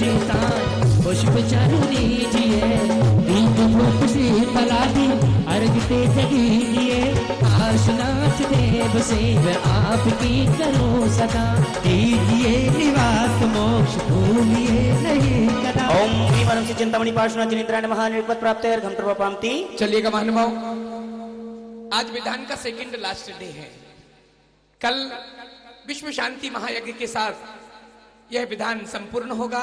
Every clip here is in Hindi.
शैतान पुष्प चारु दीजिए, दीप धूप से पलादी अर्घ ते जगीजिए, आशनाथ देव सेव आपकी करो सदा, कीजिए निवास मोक्ष भूलिए नहीं कदा। ओम श्री परम से चिंतामणि पार्श्वनाथ निद्रायण महानिर्पत प्राप्त है घंटर पामती। चलिएगा महानुभाव, आज विधान का सेकंड लास्ट डे है। कल विश्व शांति महायज्ञ के साथ यह विधान संपूर्ण होगा।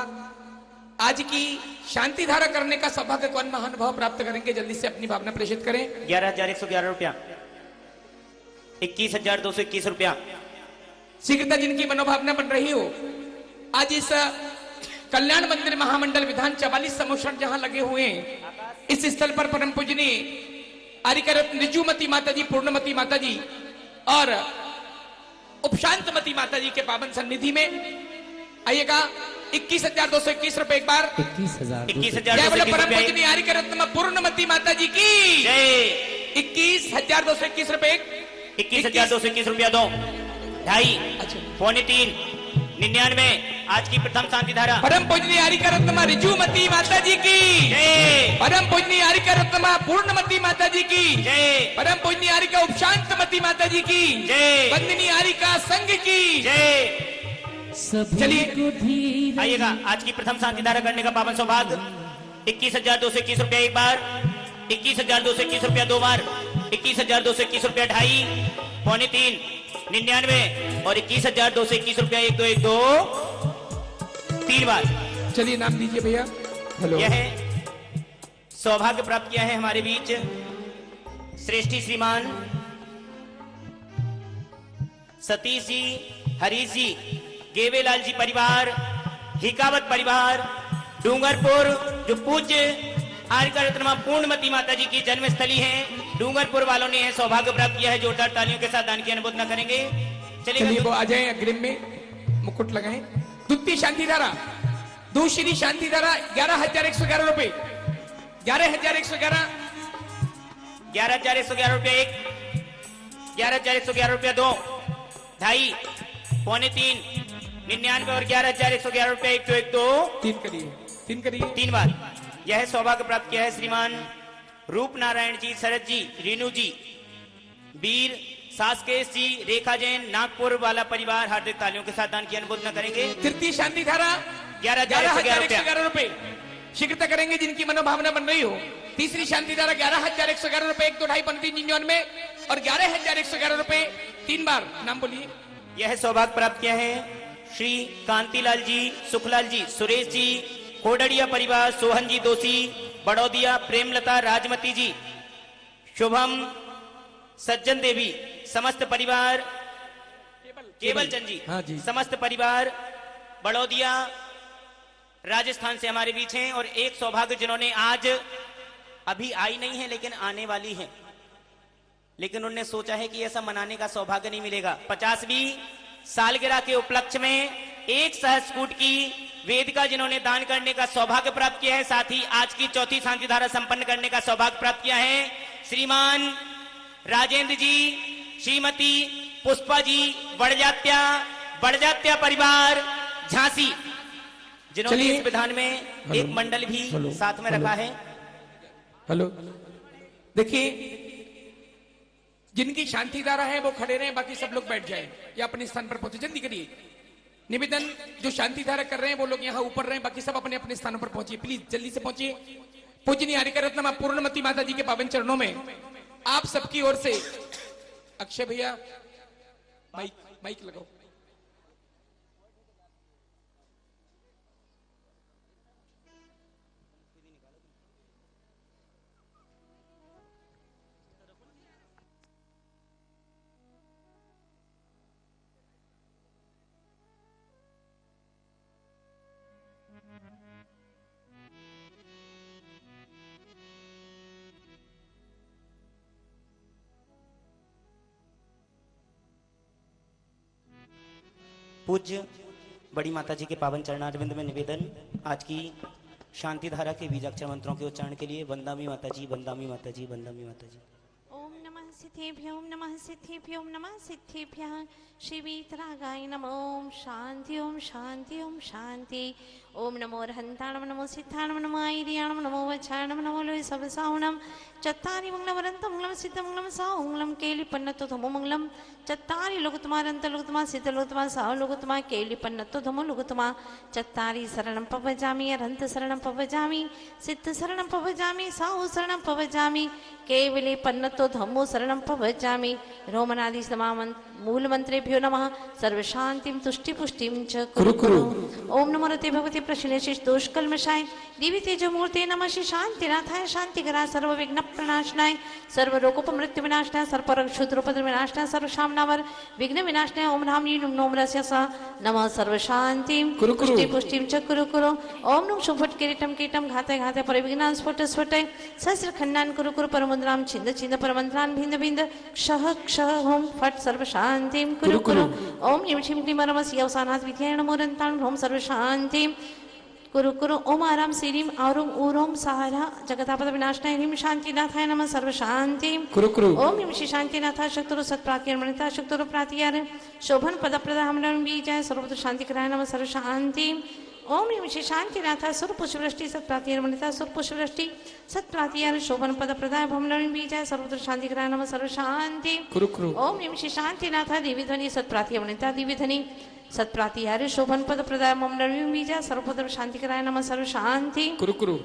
आज की शांति धारा करने का सौभाग्य कौन महानुभाव प्राप्त करेंगे, जल्दी से अपनी भावना प्रेषित करें। 11,111 रुपया, 21,221 रुपया। शीघ्रता जिनकी मनोभावना बन रही हो, आज इस कल्याण मंदिर महामंडल विधान 44 समोषण जहां लगे हुए हैं, इस स्थल पर परम पूजनीय आरिकरत्न ऋजुमती माता जी, पूर्णमती माता जी और उपशांतमती माता जी के पावन सन्निधि में आइएगा। 21,221 रुपए एक बार। 21,221 परम पूजनीय आरिकरत्न पूर्णमती माता जी की जय। 21,221 रुपए, 21,221 रुपया दो, 2.5, पौने 3, 99। आज की प्रथम शांति धारा परम पूजनीय आरिकरत्न ऋजुमती माता जी की जय। परम पूजनीय आरिकरत्न पूर्णमती माता जी की जय। परम पूजनीय आरिका उपशांतमती माता जी की जय। वंदनीय आरिका संघ की जय। चलिए आइएगा, आज की प्रथम शांति धारा करने का पावन सौभाग्य। 21,221 रुपया एक बार, 21,221 रुपया दो बार, 21,221 रुपया 2.5, पौने 3, 99 और 21,221 रुपया 1 2 1 2 3 बार। चलिए नाम दीजिए भैया। हेलो। यह सौभाग्य प्राप्त किया है हमारे बीच श्रेष्ठी श्रीमान सतीश जी, हरीश जी, गेवेलाल जी परिवार, हिकावत परिवार, डूंगरपुर, जो पूज्य आरिकरत्न पूर्णमती माता जी की जन्मस्थली है। डूंगरपुर वालों ने यह सौभाग्य प्राप्त किया है। जोरदार तालियों के साथ दान की अनुमोदना करेंगे। चलिए वो आ जाए अग्रिम में, मुकुट लगाएं। द्वितीय शांति धारा, दूसरी शांति धारा 11,111 रुपए, 11,111, 11,111 रुपया एक, 11,111 रुपया दो, 2.5, पौने 3, 99 और 11,111 रुपया 1 2 1 2 तीन करिए 3 बार। यह सौभाग्य प्राप्त किया है श्रीमान रूप नारायण जी, शरद जी, रीनू जी, वीर सासकेश जी, रेखा जैन, नागपुर वाला परिवार। हार्दिक तालियों के साथ दान की अनुमोदना करेंगे। तृतीय शांति धारा 11,111 रुपए। शीघ्रता करेंगे जिनकी मनोभावना बन रही हो। तीसरी शांति धारा 11,111 रुपए 1 2 2.5 पौने 3 99 और 11,111 रुपए 3 बार। नाम बोलिए। यह सौभाग्य प्राप्त किया है श्री कांतिलाल जी, सुखलाल जी, सुरेश जी, कोडड़िया परिवार, सोहन जी दोषी, बड़ौदिया, प्रेमलता, राजमती जी, शुभम, सज्जन देवी, समस्त परिवार, केवल चंद जी, हाँ जी, समस्त परिवार बड़ौदिया राजस्थान से हमारे बीच हैं। और एक सौभाग्य जिन्होंने आज अभी आई नहीं है लेकिन आने वाली है, लेकिन उन्होंने सोचा है कि ऐसा मनाने का सौभाग्य नहीं मिलेगा। 50वीं सालगिरह के उपलक्ष्य में 1 सहस्त्रकूट की वेदिका जिन्होंने दान करने का सौभाग्य प्राप्त किया है, साथ ही आज की चौथी शांति धारा संपन्न करने का सौभाग्य प्राप्त किया है श्रीमान राजेंद्र जी, श्रीमती पुष्पा जी, बड़जात्या परिवार झांसी, जिन्होंने इस विधान में एक मंडल भी साथ में रखा है। हेलो, देखिए जिनकी शांति धारा है वो खड़े रहे, बाकी सब लोग बैठ जाए या अपने स्थान पर पहुंचे। जल्दी करिए। निवेदन, जो शांति धारा कर रहे हैं वो लोग यहाँ ऊपर रहे, बाकी सब अपने अपने स्थानों पर पहुंचिए। प्लीज जल्दी से पहुंचिए। पूजनीय आरिकरत्न पूर्णमती माता जी के पावन चरणों में आप सबकी ओर से अक्षय भैया माइक लगाओ। पूज्य बड़ी माता जी के पावन चरणारविंद में निवेदन, आज की शांति धारा के बीजाक्षर मंत्रों के उच्चारण के लिए वंदामी माता जी, वंदामी माता जी, वंदामी माता जी। ओम नमः सिद्धेभ्यो नमः सिद्धेभ्यो नमः सिद्धेभ्यः श्री वीतरागाय नमो शांति ओम शांति ओम शांति ओम नमो रहंताणम नमो सिद्धाणम नमो आयर्याणम नमो वचाणम नमो लोय सबसावणम चत्तारि मंगलवरंत मंगलम सिद्ध मंगलम साओंगलम केलि पन्नतो धमो मंगलम चत्तारि लोकतुमारंत लोकतुमा सिद्ध लोकतुमा साओ लोकतुमा केलि पन्नतो धमो लोकतुमा चत्तारि शरणं पवजामि अरहंत शरणं पवजामि सिद्ध शरणं पवजामि साओ शरणं पवजामि केवले पन्नतो धम्मो शरणं पवजामि रोमनादि समामंत मूल मंत्रेभ्यो नमः सर्व शांतिम तुष्टि पुष्टिम च कुरु कुरु ओम नमो रते भगवते प्रश्नेशिष दोष कल्मषाय दिव्य तेजो मूर्ते नमः श्री शांतिनाथाय शांतिकराय सर्व विघ्न प्रणाशनाय सर्व रोगोपमृत्यु विनाशनाय सर्व क्षुद्रोपद्रव विनाशनाय सर्व शामनावर विघ्न विनाशनाय ओम राम नोम रस्यसा नमः सर्व शांतिम तुष्टि पुष्टिम च कुरु कुरु ओम नुम शुभट किरीटम कीटम घाते घाते परिविघ्नान् स्फुट स्फुटे सहस्र खंडान कुरु कुरु परमुद्राम छिंद छिंद परमंत्रान भिंद भिंद क्षः क्षः होम फट सर्व शांतिम कुरु कुरु ओम निम छिम क्लीम रमस यवसानाथ विद्यायण मोरंतान होम सर्व शांतिम कुरु कुरु ओम आराम सिरिम औरम ऊरोम सहारा जगतापद विनाशनाय ह्रीम शांतिनाथाय नमः सर्व शांतिम कुरु कुरु ओम निम श्री शांतिनाथाय शक्तुर सत्प्रातिर्मणिता शक्तुर प्रातियार शोभन पदप्रद हमलं बीजाय सर्वत्र शांतिकराय नमः सर्व शांतिम ओम निम श्री शांतिनाथाय सुरपुष्पवृष्टि सत्प्रातिर्मणिता सुरपुष्पवृष्टि सत्प्रातियार शोभन पदप्रदाय भमलं बीजाय सर्वत्र शांतिकराय नमः सर्व शांतिम कुरु कुरु ओम निम श्री शांतिनाथाय दिव्यध्वनि सत्प्रातिर्मणिता दिव्यध्वनि सत्प्रातिहारे शोभन पद प्रदाय मम बीजा सर्वपद शांतिकराय नमः सर्व शांति कुरु कुरु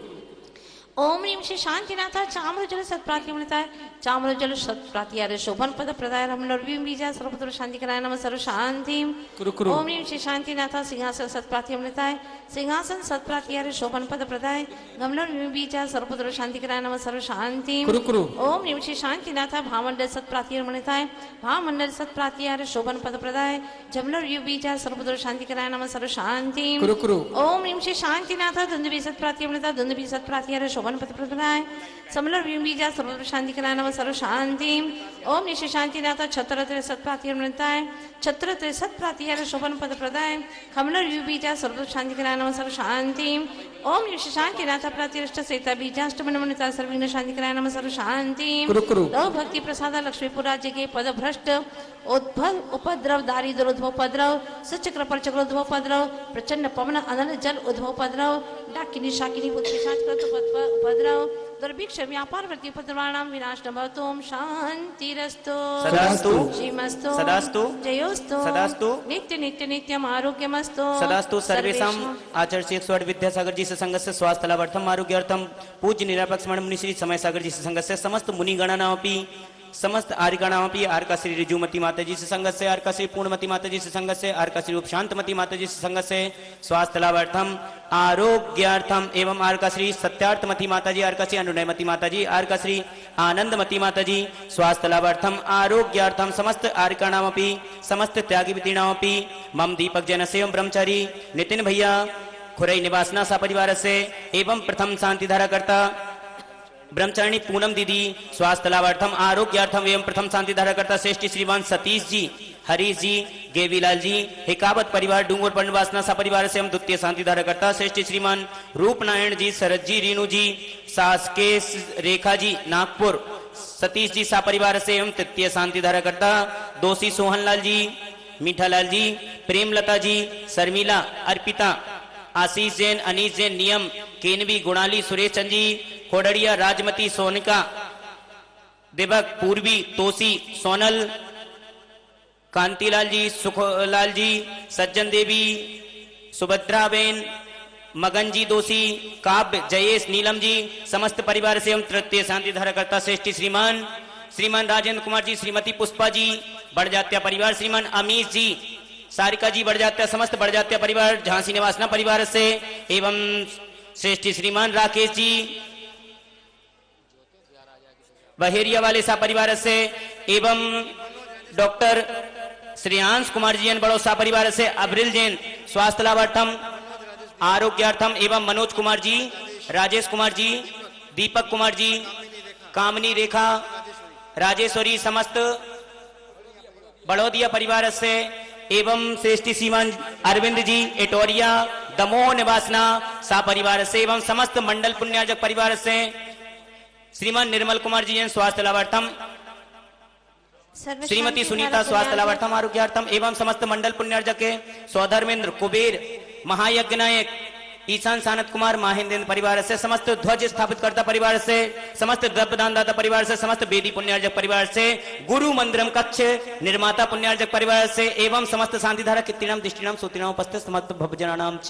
ओम ह्रीं श्री शांतिनाथाय चाम्रजल सत्प्रातिमणिताय चाम्रजल सत्प्रातिहारे शोभन पद प्रदाय रमण बीजा सर्वपद शांतिकराय नमः सर्व शांति कुरु कुरु ओम ह्रीं श्री शांतिनाथाय सिंहासन सत्प्रातिमणिताय सिंहासन सत्प्रातिहारे शोभन पद प्रदाय गमलन बीजा सर्वपद शांतिकराय नमः सर्व शांति कुरु कुरु ओम ह्रीं श्री शांतिनाथाय भामंडल सत्प्रातिमणिताय भामंडल सत्प्रातिहारे शोभन पद प्रदाय जमलर बीजा सर्वपद शांतिकराय नमः सर्व शांति कुरु कुरु ओम ह्रीं श्री शांतिनाथाय दुंदुभि सत्प्रातिमणिताय दुंदुभि सत्प्रातिहारे शोभन पद प्रदाय समलर बीजा सर्वत्र शांतिकराय नमः सर्व शांति ओम निश्चय शांतिनाथ छत्रत्र सत्प्रातिमणिताय छत्रत्र सत्प्रातिहारे शोभन पद प्रदाय कमलर बीजा सर्वत्र शांतिकराय नमः सर्व शांति ओम निश्चय शांतिनाथ प्रातिरष्ट सहिता बीजाष्टमनमणिताय सर्वविघ्न शांतिकराय नमः सर्व शांति कुरु कुरु लव भक्ति प्रसाद लक्ष्मीपुर राज्य के पद भ्रष्ट उद्भव उपद्रव दारिद्र उद्भव पद्रव सचक्र परचक्र उद्भव पद्रव प्रचंड पवन अनल जल उद्भव पद्रव डाकिनी शाकिनी पुत्री उपद्रव दुर्भिक्ष व्यापार वर्ती उपद्रवाणाम विनाश नभवतु ओम शांतिरस्तु सदास्तु श्रीमस्तु सदास्तु जयोस्तु सदास्तु नित्य नित्य नित्यम आरोग्यमस्तु सदास्तु सर्वेषां आचार्य 108 विद्यासागर जी संघस्य स्वास्थ्य लाभार्थम आरोग्यार्थम पूज्य निरापक्ष मुनि श्री समय सागर जी संघस्य समस्त मुनिगणानामपि समस्त आर्यगणामपि आर्का श्री ऋजुमती माता जी संघस्य आर्का श्री पूर्णमती माता जी संघस्य आर्का श्री उपशांतमती माता जी संघस्य स्वास्थ्य लाभार्थम आरोग्यार्थम एवं आर्का श्री सत्यार्थमती माता जी आर्का श्री अनुनयमती माता जी आर्का श्री आनंदमती माता जी स्वास्थ्य लाभार्थम आरोग्यार्थम समस्त आर्यगणामपि समस्त त्यागी वितीर्णामपि मम दीपक जनस्य एवं ब्रह्मचारी नितिन भैया खुरई निवासना सा परिवार से एवं प्रथम शांति धारा करता ब्रह्मचारिणी पूनम दीदी स्वास्थ्य लाभार्थम आरोग्यार्थम एवं प्रथम शांति धारा करता श्रेष्ठ श्रीमान सतीश जी हरीश जी गेवीलाल जी हिकावत परिवार डूंगर पन्नवासना सा परिवार से हम द्वितीय शांति धारा करता श्रेष्ठ श्रीमान रूपनारायण जी शरद जी रीनू जी सासकेश रेखा जी नागपुर सतीश जी सा परिवार से हम तृतीय शांति धारा करता दोषी सोहनलाल जी मीठालाल जी प्रेमलता जी शर्मिला अर्पिता आशीष जैन अनीश जैन नियम केनवी गुणाली सुरेश चंद जी खोडड़िया राजमती सोनिका दिवक पूर्वी तोसी सोनल कांतिलाल जी सुखलाल जी सज्जन देवी सुभद्राबेन मगन जी दोषी काव्य जयेश नीलम जी समस्त परिवार से हम तृतीय शांति धारा करता श्रेष्ठ श्रीमान राजेंद्र कुमार जी श्रीमती पुष्पा जी बड़जात्या परिवार श्रीमान अमीश जी सारिका जी बड़जात्या समस्त बड़जात्या परिवार झांसी निवासना परिवार से एवं श्रेष्ठ श्रीमान राकेश जी बहेरिया वाले सा परिवार से एवं डॉक्टर श्रेयांश कुमार जी बड़ो सा परिवार से अब्रिल जैन स्वास्थ्य लाभार्थम आरोग्यार्थम एवं मनोज कुमार जी राजेश कुमार जी दीपक कुमार जी कामनी रेखा राजेश्वरी समस्त बड़ौदिया परिवार से एवं श्रेष्ठ श्रीमान अरविंद जी एटोरिया दमोह निवासना सा परिवार से एवं समस्त मंडल पुण्यार्जक परिवार से श्रीमान निर्मल कुमार जी स्वास्थ्य लाभार्थम सर्व श्रीमती शांति सुनीता धारा स्वास्थ्य पुण्यार्जक लाभार्थम आरोग्यार्थम एवं समस्त मंडल पुण्यार्जक के स्वधर्मेंद्र कुबेर महायज्ञ नायक ईशान सानत कुमार महेंद्र परिवार से, समस्त ध्वज स्थापित करता परिवार से, समस्त द्रव्यदान दाता परिवार से, समस्त वेदी पुण्यार्जक परिवार से, गुरु मंदिरम कक्ष निर्माता पुण्यार्जक परिवार से एवं समस्त शांतिधारा कीर्तिनाम दृष्टिनाम सूतिनाम उपस्थित समस्त भवजनानाम च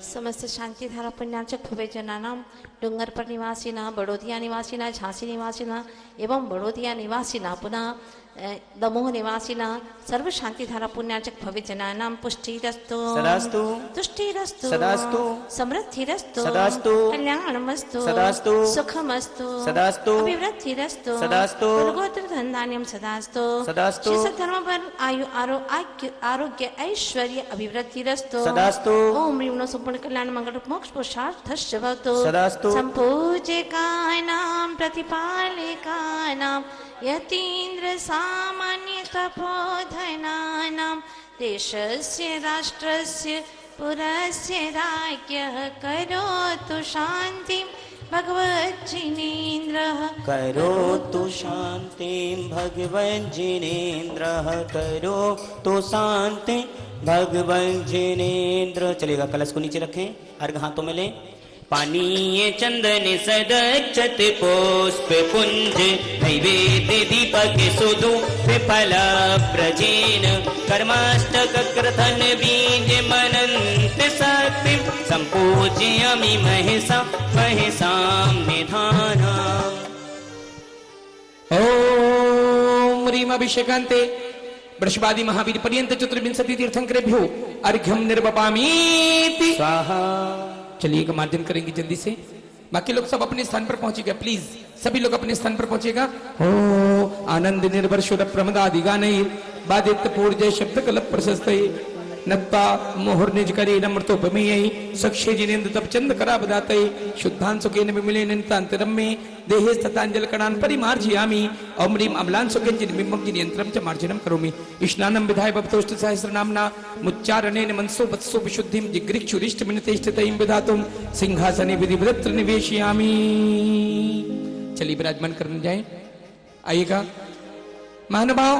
समस्त शांति धारा पुण्यार्जक भव्य जनानाम डूंगरपुर निवासीना, बड़ोदिया निवासीना, झांसी निवासीना एवं बड़ोदिया निवासीना पुनः दमोह निवासीना सर्व शांति धारा पुण्यार्जक भव्य जनानां पुष्टिरस्तु सदास्तु तुष्टिरस्तु सदास्तु समृद्धिरस्तु सदास्तु कल्याणमस्तु सदास्तु सुखमस्तु सदास्तु अभिवृद्धिरस्तु सदास्तु कुलगोत्र धनधान्यम सदास्तु सदास्तु श्री सद्धर्म पर आयु आरोग्य ऐश्वर्य अभिवृद्धिरस्तु सदास्तु ओम ह्रीं नमः संपूर्ण कल्याण मंगल मोक्ष पुरुषार्थश्च भवतु सदास्तु संपूज्यकानां प्रतिपालकानां यतीन्द्र सामान्य तपोधनानां देशस्य राष्ट्रस्य पुरस्य राज्ञः करोतु शान्तिं भगवज्जिनेन्द्रः करोतु शान्तिं भगवन् जिनेन्द्रः करोतु शान्तिं भगवन् जिनेन्द्र। चलेगा, कलश को नीचे रखें, अर्घ हाथों में लें। पानीय चंदन सदक्षत पुष्प पुंज नैवेद्य दीपक सुधु विफल प्रजेन कर्माष्टक क्रथन बीज मनंत शक्ति संपूजयामि महसा महसां निधानाम्। ओम ह्रीं अभिषेकान्ते वृषभादि महावीर पर्यंत चतुर्विंशति तीर्थंकरेभ्यो अर्घ्यम निर्वपामीति स्वाहा। चलिए एक मार्जन करेंगे जल्दी से। बाकी लोग सब अपने स्थान पर पहुंचेगा, प्लीज सभी लोग अपने स्थान पर पहुंचेगा। हो आनंद निर्भर शुद्ध प्रमदादि गाने बादित्य पूर्जय शब्द कल्प प्रशस्त नत्ता मोहर निज करे नमृतोपमेय सक्षे जिनेन्द्र तप चंद करा बदाते शुद्धान सुखे न विमिले नितांतरम में देहे ततांजल कणान परिमार्जयामि अमरीम अमलान सुखे जिनमिमं जिनियंत्रम च मार्जनम करोमि स्नानं विधाय भक्तोष्ट सहस्र नामना मुच्चारणेन मनसो वत्सो विशुद्धिं जिगृक्षुरिष्ट मिनतेष्टतैं विधातुं सिंहासने विधिवदत्र निवेशयामि। चलिए विराजमान करने जाएं, आइएगा। महानुभाव,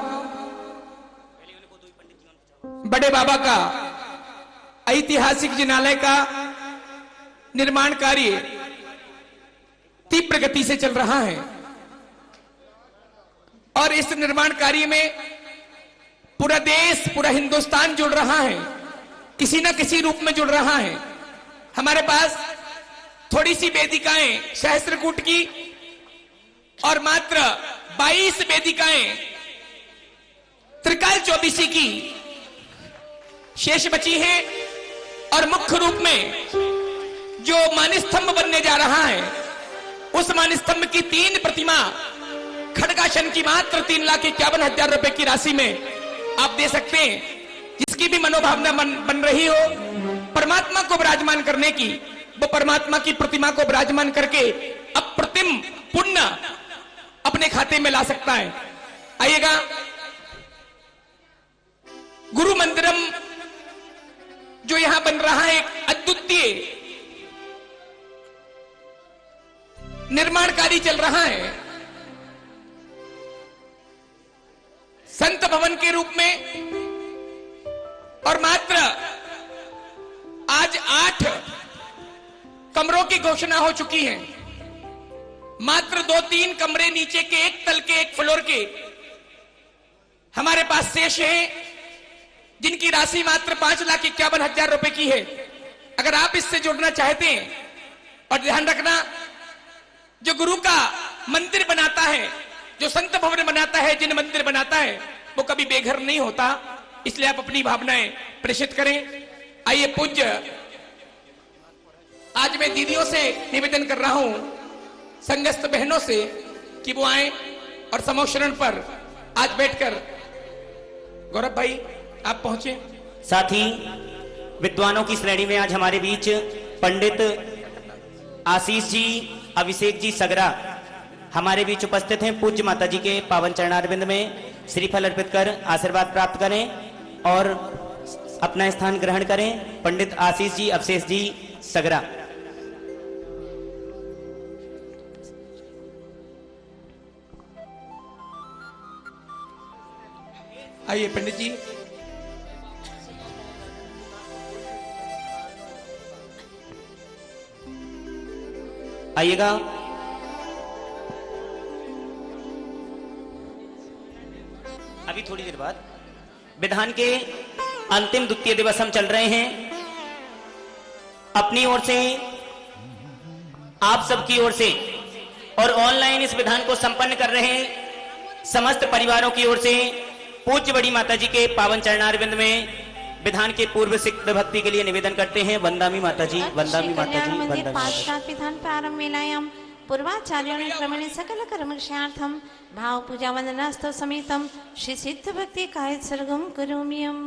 बड़े बाबा का ऐतिहासिक जिनालय का निर्माण कार्य तीव्र गति से चल रहा है और इस निर्माण कार्य में पूरा देश, पूरा हिंदुस्तान जुड़ रहा है, किसी न किसी रूप में जुड़ रहा है। हमारे पास थोड़ी सी वेदिकाएं सहस्त्रकूट की और मात्र 22 वेदिकाएं त्रिकाल चौबीसी की शेष बची है और मुख्य रूप में जो मानस्तंभ बनने जा रहा है उस मानस्तंभ की 3 प्रतिमा खड्गासन की मात्र 3,51,000 रुपए की राशि में आप दे सकते हैं। जिसकी भी मनोभावना बन रही हो परमात्मा को विराजमान करने की, वो परमात्मा की प्रतिमा को विराजमान करके अप्रतिम पुण्य अपने खाते में ला सकता है। आइएगा, गुरु मंदिरम जो यहां बन रहा है एक अद्वितीय निर्माण कार्य चल रहा है। संत भवन के रूप में और मात्र आज 8 कमरों की घोषणा हो चुकी है। मात्र 2-3 कमरे नीचे के एक तल के एक फ्लोर के हमारे पास शेष हैं, जिनकी राशि मात्र 5,51,000 रुपए की है। अगर आप इससे जुड़ना चाहते हैं, और ध्यान रखना, जो गुरु का मंदिर बनाता है, जो संत भवन बनाता है, जिन मंदिर बनाता है, वो कभी बेघर नहीं होता। इसलिए आप अपनी भावनाएं प्रेषित करें। आइए पूज्य, आज मैं दीदियों से निवेदन कर रहा हूं, संगस्थ बहनों से, कि वो आए और समोशरण पर आज बैठकर। गौरव भाई आप पहुंचे। साथ ही विद्वानों की श्रेणी में आज हमारे बीच पंडित आशीष जी, अभिषेक जी सगरा हमारे बीच उपस्थित हैं। पूज्य माता जी के पावन चरणारविंद में श्रीफल अर्पित कर आशीर्वाद प्राप्त करें और अपना स्थान ग्रहण करें। पंडित आशीष जी, अभिषेक जी सगरा। आइए पंडित जी। आइएगा। अभी थोड़ी देर बाद विधान के अंतिम द्वितीय दिवस हम चल रहे हैं। अपनी ओर से, आप सबकी ओर से और ऑनलाइन इस विधान को संपन्न कर रहे समस्त परिवारों की ओर से पूज्य बड़ी माता जी के पावन चरणारविंद में विधान के पूर्व सिद्ध भक्ति के लिए निवेदन करते हैं। वंदामी माता जी, वंदामी माता जी, वंदामी माता जी। विधान प्रारंभ वेलायाम पूर्वाचार्यों क्रमेण सकल कर्मक्षार्थम भाव पूजा वंदनास्तव समेतम श्री सिद्ध भक्ति काय सर्गम करोम्यम।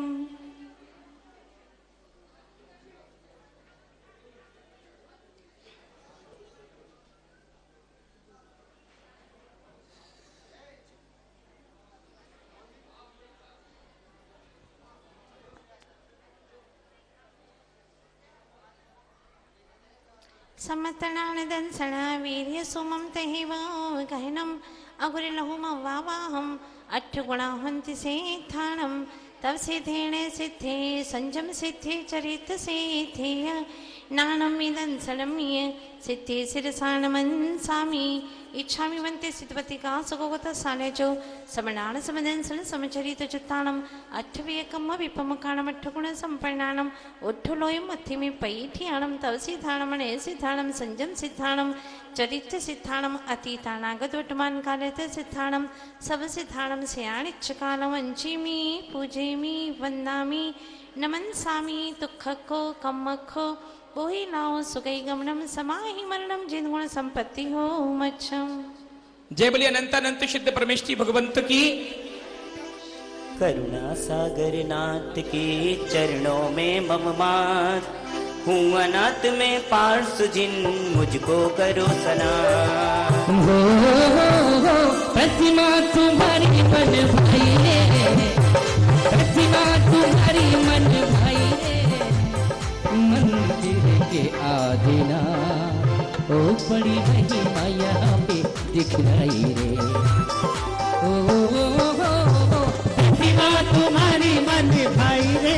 सम्मतनानदंसना वीर्य सुमं तहेव गहनम अगुरलहुम वावाहम अट्ठगुणा हन्ति सेत्थानम तव सिद्धेण सिद्धे संजम सिद्धे चरित सिद्धेय नानम इदंसलम्य सिद्धे सिरसानमंसामि इच्छामि वन्ते सिद्धवति का सुगोगत सालेजो समनान समदंसल समचरित चित्तानम अट्ठवेकम विपमकाणम अट्ठगुण संपन्नानम उठ्ठलोयम मथिमि पैठ्यानम तव सिद्धानम ने सिद्धानम संजम सिद्धानम चरित सिद्धानम अतीतानागत वर्तमान कालत सिद्धानम सब सिद्धानम स्याणिच्च कालम अंचिमि पूजेमि वंदामि नमन्सामि दुःखको कम्मखो बोहि लाओ सुगई गमनम समाहि मरणम जिन गुण संपत्ति हो मच्छम। जय बोलिए अनंतानंत सिद्ध परमेष्ठी भगवंत की। करुणा सागर नाथ के चरणों में मम मात हूँ अनाथ में पार्श्व जिन मुझको करो सलाम। हो प्रतिमा तुम्हारी मन भाई रे, प्रतिमा तुम्हारी मन भाई रे, मंदिर के आदिना ओ बड़ी महिमा यहाँ पे दिखलाई रे। ओ प्रतिमा तुम्हारी मन भाई रे,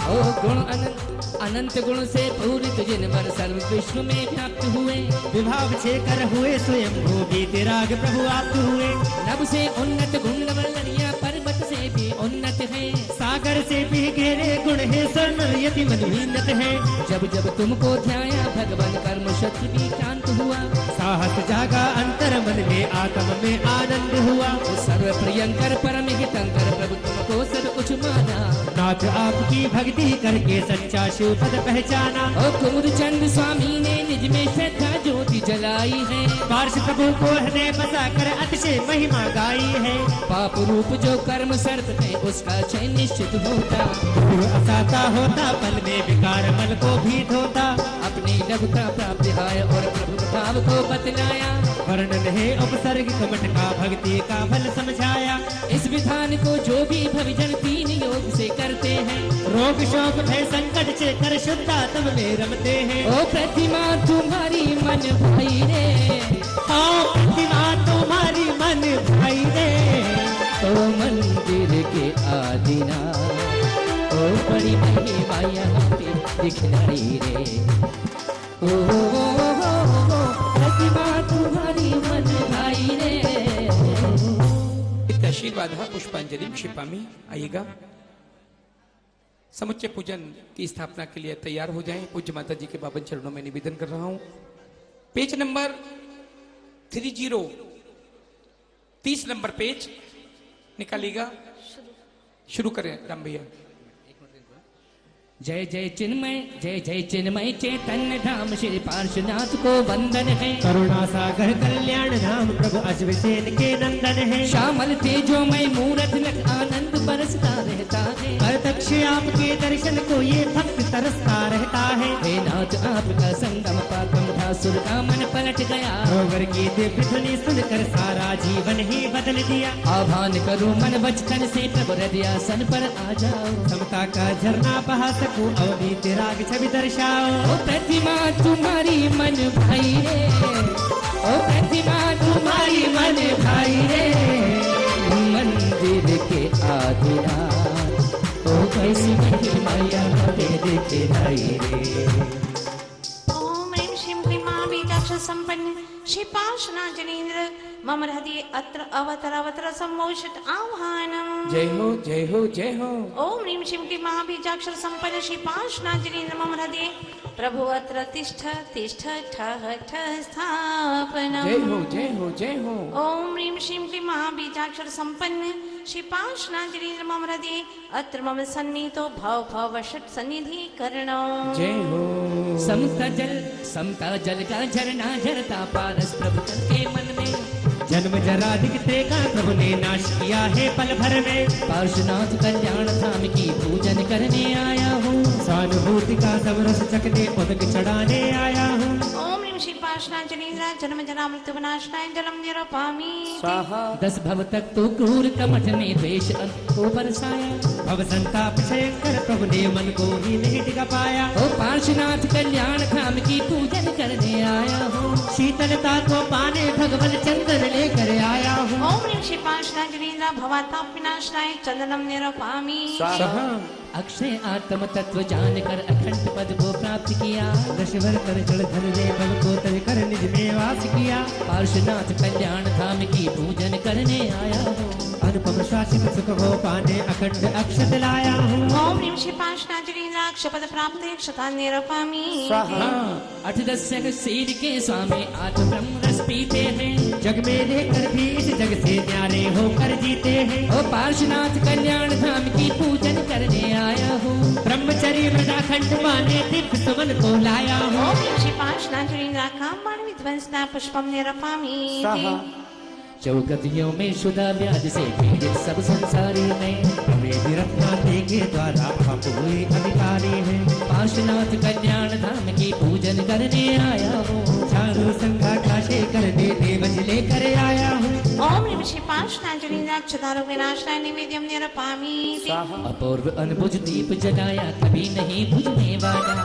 ओ गुण अनंत अनंत गुण से पूरित जिन पर सर्व विश्व में व्याप्त हुए, विभाग छे कर हुए स्वयं भोगी तेराग प्रभु आप हुए। नभ से उन्नत गुण वर्णनिया पर्वत से भी उन्नत है, सागर से भी गहरे गुण है स्वर्ण यति मन उन्नत है। जब जब तुमको ध्याया भगवान कर्म शक्ति भी शांत हुआ, साहस जागा अंतर मन में आत्म में आनंद हुआ। सर्व प्रियंकर परम हितंकर प्रभु तुमको सब कुछ माना, नाथ आपकी भक्ति करके सच्चा शिव पद पहचाना। ओ कुमुद चंद स्वामी ने निज में श्रद्धा ज्योति जलाई है, पार्श प्रभु को हृदय बसा कर अतिशय महिमा गाई है। पाप रूप जो कर्म सर्प है उसका क्षय निश्चित होता, गुरु असाता होता पल में विकार मन को भी धोता। अपनी लघुता प्राप्त है और प्रभु भाव को बतलाया, वर्णन है उपसर्ग कमट का भक्ति का फल समझाया। इस विधान को जो भी भविजन तीन योग से करते हैं, रोग शोक भय संकट से कर शुद्धात्म में रमते हैं। ओ प्रतिमा तुम्हारी मन भाई रे, ओ प्रतिमा तुम्हारी मन भाई रे, ओ मंदिर के आदिना ओ बड़ी महिमा यहाँ पे दिखलाई रे। ओ प्रतिमा तुम्हारी मन भाई रे। इतना आशीर्वाद पुष्पांजलि क्षिपामी। आइएगा, समुच्चय पूजन की स्थापना के लिए तैयार हो जाएं। पूज्य माता जी के पावन चरणों में निवेदन कर रहा हूं। पेज नंबर 30, 30 नंबर पेज निकालिएगा। शुरू करें राम भैया। जय जय चिन्मय, जय जय चिन्मय चैतन्य धाम श्री पार्श्वनाथ को वंदन है। करुणा सागर कल्याण धाम प्रभु अश्वसेन के नंदन है। श्यामल तेजोमय मूरत लग आनंद बरसता रहता है। प्रत्यक्ष आपके दर्शन को ये भक्त तरसता रहता है। हे नाथ आपका संगम पाकम धासुर का मन पलट गया। रोगर की दिव्य ध्वनि सुनकर सारा जीवन ही बदल दिया। आह्वान करो मन वचन से प्रभु हृदयासन पर आ जाओ। समता का झरना बहा सकूं अवधि तेराग छवि दर्शाओ। ओ प्रतिमा तुम्हारी मन भाई रे, ओ प्रतिमा तुम्हारी मन भाई रे, मंदिर के आधी रात ओ कैसी मेरी मैया दे देखे लाई रे। ओम ह्रीं श्रीं क्लीं मां बीजाक्ष संपन्न श्री पाशना जनेन्द्र मम हृदय अत्र अवतर अवतर सम्मोषित आह्वानम। जय हो जय हो जय हो। ओम ह्रीं श्रीं क्लीं मां बीजाक्षर संपन्न श्री पाशना जनेन्द्र मम हृदय प्रभु अत्र तिष्ठ तिष्ठ ठः ठः स्थापनम्। जय हो जय हो जय हो। ओम ह्रीं श्रीं क्लीं मां बीजाक्षर संपन्न श्री पाशना जनेन्द्र मम हृदय अत्र मम सन्निहितो भव भव षट् सन्निधि करणो। जय हो। समता जल का झरना झरता पारस प्रभु के मन में। जन्म जरा दिखते का प्रभु ने नाश किया है पल भर में। पार्श्वनाथ कल्याण धाम की पूजन करने आया हूँ। सहानुभूति का सब रस चखने पदक चढ़ाने आया हूँ। ओम ह्रीं श्री पाशना जनेन्द्र जन्म जरा मृत्यु विनाशनाय जलम निरपामि। 10 भव तक तो क्रूर कमठ ने द्वेष को बरसाया। भव संताप भयंकर प्रभु ने मन को ही नहीं टिका पाया। ओ पार्श्वनाथ कल्याण धाम की पूजन करने आया हूँ। शीतलता को पाने भगवान चंदन लेकर आया हूँ। ओम ह्रीं श्री पाशना जनेन्द्र भवताप विनाशनाय चंदनम निरपामि। अक्षय आत्म तत्व जानकर अखंड पद को प्राप्त किया। दशवर कर जड़ धन दे भव को तज कर निज में वास किया। पार्श्वनाथ कल्याण धाम की पूजन करने आया हूँ। अनुपम शासित सुख हो पाने अखंड अक्षत लाया हूँ। ओम ह्रीं श्री पाशना जनेन्द्र अक्षपद प्राप्ते क्षता निरपामि। 8-10 सीर के स्वामी आत्म ब्रह्म रस पीते हैं। जग में रहकर भी इस जग से न्यारे होकर जीते हैं। ओ पार्श्वनाथ कल्याण धाम की पूजन करने आया हूँ। ब्रह्मचर्य मृदाखंड माने दिव्य सुमन को लाया हूँ। ओम ह्रीं श्री पाशना जनेन्द्र कामबाण विध्वंसना पुष्पम निरपामि। चौकतियों में शुदा व्याज से पीड़ित सब संसारी में। वेदी रत्नाते के द्वारा हम हुए अधिकारी हैं। पार्श्वनाथ कल्याण धाम की पूजन करने आया हूँ। चारों संघा काशे करने देवज लेकर आया हूँ। ओम ह्रीं श्री पाशना जनेन्द्र क्षतारोग विनाशनाय निवेद्यम निरपामि। अपूर्व अनबुझ दीप जलाया कभी नहीं बुझने वाला।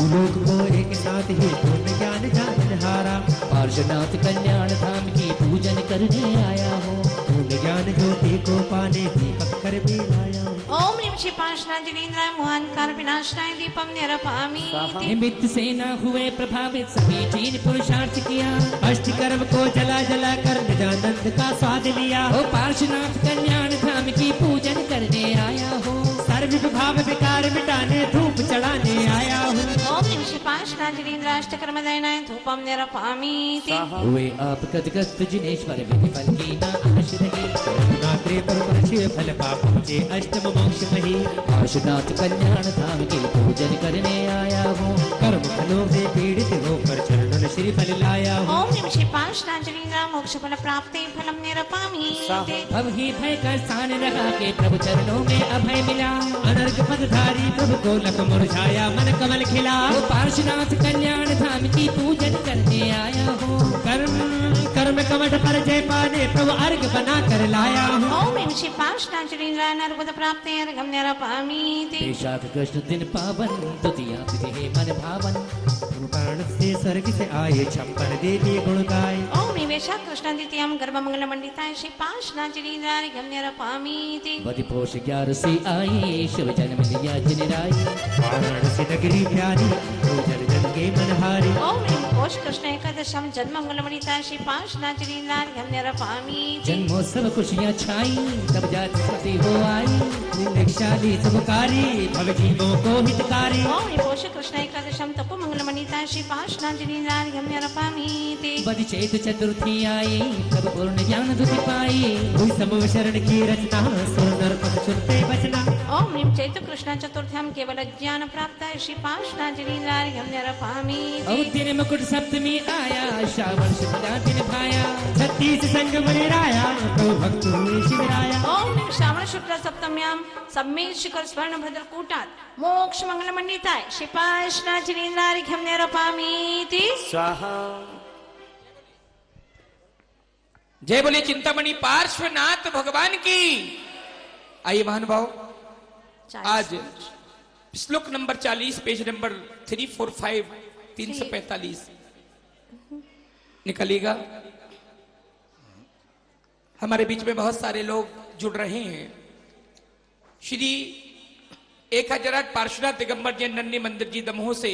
लोक को एक साथ ही पूर्ण ज्ञान जानहारा। पार्श्वनाथ कल्याण धाम की पूजन करने आया हूँ। पूर्ण ज्ञान ज्योति को पाने दीपक कर भी लाया हूँ। ओम ह्रीं श्री पाशना जनेन्द्र मोहनकार विनाशनाय दीपम निरपामि। निमित्त से न हुए प्रभावित सभी चीन पुरुषार्थ किया। अष्ट कर्म को जला जला कर निजानंद का स्वाद लिया। ओ पार्श्वनाथ कल्याण धाम की पूजन करने आया हूँ। सर्व भाव विकार मिटाने धूप चढ़ाने आया हूँ। ओम ह्रीं श्री पाशना जनेन्द्र अष्टकर्म दयनाय धूपम निरपामि। हुए आप गदगस्त जिनेश्वर विधि फल की ना आश रही। नात्रे पर शिव फल पापूजे अष्टम मोक्ष मही। पार्श्वनाथ कल्याण धाम की पूजन करने आया हूँ। कर्म फलों से पीड़ित होकर चरणों श्री फल लाया हूँ। ओम ह्रीं श्री पाशना जनेन्द्र मोक्ष फल प्राप्ते फलम निरपामि। अब ही भय का स्थान रहा के प्रभु चरणों में अभय मिला। अनर्घ पदधारी प्रभु को लक मुरझाया मन कमल खिला। ओ पार्श्वनाथ कल्याण धाम की पूजन करने आया हूँ। कर्म कमठ पर जय पाने प्रभु अर्घ बना कर लाया हूँ। ओम ह्रीं श्री पाशना जनेन्द्र नर्बुद प्राप्ते अर्घम निरपामि। वैशाख कृष्ण दिन पावन द्वितीया तिथि है मन भावन। कारण से स्वर्ग से आए 56 देवी गुण गाए। ओम ह्रीं वैशाख कृष्ण द्वितीयम गर्भ मंगल मंडिताय श्री पाशना जनेन्द्र अर्घम निरपामि। बदिपोष 11 से आई शिव जन्म लिया जिन राई। वाराणसी नगरी प्यारी जन जन के मनहारी। ओम ह्रीं पोष कृष्ण एकादशम जन्म मंगल मंडिताय श्री पाशना जनेन्द्र अर्घम निरपामि। जन्मोत्सव खुशियाँ छाई तब जात स्मृति हो आई। निरक्षाली शुभकारी भव जीवों को हितकारी। ओम ह्रीं पोष कृष्ण एकादशम तपो मंगल मंडिताय श्री पाशना जनेन्द्र अर्घम निरपामि। बदि चैत चतुर्थी आई तब पूर्ण ज्ञान दुति पाई। हुई समूह शरण की रचना सुर नर पद सुनते बचना। ओम ह्रीं चैत कृष्ण चतुर्थ्याम केवल ज्ञान प्राप्त श्री पाशना जनेन्द्र अर्घम निरपामि। दिन मुकुट सप्तमी आया श्रावण शुक्ला दिन भाया। 36 संग मनिराया तो भक्त हुए शिवराया। ओम ह्रीं श्रावण शुक्ल सप्तम्याम सम्मेद शिखर स्वर्ण भद्र कूटात मोक्ष मंगल मंडिताय श्री पाशना जनेन्द्र अर्घम निरपामि। स्वाहा। जय बोले चिंतामणि पार्श्वनाथ भगवान की। आइए महानुभाव, आज श्लोक नंबर 40 पेज नंबर 345 345 निकलेगा। हमारे बीच में बहुत सारे लोग जुड़ रहे हैं। श्री 1008 पार्श्वनाथ दिगंबर जैन नन्ही मंदिर जी दमोह से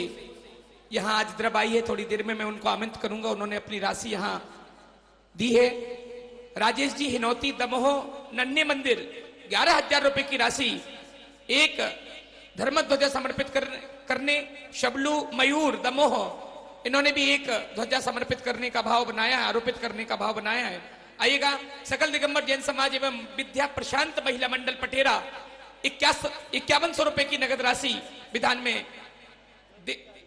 यहाँ आज द्रब आई है। थोड़ी देर में मैं उनको आमंत्रित करूंगा। उन्होंने अपनी राशि यहाँ दी है। राजेश जी हिनौती दमोह नन्हे मंदिर 11,000 रुपए की राशि एक धर्म ध्वजा समर्पित करने शबलू मयूर दमोह इन्होंने भी एक ध्वजा समर्पित करने का भाव बनाया है, आरोपित करने का भाव बनाया है। आइएगा सकल दिगंबर जैन समाज एवं विद्या प्रशांत महिला मंडल पटेरा 5100 रुपए की नगद राशि विधान में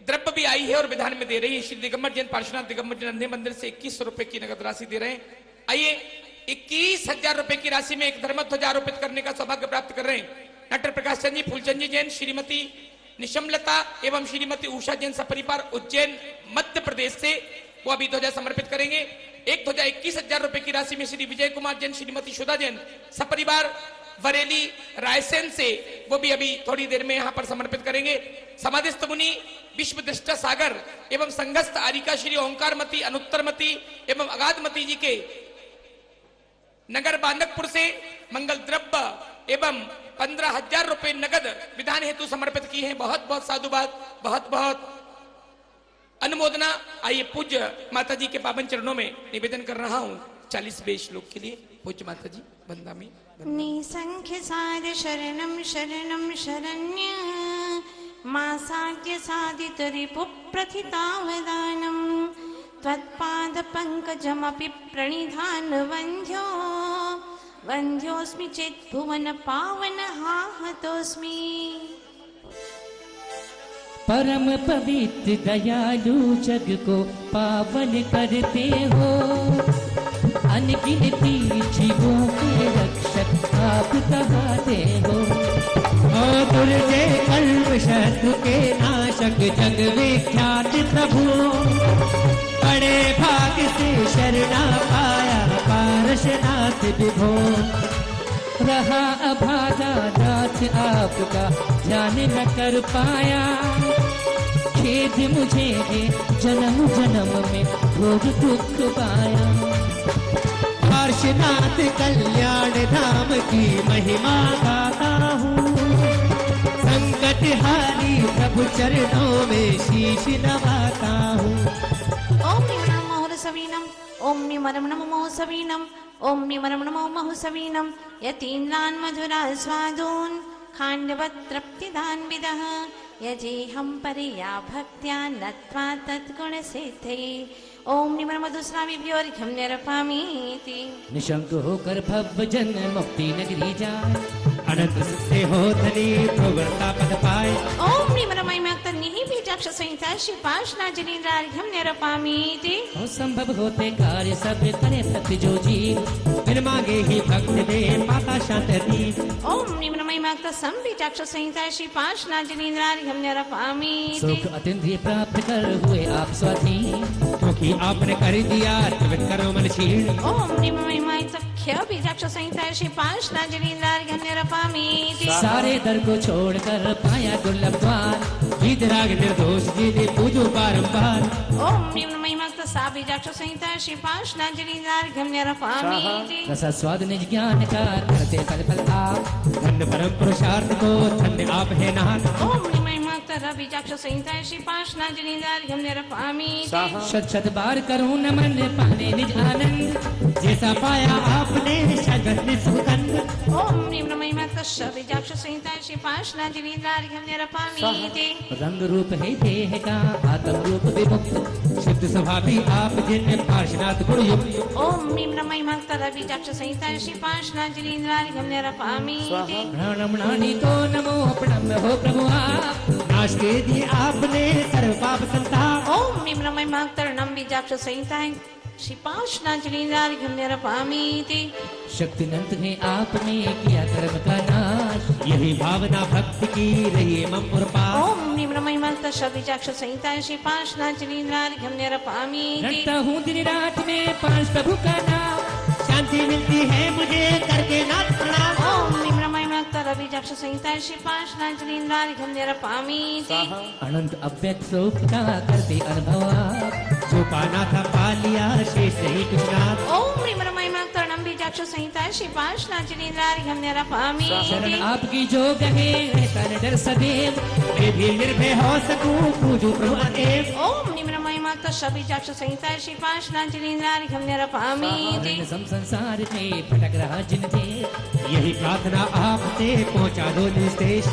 द्रव्य भी आई है और विधान में दे रही है। श्री दिगंबर जैन पार्श्वनाथ दिगंबर जैन नन्हे मंदिर से 2100 रुपए की नगद राशि दे रहे हैं। आइए 21,000 रुपए की राशि में एक धर्म ध्वजा आरोपित करने का सौभाग्य प्राप्त कर रहे हैं। डॉक्टर प्रकाश चंद जी फूलचंद जी जैन, श्रीमती निशमलता एवं श्रीमती उषा जैन सपरिवार उज्जैन मध्य प्रदेश से वो अभी ध्वजा समर्पित करेंगे। एक ध्वजा 21,000 रुपए की राशि में श्री विजय कुमार जैन, श्रीमती सुधा जैन सपरिवार बरेली रायसेन से वो भी अभी थोड़ी देर में यहां पर समर्पित करेंगे। समाधिस्थ मुनि विश्व दृष्टा सागर एवं संघस्थ आरिका श्री ओंकारमती अनुत्तरमती एवं अगाधमती जी के नगर बांधकपुर से मंगल द्रव्य एवं 15,000 रुपए नगद विधान हेतु समर्पित की है। बहुत बहुत साधुवाद, बहुत बहुत अनुमोदना। आइए पूज्य माता जी के पावन चरणों में निवेदन कर रहा हूं 40वें श्लोक के लिए। पूज्य माता जी वंदना में निसंख्य सार शरणं शरणं शरण्य मासाद्य साधित रिपु प्रथितावदानं त्वत्पाद पंकजमपि प्रणिधान वंद्यो वंद्योस्मि चेत् भुवन पावन हाहतोस्मि। परम पवित्र दयालु जग को पावन करते हो, अनगिनती जीवों के रक्षक आप कहते हो। ओ दुर्जय कल्प शत्रु के नाशक जग विख्यात प्रभु, बड़े भाग से शरणा पाया पारशनाथ विभो। रहा अभागा नाथ आपका ध्यान न कर पाया, खेद मुझे है जन्म जन्म में भोग दुख पाया। पार्श्वनाथ कल्याण धाम की महिमा गाता हूँ, संकट हारी प्रभु चरणों में शीश नवाता हूँ। ओम निमरम महोत्सवीनम ओम निमरम नमो सवीनम ओम निमरम नमो महोत्सवीनम यतीन्द्रान् मधुरा स्वादून् खाण्डवत् तृप्तिदान् विदः यजेहं परया भक्त्या नत्वा तत्गुणसिद्धे। ओम निमर मधुस्राविभ्योर्घ्यं निरपामीति। निशंक होकर भव जन मुक्ति नगरी जाए, अनंत से हो धनी प्रवृत्ता पद पाए। ओम निमर महिमाक्त निहि बीजाक्ष संहिता शिपाशना जनीन्द्रार्घ्यं निरपामीति। संभव होते कार्य सब करे भक्ति जो जीव, बिन मांगे ही भक्त दे माता शांति। ओम निमर महिमाक्त संबीजाक्ष संहिता शिपाशना जनीन्द्रार्घ्यं निरपामीति। सुख अतिंद्रिय प्राप्त कर हुए आप स्वाधीन, क्योंकि आपने कर दिया त्रिविध करो मन क्षीण। ओम निम महिमाक्त ख्य बीजाक्ष संहिता शिपाशना जनीन्द्रार्घ्यं निरपामीति। सारे दर को छोड़कर पाया दुर्लभ द्वार, वीतराग निर्दोष जी ने पूजो बारंबार। ओम निम्न महिमाक्त सा बीजाक्ष संहिता शिपाशना जनीन्द्रार्घ्यं निरपामीति। रसास्वाद निज ज्ञान का करते फल फल आप, धन्य परम पुरुषार्थ को धन्य आप है नाथ। ओम निम महिमाक्त रविजाक्ष संहिता शिपाशना जनीन्द्रार्घ्यं निरपामीति। शत शत बार करूं नमन पाने निज आनंद, जैसा पाया आपने जगत में सुगंध। ओम निम्न महिमाक्त शविजाक्ष संहिता शिपाशना जनीन्द्रार्घ्यं निरपामीति। रंग रूप है देह का आत्म रूप विमुक्त, शुद्ध स्वभावी आप जिन पार्श्वनाथ गुण युक्त। ओम निम्न महिमाक्त रविजाक्ष संहिता शिपाशना जनीन्द्रार्घ्यं निरपामीति। प्राणमणानि तो नमो प्रणम्य हो प्रभु आप, नाश के दिए आपने सर्व पाप संताप। ओम निम्न महिमाक्त बीजाक्ष संहिता शिपाशना जनीन्द्रार्घ्यं निरपामीति। शक्ति अनंत है आपने किया कर्म का नाश, यही भावना भक्ति की रही मम पास। ओम निम्न महिमाक्त शविजाक्ष संहिता शिपाशना जनीन्द्रार्घ्यं निरपामीति। रटता हूँ दिन रात में पांच प्रभु का नाम, शांति मिलती है मुझे करके नाथ प्रणाम। ओम निम्न महिमाक्त रविजाक्ष संहिता शिपाशना जनीन्द्रार्घ्यं निरपामीति। अनंत अव्यक्त सुख का करते अनुभव आप, जो पाना था पा लिया शेष नहीं कुछ नाथ। ओम निम्न महिमाक्त बीजाक्ष संहिता श्री पाशनाचलीन्द्रारि हम निरपामी शरण आपकी जो गहे तन डर सदैव मैं भी निर्भय हो सकूं पूजू प्रभु अतएव। ओम निम्न महिमा बीजाक्ष संहिता श्री पाशनाचलीन्द्रारि हम निरपामी संसार में भटक रहा जिन थे यही प्रार्थना आपसे पहुंचा दो निस्तेज।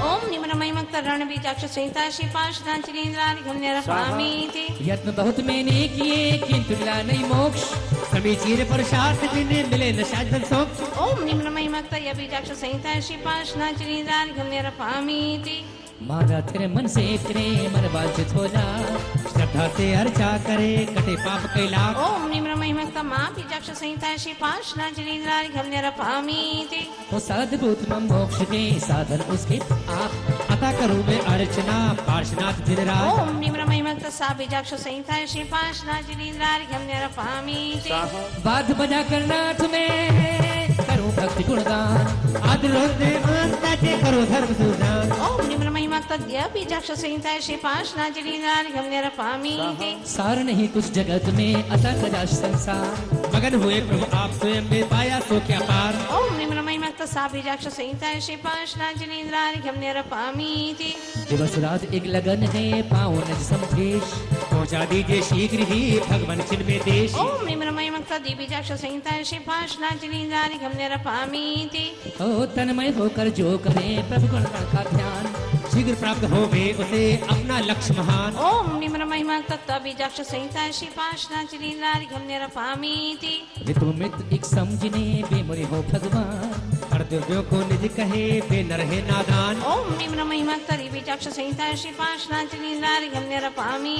ओम निम्न महिमा रण बीजाक्ष संहिता श्री पाशनाचलीन्द्रारि हम निरपामी यत्न बहुत मैंने किए किंतु मिला नहीं मोक्ष समीचीन पुरुषार्थ जिन्हें मिले न शायद सोच। ओम निम्न महिमा बीजाक्ष संहिता श्री पाशनाचलीन्द्रारि हम निरपामी मारा तेरे मन से तेरे मन वांछित हो जा श्रद्धा से अर्चा करे कटे पाप कैला। ओम निम्न महिमा मां बीजाक्ष संहिता श्री पाशनाचलीन्द्रारि हम निरपामी वो सद्भुत मोक्ष के साधन उसके आप अता करूं मैं अर्चना पार्श्वनाथ दिन रात। ओम निम्न महिमा सा बीजाक्ष संहिता श्री पाशनाचलीन्द्रारि हम निरपामी बाध बजा करना तुम्हें करूं भक्ति गुणगान करो धर्म सुधान। ओम निम्न महिमा बीजाक्ष संहिता श्री पाशनाचलीन्द्रारि हम निरपामी सार नहीं कुछ जगत में अतः सजा संसार मगन हुए प्रभु आप स्वयं में पाया सो क्या पार। ओम निम्न महिमा सा बीजाक्ष संहिता श्री पाशनाचलीन्द्रारि हम निरपामी दिवस रात एक लगन है पाओ नज समझेश पहुंचा दीजिए शीघ्र ही भगवान चिन्ह में देश। ओम निम्न महिमा बीजाक्ष संहिता श्री पाशनाचलीन्द्रारि हम निरपामी ओ तन्मय होकर जो करे प्रभु गुणगान का ध्यान शीघ्र प्राप्त हो वे उसे अपना लक्ष्य महान। ओम निम्न महिमा बीजाक्ष संहिता श्री पाशनाचलीन्द्रारि हम निरपामी ऋतु मित्र एक समझने बेमुरे हो भगवान हर दिव्यों को निज कहे वे न रहे नादान। ओम निम्न महिमा बीजाक्ष संहिता श्री पाशनाचलीन्द्रारि हम निरपामी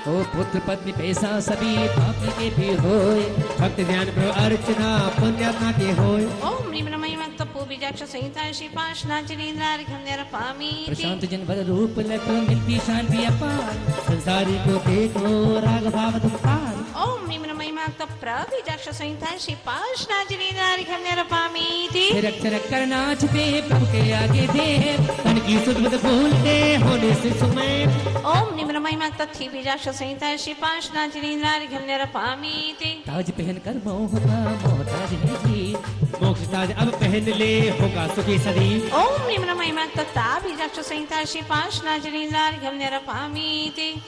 ओ पुत्र पत्नी पैसा सभी पापी के भी होए भक्त ध्यान प्रभु अर्चना पुण्यात्मा के होए। ओम निम्न महिमा बीजाक्ष संहिता श्री पाशनाचलीन्द्रारि हम निरपामी प्रशांत जन वर रूप लग मिलती शांति अपार संसारी को देखो राग भाव तुम पार। ओम निम्न महिमा बीजाक्ष संहिता श्री पाशनाचलीन्द्रारि हम निरपामी थिरक थिरक कर नाचते प्रभु के आगे दे तन की सुध बुध भूलते होने से सुमय। ओम निम्न महिमा बीजाक्ष संहिता श्री पाशनाचलीन्द्रारि हम निरपामी ताज पहन कर मोहताज है जी मोक्ष ताज अब पहन ले होगा सुखी सदी। ओम निम्न महिमा बीजाक्ष संहिता श्री पाशनाचलीन्द्रारि हम निरपामी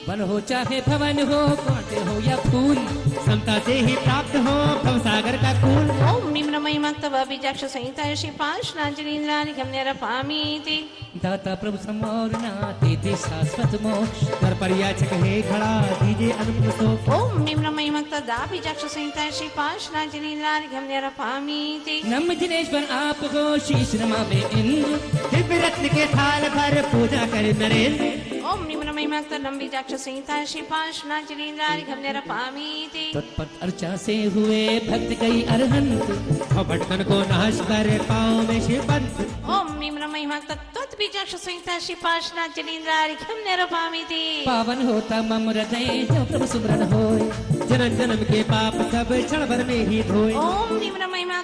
वन हो चाहे भवन हो कांटे हो या फूल समता से ही प्राप्त हो भवसागर का कुल। ओम निम्न महिमा बीजाक्ष संहिता श्री पाशनाचलीन्द्रारि हम निरपामी दाता प्रभु समौर नाते दे शाश्वत मोक्ष कर पर याचक है खड़ा दीजिए अनुपम शोक। ओम निम्न महिमा बीजाक्ष संहिता श्री पाशनाचलीन्द्रारि हम निरपामी नम जिनेश्वर आप हो शीश नमावे इंद्र दिव्य रत्न के थाल भर पूजा करे नरेंद्र। ओम निम्न महिमा बीजाक्ष संहिता श्री पाशनाचलीन्द्रारि हम निरपामी तत्पत अर्चा से हुए भक्त कई अरहंत और भटकन को नाश कर पाओ में शिवंत। ओम निम्न महिमा बीजाक्ष संहिता श्री पाशनाचलीन्द्रारि हम निरपामी पावन होता मम हृदय जो प्रभु सुमरन होए जन्म जन्म के पाप सब क्षण भर में ही धोए। ओम निम्न महिमा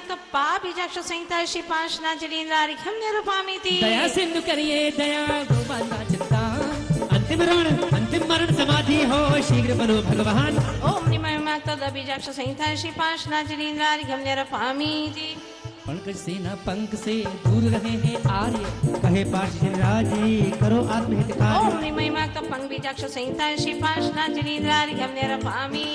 बीजाक्ष संहिता श्री पाशनाचलीन्द्रारि हम निरपामी दया सिंधु करिए दया गोपाल चिंता अंतिम मरण समाधि हो शीघ्र बनो भगवान। ओम निम्न महिमा बीजाक्ष संहिता श्री पाशनाचलीन्द्रारि हम निरपामी पंकज सेना पंख से दूर रहे हैं आर्य कहे पार्षद जी करो आत्महितकारी। ओम निम्न महिमा बीजाक्ष संहिता श्री पाशनाचलीन्द्रारि हम निरपामी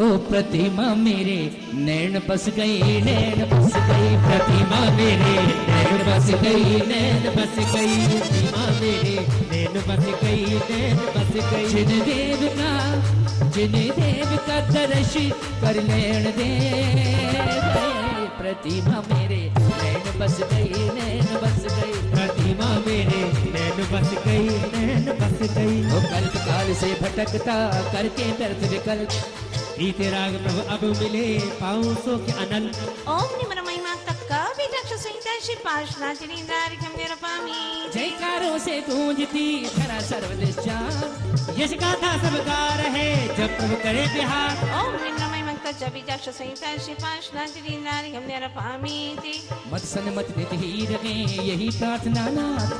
ओ प्रतिमा मेरे नैन बस गई नैन बस गई प्रतिमा मेरे नैन बस गई नैन बस गई प्रतिमा मेरे नैन बस गई नैन बस गई। जिन देव का दर्श कर नैन दे प्रतिमा मेरे नैन बस गई नैन बस गई प्रतिमा मेरे नैन बस गई नैन बस गई। वो कल्प काल से भटकता करके व्यर्थ विकल्प बीते राग प्रभु अब मिले पाऊं सो के अनल। ओम निम्न महिमा बीजाक्ष संहिता श्री पाशनाचलीन्द्रारि हम निरपामी जयकारों से गूंजती धरा सर्वदेश यश गाथा सब गा रहे जब प्रभु करे बिहार। ओम निम्न महिमा बीजाक्ष संहिता श्री पाशनाचलीन्द्रारि हम निरपामी मत सन मत देते ही रहे यही प्रार्थना नाथ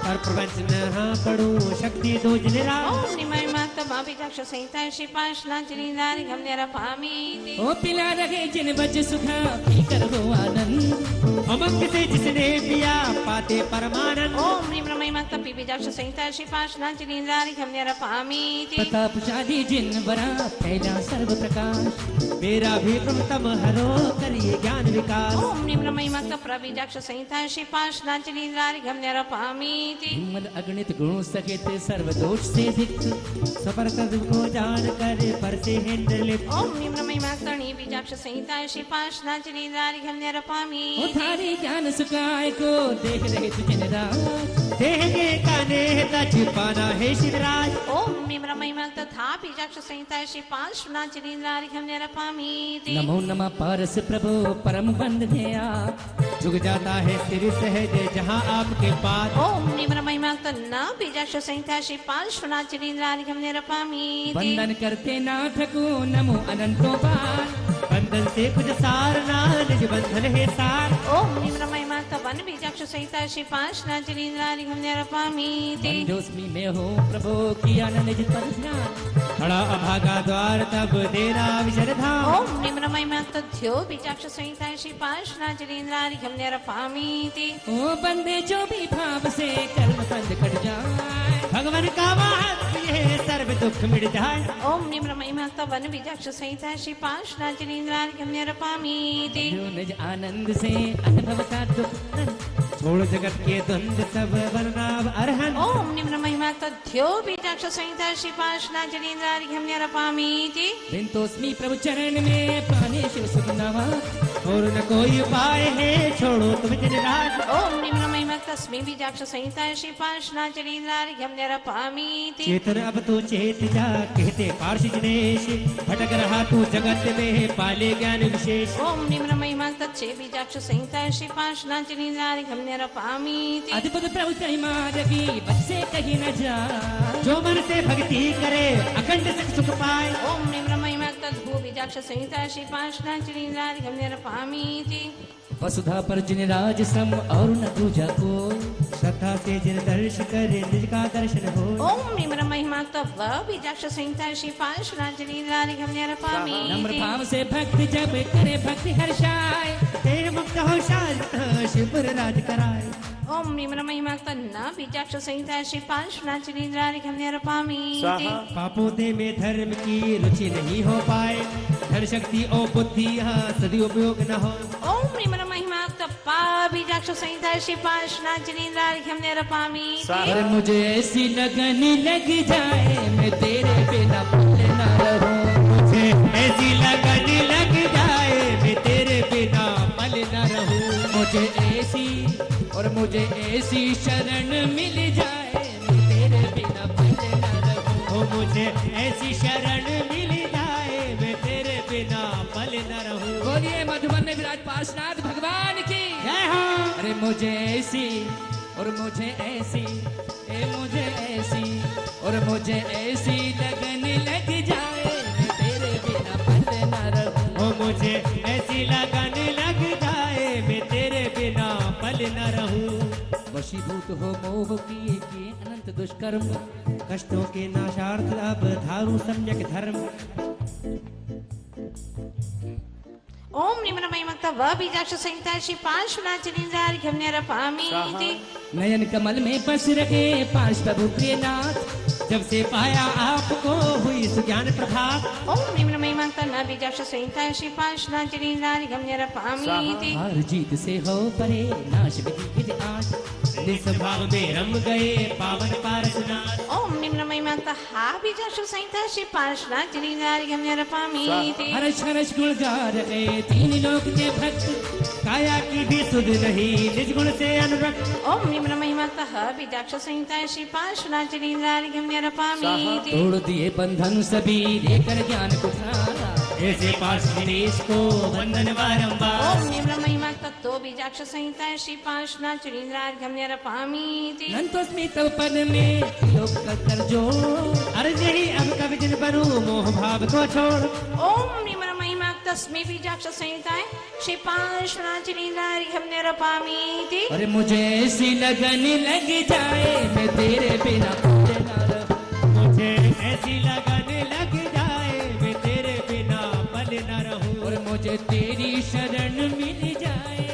और प्रपंच न पढ़ू शक्ति दो दिन रात ओम निमय माता बीजाक्ष संहिता श्री पाशनाचली दारी हमने रपामी ओ पिला रहे जिन बच सुखा पीकर हो आनंद अमंग से जिसने पिया पाते परमानंद ओम निम रमय माता बीजाक्ष संहिता श्री पाशनाचली दारी हमने रपामी प्रतापशाली जिन बरा फैला सर्व प्रकाश मेरा भी प्रथम हरो करिए ज्ञान विकास ओम निम रमय माता प्रबीजाक्ष संहिता श्री पाशनाचली दारी हमने रपामी हिम्मत अगणित गुणों सहित सर्व दोष से दिक्त सफर को जान कर पर से है निर्लिप्त ओम निम रमय माता बीजाक्ष संहिता श्री पाशनाचली दारी हमने रपामी ओ थारे ज्ञान सुखाय को देख रहे तुझे निराश देह के काने छिपाना है शिवराज ओम निम रमय माता था बीजाक्ष संहिता श्री पाशनाचली दारी हमने रपामी नमो नमः पारस प्रभु परम बंधने आप झुक जाता है सिर सहज जहाँ आपके पास ओम निम रमय माता न बीजाक्ष संहिता श्री पाशनाचली दारी हमने रपामी वंदन करते नाथ को नमो अनंतो बार बंधन से कुछ सार ना निज बंधन है सार ओम निम रमय माता वन बीजाक्ष संहिता श्री पाशनाचली दारी हमने रपामी बंधोस्मि में हो प्रभु किया न निज पर ध्यान खड़ा अभागा द्वार तब देना विचर धाम ओम निम रमय माता ध्यो बीजाक्ष संहिता श्री पाशनाचली दारी हमने रपामी ओ बंदे जो भी भाव से कर्म बंद कट जाए भगवान का वाक्य ये सर्व दुख मिट जाए ओम निम रमय माता वन बीजाक्ष संहिता श्री पाशनाचली दारी हमने रपामी जो निज आनंद से अनुभव का दुख छोड़ जगत के द्वंद सब वर्णाव अरहन ओम निम रमय माता ध्यो बीजाक्ष संहिता श्री पाशनाचली दारी हमने रपामी बिंतोस्मि प्रभु चरण में पाने शिव सुख नवा और न कोई उपाय है छोड़ो तुम जिन राज ओम निम रमय माता स्मि बीजाक्ष संहिता श्री पाशनाचली दारी हमने रपामी चेतन अब तू चेत जा कहते पार्षि जनेश भटक रहा तू जगत में पाले ज्ञान विशेष ओम निम रमय माता छे बीजाक्ष संहिता श्री पाशनाचली दारी हमने रपामी अद्भुत प्रभु तेरी मार्गी बच्चे कहीं न जा जो मन से भक्ति करे अखंड सुख पाए ओम निम रमय माता धू बीजाक्ष संहिता श्री पाशनाचली दारी हमने रपामी वसुधा पर जिन राज सम और न दूजा को श्रद्धा से जिन दर्श करे निज का दर्शन हो ओम निम रमय माता व बीजाक्ष संहिता श्री पाशनाचली दारी हमने रपामी नम्र भाव से भक्ति जब करे भक्ति हर्षाय तेरे मुक्त हो शांत शिवर राज कराए ओम निम रमय माता न बीजाक्ष संहिता श्री पाशनाचली दारी हमने रपामी पापों दे में धर्म की रुचि नहीं हो पाए धन शक्ति और बुद्धि यहाँ सदुपयोग न हो ओम निम रमय माता पा बीजाक्ष संहिता श्री पाशनाचली दारी हमने रपामी पर मुझे ऐसी लगन लग जाए मैं तेरे बिना पल न रहूं मुझे ऐसी लगन लग जाए मैं तेरे बिना पल न रहूं मुझे ऐसी और मुझे ऐसी शरण मिल जाए मैं तेरे बिना पल न रहूं मुझे ऐसी शरण मिल जाए मैं तेरे बिना पल न रहूं बोलिए मधुबन में विराज पार्श्वनाथ भगवान की जय हो अरे मुझे ऐसी और मुझे ऐसी मुझे ऐसी और मुझे ऐसी लगन लग जाए मैं तेरे बिना पल न रहूं मुझे ऐसी लगन लग जाए मैं तेरे बिना पल न रहूं वशीभूत हो मोह किए अनंत दुष्कर्म कष्टों के नाशार्थ अब धारू सम्यक धर्म ओम निम रमय माता व बीजाक्ष संहिता श्री पाशनाचली दारी हमने रपामी नयन कमल में बस रहे पांच प्रभु प्रियनाथ जब से पाया आपको हुई सुज्ञान प्रभात ओम निम रमय माता न बीजाक्ष संहिता श्री पाशनाचली दारी हमने रपामी हार जीत से हो परे नाश विधि आज निस्भाव में रम गए पावन पारसनाथ ओम निम रमय माता हा बीजाक्ष संहिता श्री पाशनाचली दारी हमने रपामी हर्ष हर्ष गुण गा रहे तीन लोक के भक्त काया की भी सुध नहीं निज गुण से अनुरक्त ओम निम रमय माता हा बीजाक्ष संहिता श्री पाशनाचली दारी हमने रपामी तोड़ दिए बंधन सभी लेकर ज्ञान को धारा ऐसे पार्षदेश को वंदन बारंबार ओम निम रमय माता तो बीजाक्ष संहिता श्री पाशनाचली दारी हमने रपामी नंतोस्मि तव पद में लोक कर जोड़ अर्ज ही अब कवि जिन बनूं मोह भाव को छोड़ ओम निम रमय माता तस्मै बीजाक्ष संहिताएं श्री पार्श्वनाथ निरपामीति। और मुझे ऐसी लगन लग जाए मैं तेरे बिना पल ना रहूं। मुझे ऐसी लगन लग जाए मैं तेरे बिना पल न रहूं। और मुझे तेरी शरण मिल जाए,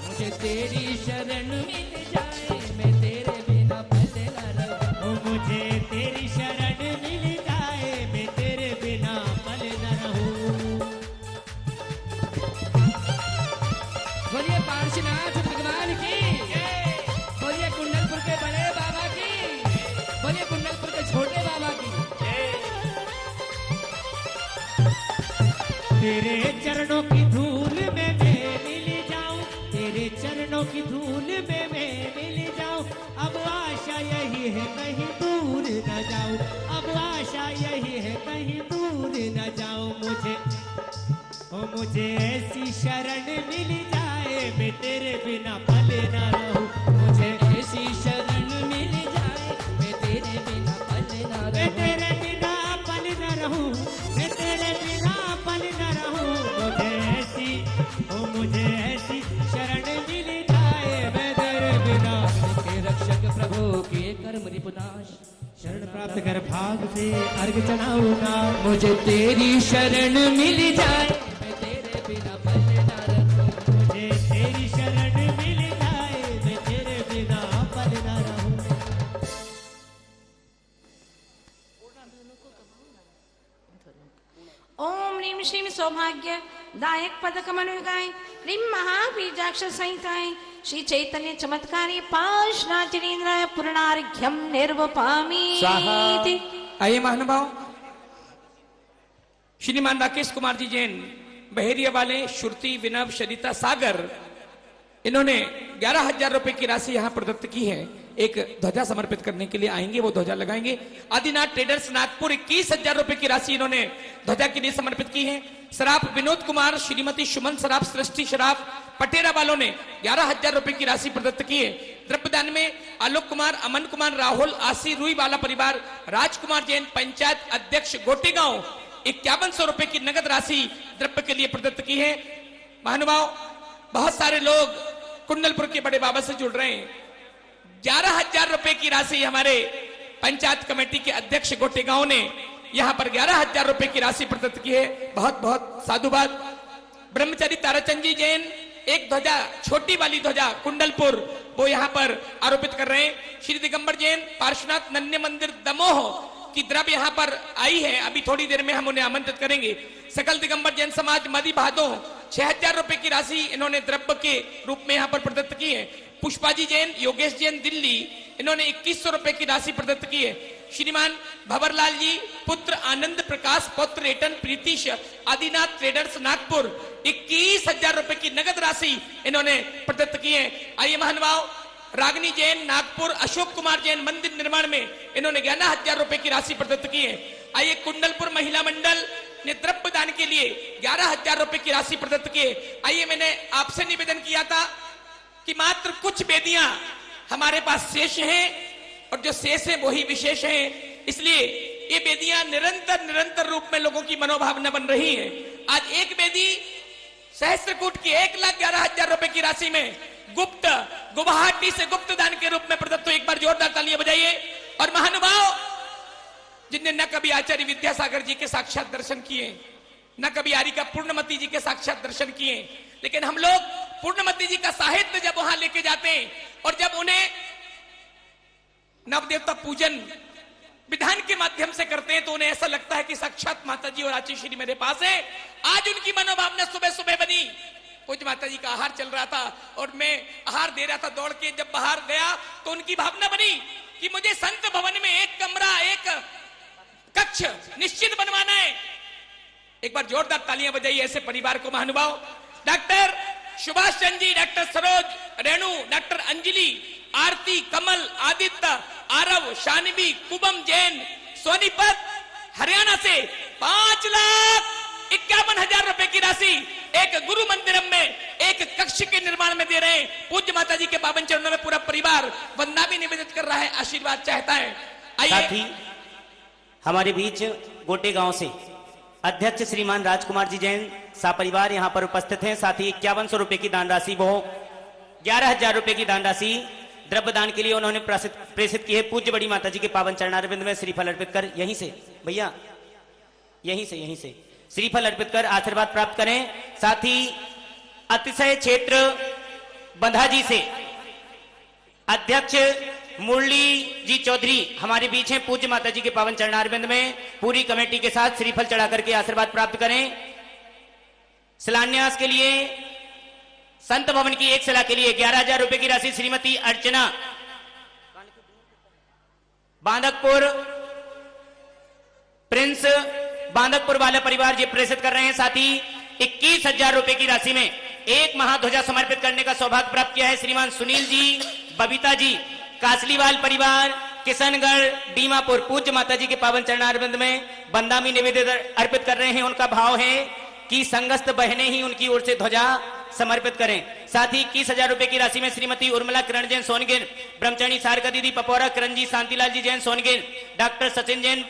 मुझे तेरी शरण मिल जाए मैं तेरे बिना पल ना रहूं। मुझे तेरी शरण मिल जाए मैं तेरे बिना पल न रहूं। बोलिए पार्श्वनाथ भगवान की, बोलिए कुंडलपुर के बड़े बाबा की, बोलिए कुंडलपुर के छोटे बाबा की। तेरे चरणों की धूल में मैं मिल जाऊं, तेरे चरणों की धूल में मैं मिल जाऊं। अब आशा यही है कहीं दूर न जाऊं, अब आशा यही है कहीं दूर न जाऊं। मुझे ऐसी शरण मिल जाए मैं तेरे बिना पल न रहूं। मुझे ऐसी शरण मिल जाए मैं तेरे बिना पल ना मैं रहूं। तेरे बिना पल न रहूं, मैं तेरे बिना पल न रहूं। मुझे ऐसी शरण मिल जाए मैं तेरे बिना। के रक्षक प्रभु के कर्म रिपुनाश, शरण प्राप्त कर भाग से अर्घ चढ़ाऊंगा। मुझे तेरी शरण मिल जाए मैं तेरे बिना पल ना रहूं। मुझे तेरी शरण मिल जाए मैं तेरे बिना पल न रहूं। ओम ह्रीं श्रीं सौभाग्य दायक पदकमनुगाय ह्रीं महाबीजाक्ष संहिताएं श्री चैतन्य चमत्कारी पार्श्वनाथ पूर्णार्घ्यम निर्वपामीति। आइए महानुभाव, श्रीमान राकेश कुमार जी जैन बहेरिया वाले, श्रुति, विनव, शरिता, सागर, इन्होंने 11,000 रुपए की राशि यहां प्रदत्त की है। एक ध्वजा समर्पित करने के लिए आएंगे, वो ध्वजा लगाएंगे। आदिनाथ ट्रेडर्स नागपुर 21,000 रुपए की राशि इन्होंने ध्वजा के लिए समर्पित की है। सराफ विनोद कुमार, श्रीमती सुमन सराफ, सृष्टि शराफ पटेरा वालों ने 11,000 रुपए की राशि प्रदत्त की है। द्रव्यदान में आलोक कुमार, अमन कुमार, राहुल, आसी, रुई वाला परिवार, राजकुमार जैन, पंचायत अध्यक्ष गोटेगांव 5100 रुपए की नगद राशि द्रव्य के लिए प्रदत्त की है। महानुभाव, बहुत सारे लोग कुंडलपुर के बड़े बाबा से जुड़ रहे हैं। 11,000 रुपए की राशि हमारे पंचायत कमेटी के अध्यक्ष गोटेगांव ने यहां पर 11,000 रुपए की राशि प्रदत्त की है। बहुत बहुत साधुवाद। ब्रह्मचारी ताराचंद जी जैन एक ध्वजा, छोटी वाली ध्वजा कुंडलपुर, वो यहां पर आरोपित कर रहे हैं। श्री दिगंबर जैन पार्श्वनाथ नन्य मंदिर दमोह की द्रव्य यहां पर आई है, अभी थोड़ी देर में हम उन्हें आमंत्रित करेंगे। सकल दिगंबर जैन समाज मदी भादो 6,000 रुपए की राशि इन्होंने द्रव्य के रूप में यहां पर प्रदत्त की है। पुष्पाजी जैन, योगेश जैन दिल्ली, इन्होंने 2100 रुपए की राशि प्रदत्त की है। श्रीमान भंवरलाल जी पुत्र आनंद प्रकाश पौत्र रेटन प्रीतिश आदिनाथ ट्रेडर्स नागपुर 21,000 रुपए की नगद राशि इन्होंने प्रदत्त की है। आइए महानुभाव, रागनी जैन नागपुर, अशोक कुमार जैन मंदिर निर्माण में इन्होंने 11,000 रुपए की राशि प्रदत्त की है। आइए कुंडलपुर महिला मंडल ने द्रव्य दान के लिए 11,000 रुपए की राशि प्रदत्त की है। आइए, मैंने आपसे निवेदन किया था कि मात्र कुछ वेदियां हमारे पास शेष हैं और जो शेष है वही विशेष है, इसलिए ये वेदियां निरंतर रूप में लोगों की मनोभावना बन रही है। आज एक वेदी सहस्त्रकूट की 1,11,000 रुपए की राशि में गुप्त गुवाहाटी से गुप्त दान के रूप में प्रदत्त हो। एक बार जोरदार तालियां बजाइए। और महानुभाव, जिनने न कभी आचार्य विद्यासागर जी के साक्षात दर्शन किए, न कभी आरिका पूर्णमती जी के साक्षात दर्शन किए, लेकिन हम लोग पूर्णमती जी का साहित्य जब वहां लेके जाते हैं और जब उन्हें नवदेवता पूजन विधान के माध्यम से करते हैं तो उन्हें ऐसा लगता है कि साक्षात माता जी और आची श्री मेरे पास है। आज उनकी मनोभावना सुबह सुबह बनी। पूज्य माता जी का आहार चल रहा था और मैं आहार दे रहा था दौड़ के, जब बाहर गया तो उनकी भावना बनी कि मुझे संत भवन में एक कमरा, एक कक्ष निश्चित बनवाना है। एक बार जोरदार तालियां बजाइए ऐसे परिवार को। महानुभाव, doctor Subhash Chandra ji, doctor Saroj, Renu, doctor Anjali, आरती, कमल, आदित्य, आरव, शानवी, कुबम जैन सोनीपत हरियाणा से 5,51,000 रुपए की राशि एक गुरु मंदिरम में एक कक्ष के निर्माण में दे रहे हैं। पूज्य माता जी के पावन चरणों में पूरा परिवार वंदना भी निवेदित कर रहा है, आशीर्वाद चाहता है। साथ ही आइए, हमारे बीच गोटे गांव से अध्यक्ष श्रीमान राजकुमार जी जैन सापरिवार यहाँ पर उपस्थित हैं। साथ ही 5100 रुपए की दान राशि वो 11,000 रुपए की दान राशि द्रव्य दान के लिए उन्होंने प्रेषित की है। पूज्य बड़ी माता जी के पावन चरणारविंद में श्रीफल अर्पित कर यहीं से भैया यहीं से श्रीफल अर्पित कर आशीर्वाद प्राप्त करें। साथ ही अतिशय क्षेत्र बंधा जी से अध्यक्ष मुरली जी चौधरी हमारे बीच हैं। पूज्य माता जी के पावन चरणारविंद में पूरी कमेटी के साथ श्रीफल चढ़ा करके आशीर्वाद प्राप्त करें। शिलान्यास के लिए संत भवन की एक शिला के लिए 11,000 रुपए की राशि श्रीमती अर्चना बांदकपुर प्रिंस बांदकपुर वाला परिवार जी प्रेषित कर रहे हैं। साथ ही 21,000 रुपए की राशि में एक महाध्वजा समर्पित करने का सौभाग्य प्राप्त किया है श्रीमान सुनील जी बबीता जी कासलीवाल परिवार किशनगढ़ डीमापुर। पूज्य माता जी के पावन चरणारविंद में बंदामी निवेदित अर्पित कर रहे हैं। उनका भाव है कि संगस्त बहने ही उनकी ओर से ध्वजा समर्पित करें। साथ ही 21,000 रुपए की राशि में श्रीमती उर्मिला किरण जैन सोनगिर ब्रह्मचारी सारका दीदी पपौरा किरण जी शांतिलाल जी जैन सोनगिर डॉक्टर सचिन जैन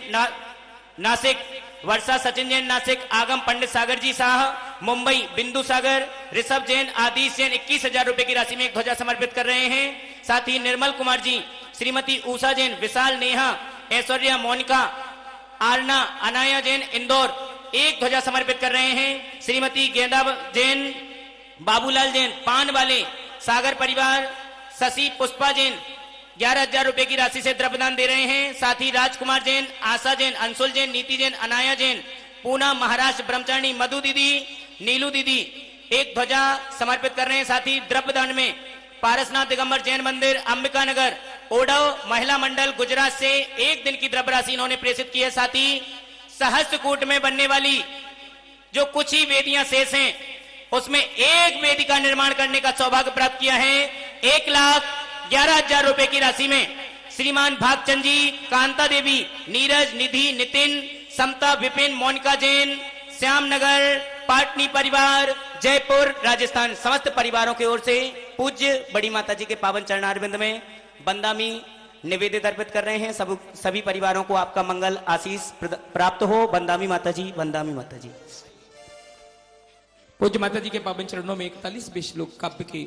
नासिक वर्षा सचिन जैन नासिक आगम पंडित सागर जी शाह मुंबई बिंदु सागर ऋषभ जैन आदिश जैन 21,000 रुपए की राशि में एक ध्वजा समर्पित कर रहे हैं। साथ ही निर्मल कुमार जी श्रीमती उषा जैन विशाल नेहा ऐश्वर्या मोनिका आरना अनाया जैन इंदौर एक ध्वजा समर्पित कर रहे हैं। श्रीमती गेंदा जैन बाबूलाल जैन पान वाले सागर परिवार शशि पुष्पा जैन 11,000 रुपए की राशि से द्रव्यदान दे रहे हैं। साथ ही राजकुमार जैन आशा जैन अंशुल जैन नीति जैन अनाया जैन पूना महाराष्ट्र ब्रह्मचारिणी मधु दीदी नीलू दीदी एक ध्वजा समर्पित कर रहे हैं। साथ ही द्रव्यदान में पारसनाथ दिगंबर जैन मंदिर अंबिका नगर ओडव महिला मंडल गुजरात से एक दिन की द्रव्य राशि इन्होंने प्रेषित की है। साथ ही सहस्त्रकूट में बनने वाली जो कुछ ही वेदियां शेष हैं उसमें एक वेदी का निर्माण करने का सौभाग्य प्राप्त किया है। 1,11,000 रुपए की राशि में श्रीमान भागचंद जी कांता देवी नीरज निधि नितिन समता विपिन मोनिका जैन श्यामनगर पाटनी परिवार जयपुर राजस्थान समस्त परिवारों की ओर से पूज्य बड़ी माता जी के पावन चरणारविंद में बंदामी निवेदित अर्पित कर रहे हैं। सभी परिवारों को आपका मंगल आशीष प्राप्त हो। बंदामी माता जी बंदामी माता जी। पूज्य माता जी के पावन चरणों में 41 श्लोक काव्य के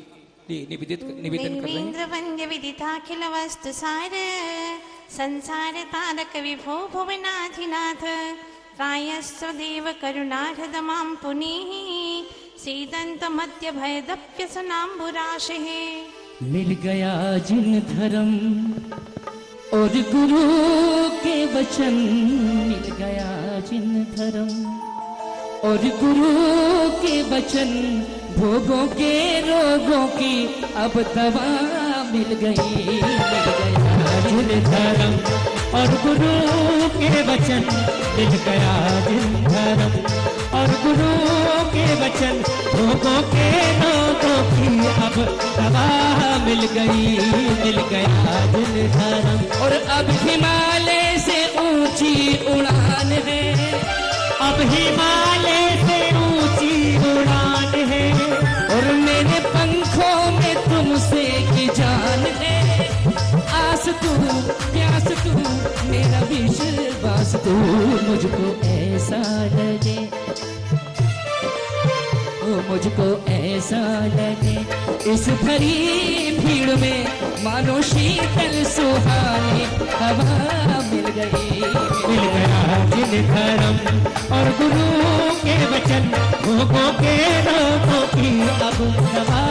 लिए निवेदन कर रहे हैं। वंद्य विदिताखिल वस्तु सार संसार तारक विभो भुवनाधिनाथ प्रायस्व देव करुणार्ध मां पुनीः सीदंत मध्य भयदप्य सनाम्बुराशे। मिल गया जिन धर्म और गुरु के वचन मिल गया जिन धर्म और गुरु के वचन भोगों के रोगों की अब दवा मिल गई। मिल गया जिन धर्म और गुरु के वचन मिल गया जिन धर्म और गुरु के वचन भोगों के रोगों की अब दवा मिल गई। मिल गया जिन धर्म और अब हिमालय से ऊंची उड़ान है। अब हिमालय से ऊंची उड़ान है और मेरे पंखों में तुमसे की जान है। आस तू प्यास तू मेरा विश्वास तू मुझको ऐसा लगे ओ मुझको ऐसा लगे इस भरी भीड़ में मानो शीतल सुहानी हवा मिल गई। मिल गया जिन धर्म और गुरु के वचन भोगों के रोगों की अब दवा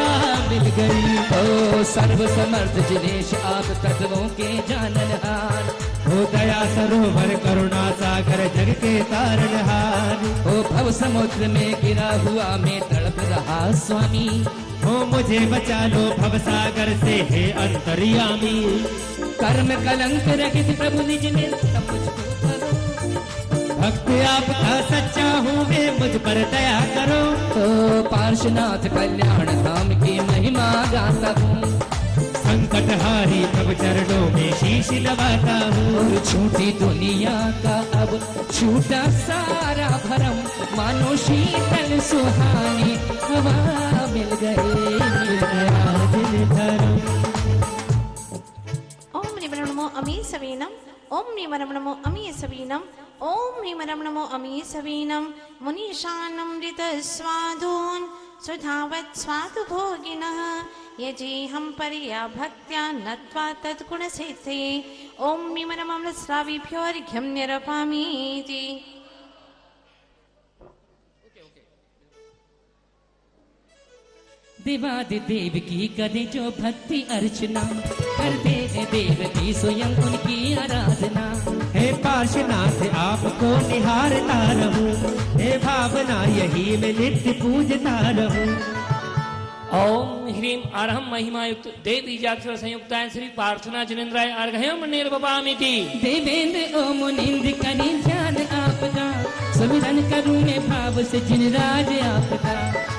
मिल गई। ओ सर्व समर्थ जिनेश आप तत्वों के जाननहार हो दया सरोवर करुणा सागर जग के तारणहार। ओ भव समुद्र में गिरा हुआ मैं तड़प रहा स्वामी हो मुझे बचा लो भव सागर से हे अंतर्यामी। कर्म कलंक रहित प्रभु निज निर्मल मुझको करो। भक्त आपका सच्चा हूँ मैं मुझ पर दया करो। तो पार्श्वनाथ कल्याण धाम की महिमा गाता हूँ। संकट हारी प्रभु चरणों में शीश नवाता हूँ। और छूटी दुनिया का अब छूटा सारा भरम मानो शीतल सुहानी हवा मिल गई। मिल गया दिल धर्म। ओम निमरम नमो अमी सवीनम ओम निमरम नमो अमी सवीनम ओम ह्रीं नमो अमीसवीनं मुनिशानमृतस्वादून् सुधावत् स्वादुभोगिनः यजेहं परया भक्त्या नत्वा तद्गुणसिद्धे ओम ह्रीं अमृतस्राविभ्योऽर्घ्यं निरपामीति। देवादिदेव की करे जो भक्ति अर्चना, करते हैं देव की स्वयं उनकी आराधना। हे पार्श्वनाथ आपको निहारता रहूं, हे भावना यही मैं नित्य पूजता रहूं। ओम ह्रीं अर्हं महिमायुक्त देवी जाक्षर संयुक्ताय श्री पार्थना जनेन्द्राय अर्घ्यम निर्वपामिति। देवेंद्र ओम मुनिंद्र करें ध्यान आपका, सुमिरन करूं मैं भाव से जिन राज आपका।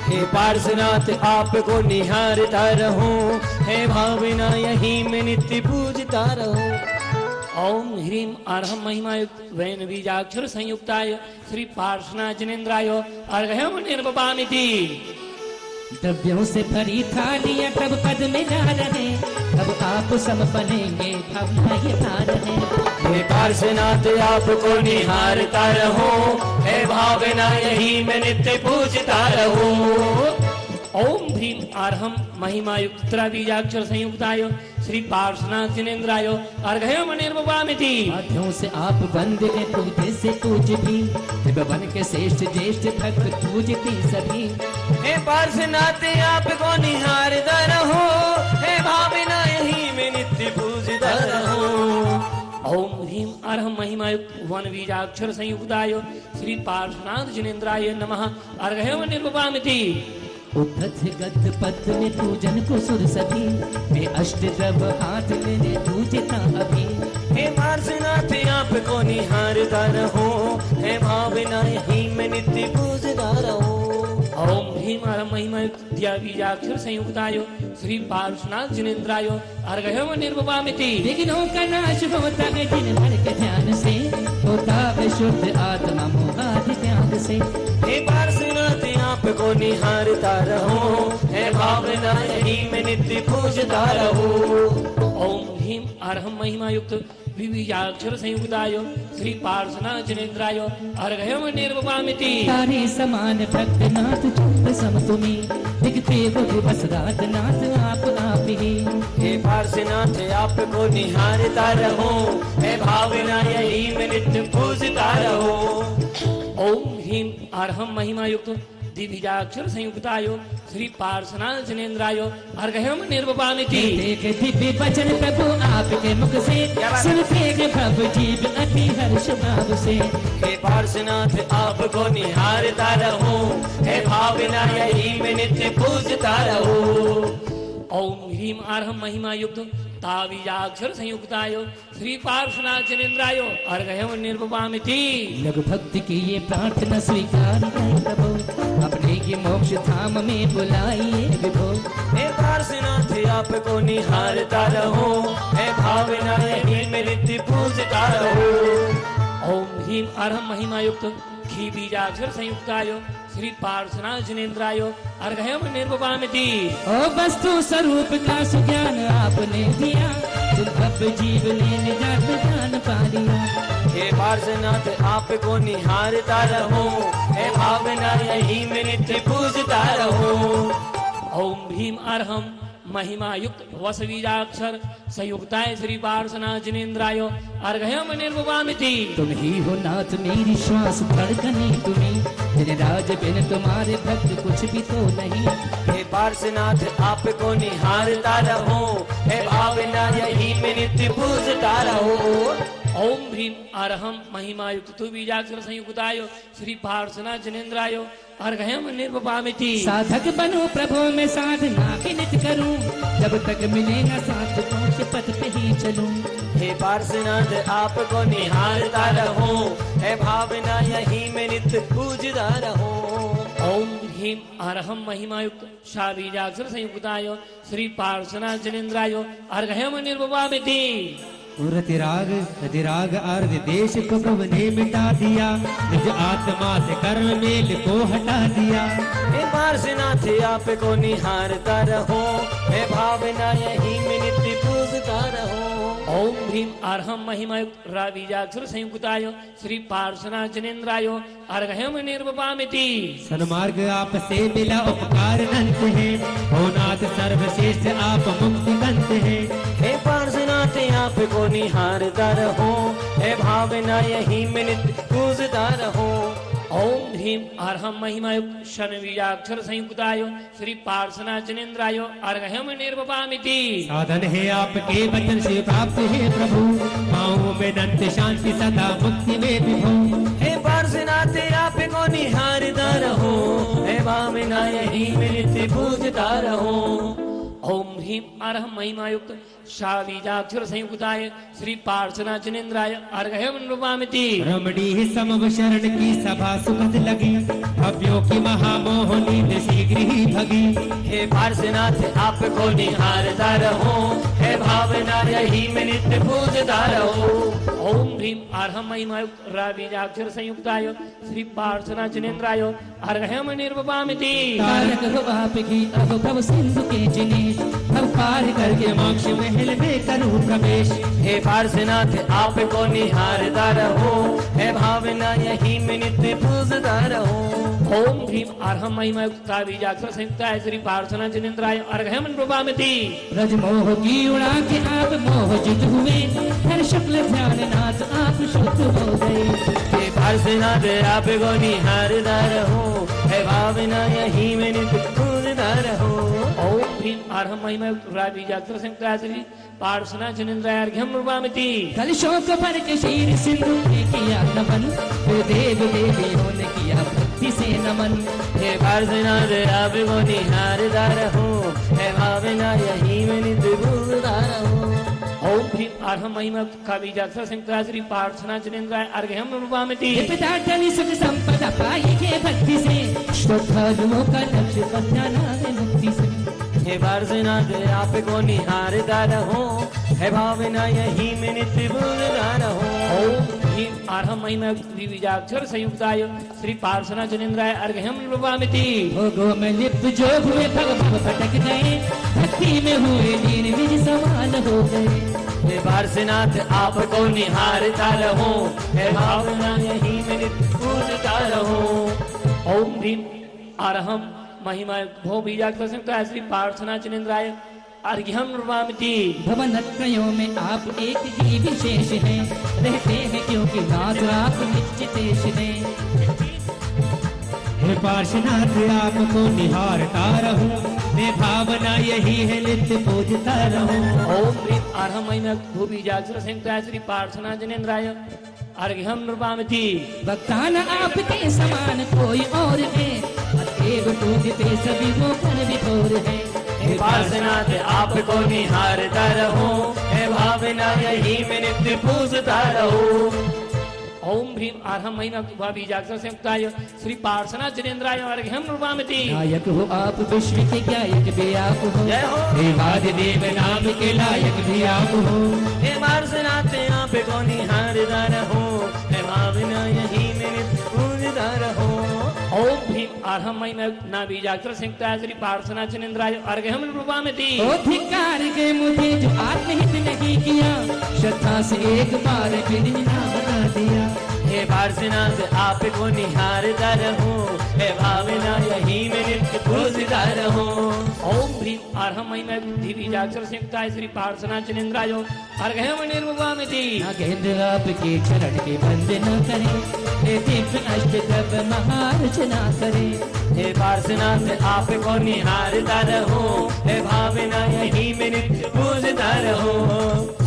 हे पार्श्वनाथ आपको निहारता रहूं, हे भावना यही मैं नित्य पूजता रहूं। ओम ह्रीं अर्हं महिमायुक्त वैन बीजाक्षर संयुक्ताय श्री पार्थना जनेन्द्राय अर्घ्यम निर्वपामिति। द्रव्यों से भरी थालियां तब पद में ला रहे, तब आप सम बनेंगे भावना ये पा रहे। हे पार्श्वनाथ आपको निहारता रहूं, हे भावना यही मैं नित्य पूजता रहूं। ओम ह्रीं अर्हं महिमायुक्त त्रबीजाक्षर संयुक्ताय श्री पार्श्वनाथ जनेन्द्राय अर्घ्यम निर्वपामिति। हाथों से आप बंदे हैं पूजे से पूज भी, भवन के श्रेष्ठ ज्येष्ठ भक्त पूजती सभी। हे पार्श्वनाथ आपको निहारता रहूं, हे भावना यही मैं नित्य पूजता रहूं। ओम ह्रीं अर्हं महिमायुक्त वन बीजाक्षर संयुक्ताय श्री पार्श्वनाथ जनेन्द्राय नमः अर्घ्यम निर्वपामिति। उद्धत गद पद में पूजन को सुर सभी, मैं अष्ट द्रव हाथ में पूजता अभी। हे पार्श्वनाथ आपको निहारता रहूं, हे भावना यही मैं नित्य पूजता रहूं। ओम ह्रीं अर्हं महिमायुक्त द्याबीजाक्षर संयुक्ताय श्री पार्श्वनाथ जनेन्द्राय अर्घ्यम निर्वपामिति। विघ्नों का नाश होता है जिन भर के ध्यान से, होता है शुद्ध आत्मा मोहादि त्याग से। हे पार्श्वनाथ आपको निहारता रहूं, हे भावना यही मैं नित्य पूजता रहूं। ओम ह्रीं अर्हं महिमायुक्त द्विबीजाक्षर संयुक्ताय श्री पार्श्वनाथ जनेन्द्राय अर्घ्यम निर्वपामिति। तारे समान भक्त नाथ चुंब सम तुम्हें, दिखते वो दिवस रात नाथ आप ही। हे पार्श्वनाथ आपको निहारता रहूं, हे भावना यही मैं नित्य पूजता रहूं। ओम ह्रीं अर्हं महिमायुक्त द्विबीजाक्षर संयुक्ताय श्री पार्श्वनाथ जनेन्द्राय अर्घ्यम निर्वपामिति। देख दिव्य वचन प्रभु आपके मुख से, सुनते हैं भव जीव अति हर्ष भाव से। हे पार्श्वनाथ आपको निहारता रहूं, हे भावना यही मैं नित्य पूजता रहूं। ओम ह्रीं अर्हं महिमायुक्त ताबीजाक्षर संयुक्ताय श्री पार्श्वनाथ जनेन्द्राय अर्घ्यम निर्वपामिति। लघु भक्ति की ये प्रार्थना स्वीकार करें प्रभु, अपने ये मोक्ष धाम में बुलाइए विभो। हे पार्श्वनाथ आपको निहारता रहूं, हे भावना यही मैं नित्य पूजता रहूं। ओम ह्रीं अर्हं महिमायुक्त घी बीजाक्षर संयुक्ताय श्री पार्श्वनाथ जनेन्द्राय अर्घ्यम निर्वपामिति। ओ वस्तु स्वरूप का सुज्ञान आपने दिया, दुर्लभ जीव ने निजात दान पा लिया। हे पार्श्वनाथ आपको निहारता रहूं, हे भावना यही मैं नित्य पूजता रहूं। ओम ह्रीं अर्हं महिमायुक्त वसबीजाक्षर संयुक्ताय श्री पार्श्वनाथ जनेन्द्राय अर्घ्यम निर्वपामिति। तुम ही हो नाथ मेरी श्वास धड़कने तुम्हें, दिन राज बिन तुम्हारे भक्त कुछ भी तो नहीं। हे पार्श्वनाथ आपको निहारता रहूं, हे भावना यही मैं नित्य पूजता रहूं। ओम ह्रीं अर्हं महिमायुक्त तुबीजाक्षर संयुक्ताय श्री पार्श्वनाथ जनेन्द्राय अर्घ्यम निर्वपामिति। साधक बनो प्रभु में साधना के नित करूं, जब तक मिलेगा साथ मोक्ष पथ पे ही चलूं। हे पार्श्वनाथ आपको निहारता रहूं, हे भावना यही मैं नित्य पूजता रहूं। ओम ह्रीं अर्हं महिमायुक्त शाबीजाक्षर संयुक्ताय श्री पार्श्वनाथ जनेन्द्राय अर्घ्यम निर्वपामिति। रतिराग अर्ध देश को कब ने मिटा दिया, निज आत्मा से कर्म मेल को हटा दिया। हे पार्श्वनाथ आपको निहारता रहो, हे भावना यही में नित्य पूजता रहो। ओम ह्रीम अर्हम महिमयुक्त रावीजाक्षर संयुक्ताय श्री पार्श्वनाथ जनेन्द्राय अर्घ्यम निर्वपामिति। सन्मार्ग आपसे मिला उपकार अनंत है, हो नाथ सर्वश्रेष्ठ आप मुक्ति कंत है। हे पार्श्वनाथ आपको निहारता रहो, हे भावना यही में नित्य पूजता रहो। ओम ह्रीम अर्हम महिमयुक्त शनवीजाक्षर संयुक्ताय श्री पार्श्वनाथ जनेन्द्राय अर्घ्यम निर्वपामिति। साधन है आपके वचन से प्राप्त है प्रभु, पाँव में दंत शांति सदा मुक्ति में विभो। हे पार्श्वनाथ आपको निहारता रहो, हे भावना यही में नित्य पूजता रहो। ओम ह्रीम अर्हम महिमायुक्त शावीजाक्षर संयुक्ताय श्री पार्श्वनाथ जनेन्द्राय अर्घ्यम निर्वपामिति। रमणी समव शरण की सभा सुखद लगी, भव्यों की महामोहनी ने शीघ्र ही भगी। हे पार्श्वनाथ आपको निहारता रहो, हे भावना यही में नित्य पूजता रहो। ओम ह्रीम अर्हम महिमायुक्त रावीजाक्षर संयुक्ताय श्री पार्श्वनाथ जनेन्द्राय अर्घ्यम निर्वपामिति। तारक हो आपकी अनुभव सिंधु के जिनेश, हम पार करके मोक्ष महल में करूं प्रवेश। हे पार्श्वनाथ आपको निहारता रहो, हे भावना यही में नित्य पूजता रहो। ओम ह्रीम अर्हम महिमायुक्त रावीजाक्षर संयुक्ताय श्री पार्श्वनाथ जनेन्द्राय अर्घ्यम निर्वपामिति। ब्रज मोह की उड़ा के आप मोह जित हुए, हर शुक्ल ध्यान नाथ आप शुद्ध हो गए। हे पार्श्वनाथ आपको निहारता रहो, हे भावना यही में नित्य पूजता रहो। ओम ह्रीम अर्हम महिमायुक्त रावीजाक्षर संयुक्ताय श्री पार्श्वनाथ जनेन्द्राय अर्घ्यम निर्वपामिति। कल शोक भर के शीर सिंधु ने किया नमन, फिर देव देवियों ने किया भक्ति से नमन। हे पार्श्वनाथ आपको निहारता रहो, हे भावना यही में नित्य पूजता रहो। ओम ह्रीम अर्हम महिमायुक्त कावीजाक्षर संयुक्ताय श्री पार्श्वनाथ जनेन्द्राय अर्घ्यम निर्वपामिति। पिता धनी सुख संपदा पाएंगे भक्ति से, श्रद्धालुओं का लक्ष्य कन्या नाम मुक्ति से। हे पार्श्वनाथ आपको निहारता रहो, हे भावना यही में नित्य पूजता रहो। ओम ह्रीम अर्हम महिमायुक्त द्विबीजाक्षर संयुक्ताय श्री पार्श्वनाथ जनेन्द्राय अर्घ्यम निर्वपामिति। भोगों में लिप्त जो हुए भग भग भटक गए, भक्ति में हुए लीन निज समान हो गए। हे पार्श्वनाथ आपको निहारता रहो, हे भावना यही में नित्य पूजता रहो। ओम ह्रीम अर्हम महिमायुक्त भोबीजाक्षर संयुक्ताय श्री पार्श्वनाथ जनेन्द्राय अर्घ्यम निर्वपामिति। भवनत्रयों में आप एक ही विशेष हैं, रहते हैं क्योंकि नाथ आप निश्चितेश हैं। हे पार्श्वनाथ आपको निहारता रहूं, मैं भावना यही है नित्य पूजता रहूं। ओम ह्रीम अर्हम महिमायुक्त भोबीजाक्षर संयुक्ताय श्री पार्श्वनाथ जनेन्द्राय अर्घ्यम निर्वपामिति। भक्तान आपके समान कोई और है, अतएव पूजते सभी वो कर विभोर है। हे पार्श्वनाथ आपको निहारता रहो, हे भावना यही में नित्य पूजता रहो। ओम ह्रीम अर्हम महिमायुक्त भोबीजाक्षर संयुक्ताय श्री पार्श्वनाथ जनेन्द्राय अर्घ्यम निर्वपामिति। नायक हो आप विश्व के गायक भी आप हो, जय हो। हे वादिदेव नाम के लायक भी आप हो। हे पार्श्वनाथ आपको निहारता रहो, हे भावना यही में नित्य पूजता रहो। ओम ह्रीम अर्हम महिमायुक्त नाभीजाक्षर संयुक्ताय श्री पार्श्वनाथ जनेन्द्राय अर्घ्यम निर्वपामिति। ओ धिक्कार के मुझे जो आत्महित नहीं किया, श्रद्धा से एक बार फिर ना बना दिया। हे पार्श्वनाथ आपको निहारता रहो, हे भावना यही में नित्य पूजता रहो। ओम ह्रीम अर्हम महिमायुक्त धीबीजाक्षर संयुक्ताय श्री पार्श्वनाथ जनेन्द्राय अर्घ्यम निर्वपामिति। नागेंद्र आपके चरण के वंदना करें, हे दिव्य अष्टकव महार्चना करें। हे पार्श्वनाथ आपको निहारता रहो, हे भावना यही में नित्य पूजता रहो।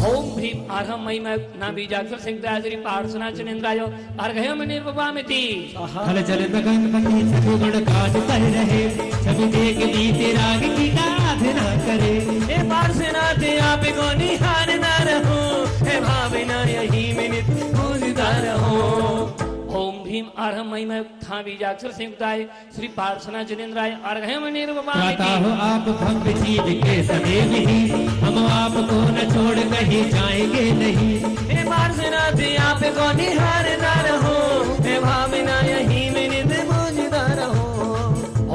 ओम ह्रीम अर्हम महिमायुक्त नाभीजाक्षर संयुक्ताय श्री पार्श्वनाथ जनेन्द्राय अर्घ्यम निर्वपामिति। हल चल गगन पति सभी गुण काज कर रहे, सभी देख लीते राग की आराधना करे। हे पार्श्वनाथ आपको निहारता रहो, हे भावना यही में नित्य पूजता रहो। ओम भीम अर्हम महिमायुक्त बीजाक्षर संयुक्ताय श्री पार्श्वनाथ जनेन्द्राय अर्घ्यम निर्वपामिति। गाता हो आप भव्य चीज के सदैव ही, हम आपको न छोड़ कहीं जाएंगे नहीं। हे पार्श्वनाथ आपको निहारता रहो, हे भावना यही में नित पूजता रहो।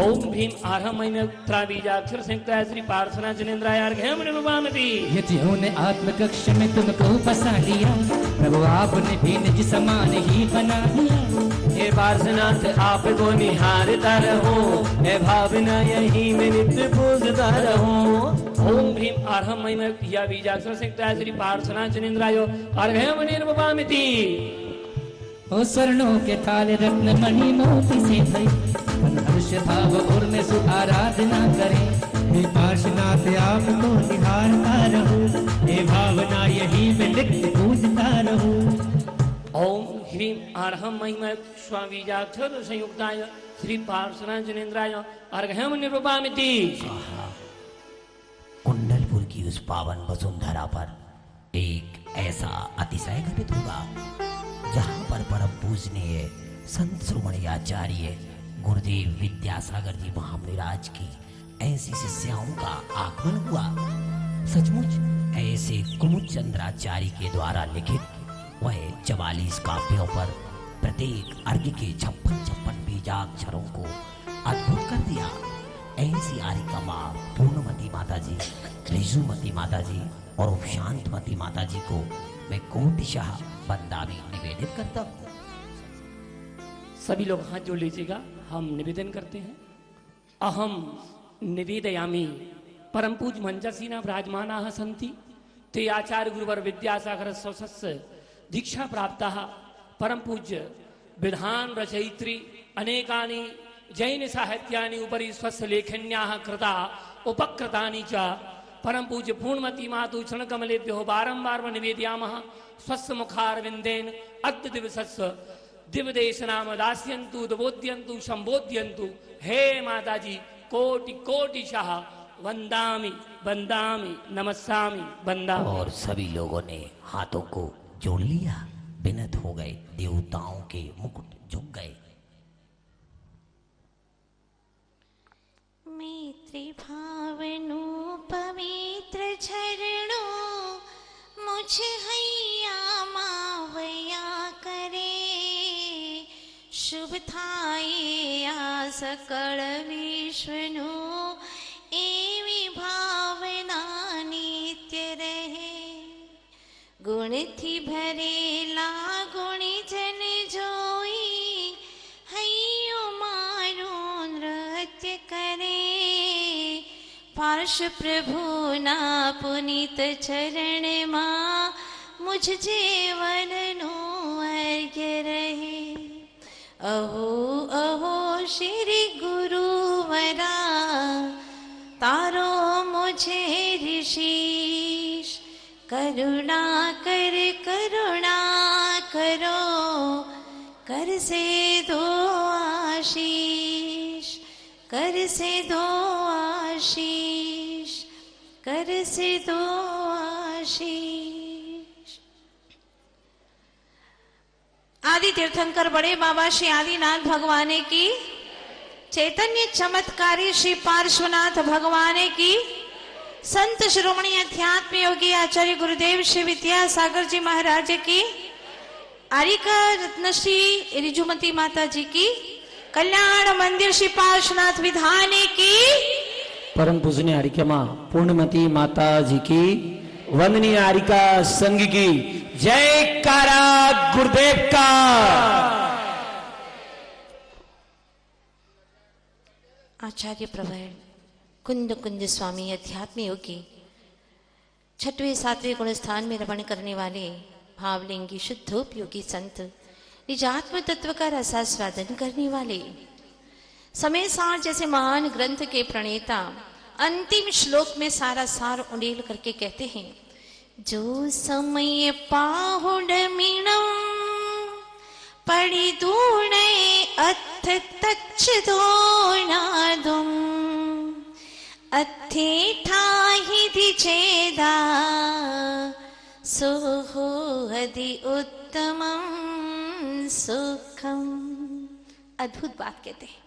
ओम भीम आरहम त्राबीजाक्षर संयुक्ताय श्री पार्श्वनाथ जनेन्द्राय अर्घ्यम नमामि। यतियों ने आत्मकक्ष में तुमको फंसा लिया, प्रभु आपने भी निज समान ही बना दिया। हे पार्श्वनाथ आपको निहारता रहो, हे भावना यही में नित्य पूजता रहो। ओम भीम आरहम बीजाक्षर संयुक्ताय श्री पार्श्वनाथ जनेन्द्राय अर्घ्यम नमामि। ओ स्वर्णों के थाल रत्न मणि मोती से भई, मन हर्ष भाव और में सु आराधना करें। हे पार्श्वनाथ आपको निहारता रहो, हे भावना यही में नित्य पूजता रहो। ओम ह्रीम आरहम बीजाक्षर संयुक्ताय श्री पार्श्वनाथ जनेन्द्राय अर्घ्यम नमामि। कुंडलपुर की उस पावन वसुंधरा पर एक ऐसा अतिशय घटित होगा जहां पर परम पूजनीय संत श्रोमणी आचार्य गुरुदेव विद्यासागर जी महामुनिराज की ऐसी शिष्याओं का आगमन हुआ। सचमुच ऐसे कुमुद चंद्राचार्य के द्वारा लिखित वह 44 काव्यों पर प्रत्येक अर्घ्य के 56 बीजाक्षरों को अद्भुत कर दिया। ऐसी आरिका माँ पूर्णमती माता जी, ऋजुमती माता जी और उपशांतमती माता जी को मैं कोटिशाह बंदावी निवेदित करता हूँ। सभी लोग हाथ जोड़ लीजिएगा, हम निवेदन करते हैं। अहम निवेदयामि परम पूज मंजसीना विराजमानाः सन्ति ते आचार्य गुरुवर विद्यासागर स्वस्य दीक्षा प्राप्ताः परम पूज्य विधान रचयित्री अनेकानि जैन साहित्यानि उपरि स्वस्य लेखन्याः कृता उपकृतानि च परम पूज्य पूर्णमती मातु चरणकमलेभ्यो बारंबार निवेदयामः स्वस्य मुखारविंदेन अद्य दिवसस्य दिवदेशनाम दास्यन्तु दबोध्यन्तु संबोध्यन्तु। हे माता जी कोटि कोटिशः वंदामि वंदामि नमस्सामि वंदामि। और सभी लोगों ने हाथों को जोड़ लिया, विनत हो गए, देवताओं के मुकुट झुक गए। मैत्री भावनु पवित्र झरणों मुझ हैया मावया करे। शुभ थाये आ सकल विश्वनु एवी भावना नित्य रहे। गुण थी भरेला गुणी जन जोई हैयो मारो नृत्य करे। पार्श प्रभु ना पुनीत चरण माँ मुझ जीवन नो अर्घ्य रहे। अहो अहो श्री गुरुवरा तारो मुझे ऋषिश। करुणा करुणा करो कर से दो आशीष। कर से दो आशीष। कर से दो आशीष। आदि तीर्थंकर बड़े बाबा श्री आदिनाथ भगवान की, चैतन्य चमत्कारी श्री पार्श्वनाथ भगवान की, संत शिरोमणि अध्यात्म योगी आचार्य गुरुदेव श्री विद्यासागर जी महाराज की, आरिका रत्नश्री ऋजुमती माता जी की, कल्याण मंदिर श्री पार्श्वनाथ विधान की, परम पूजनीय आरिका माँ पूर्णमती माता जी की, वंदनीय आरिका संघ की जयकारा गुरुदेव का। आचार्य प्रवर कुंद कुंद स्वामी अध्यात्म योगी 6वें 7वें गुण स्थान में रमण करने वाले भावलिंगी शुद्धोपयोगी संत, निजात्म तत्व का रसास्वादन करने वाले, समय सार जैसे महान ग्रंथ के प्रणेता अंतिम श्लोक में सारा सार उंडेल करके कहते हैं, जो समय पाहुड मीणम पड़ी दूणे अथ तच्छ धोनादुम अथे ठाहि दिचेदा सोहो हदि उत्तमम सुखम। अद्भुत बात कहते हैं,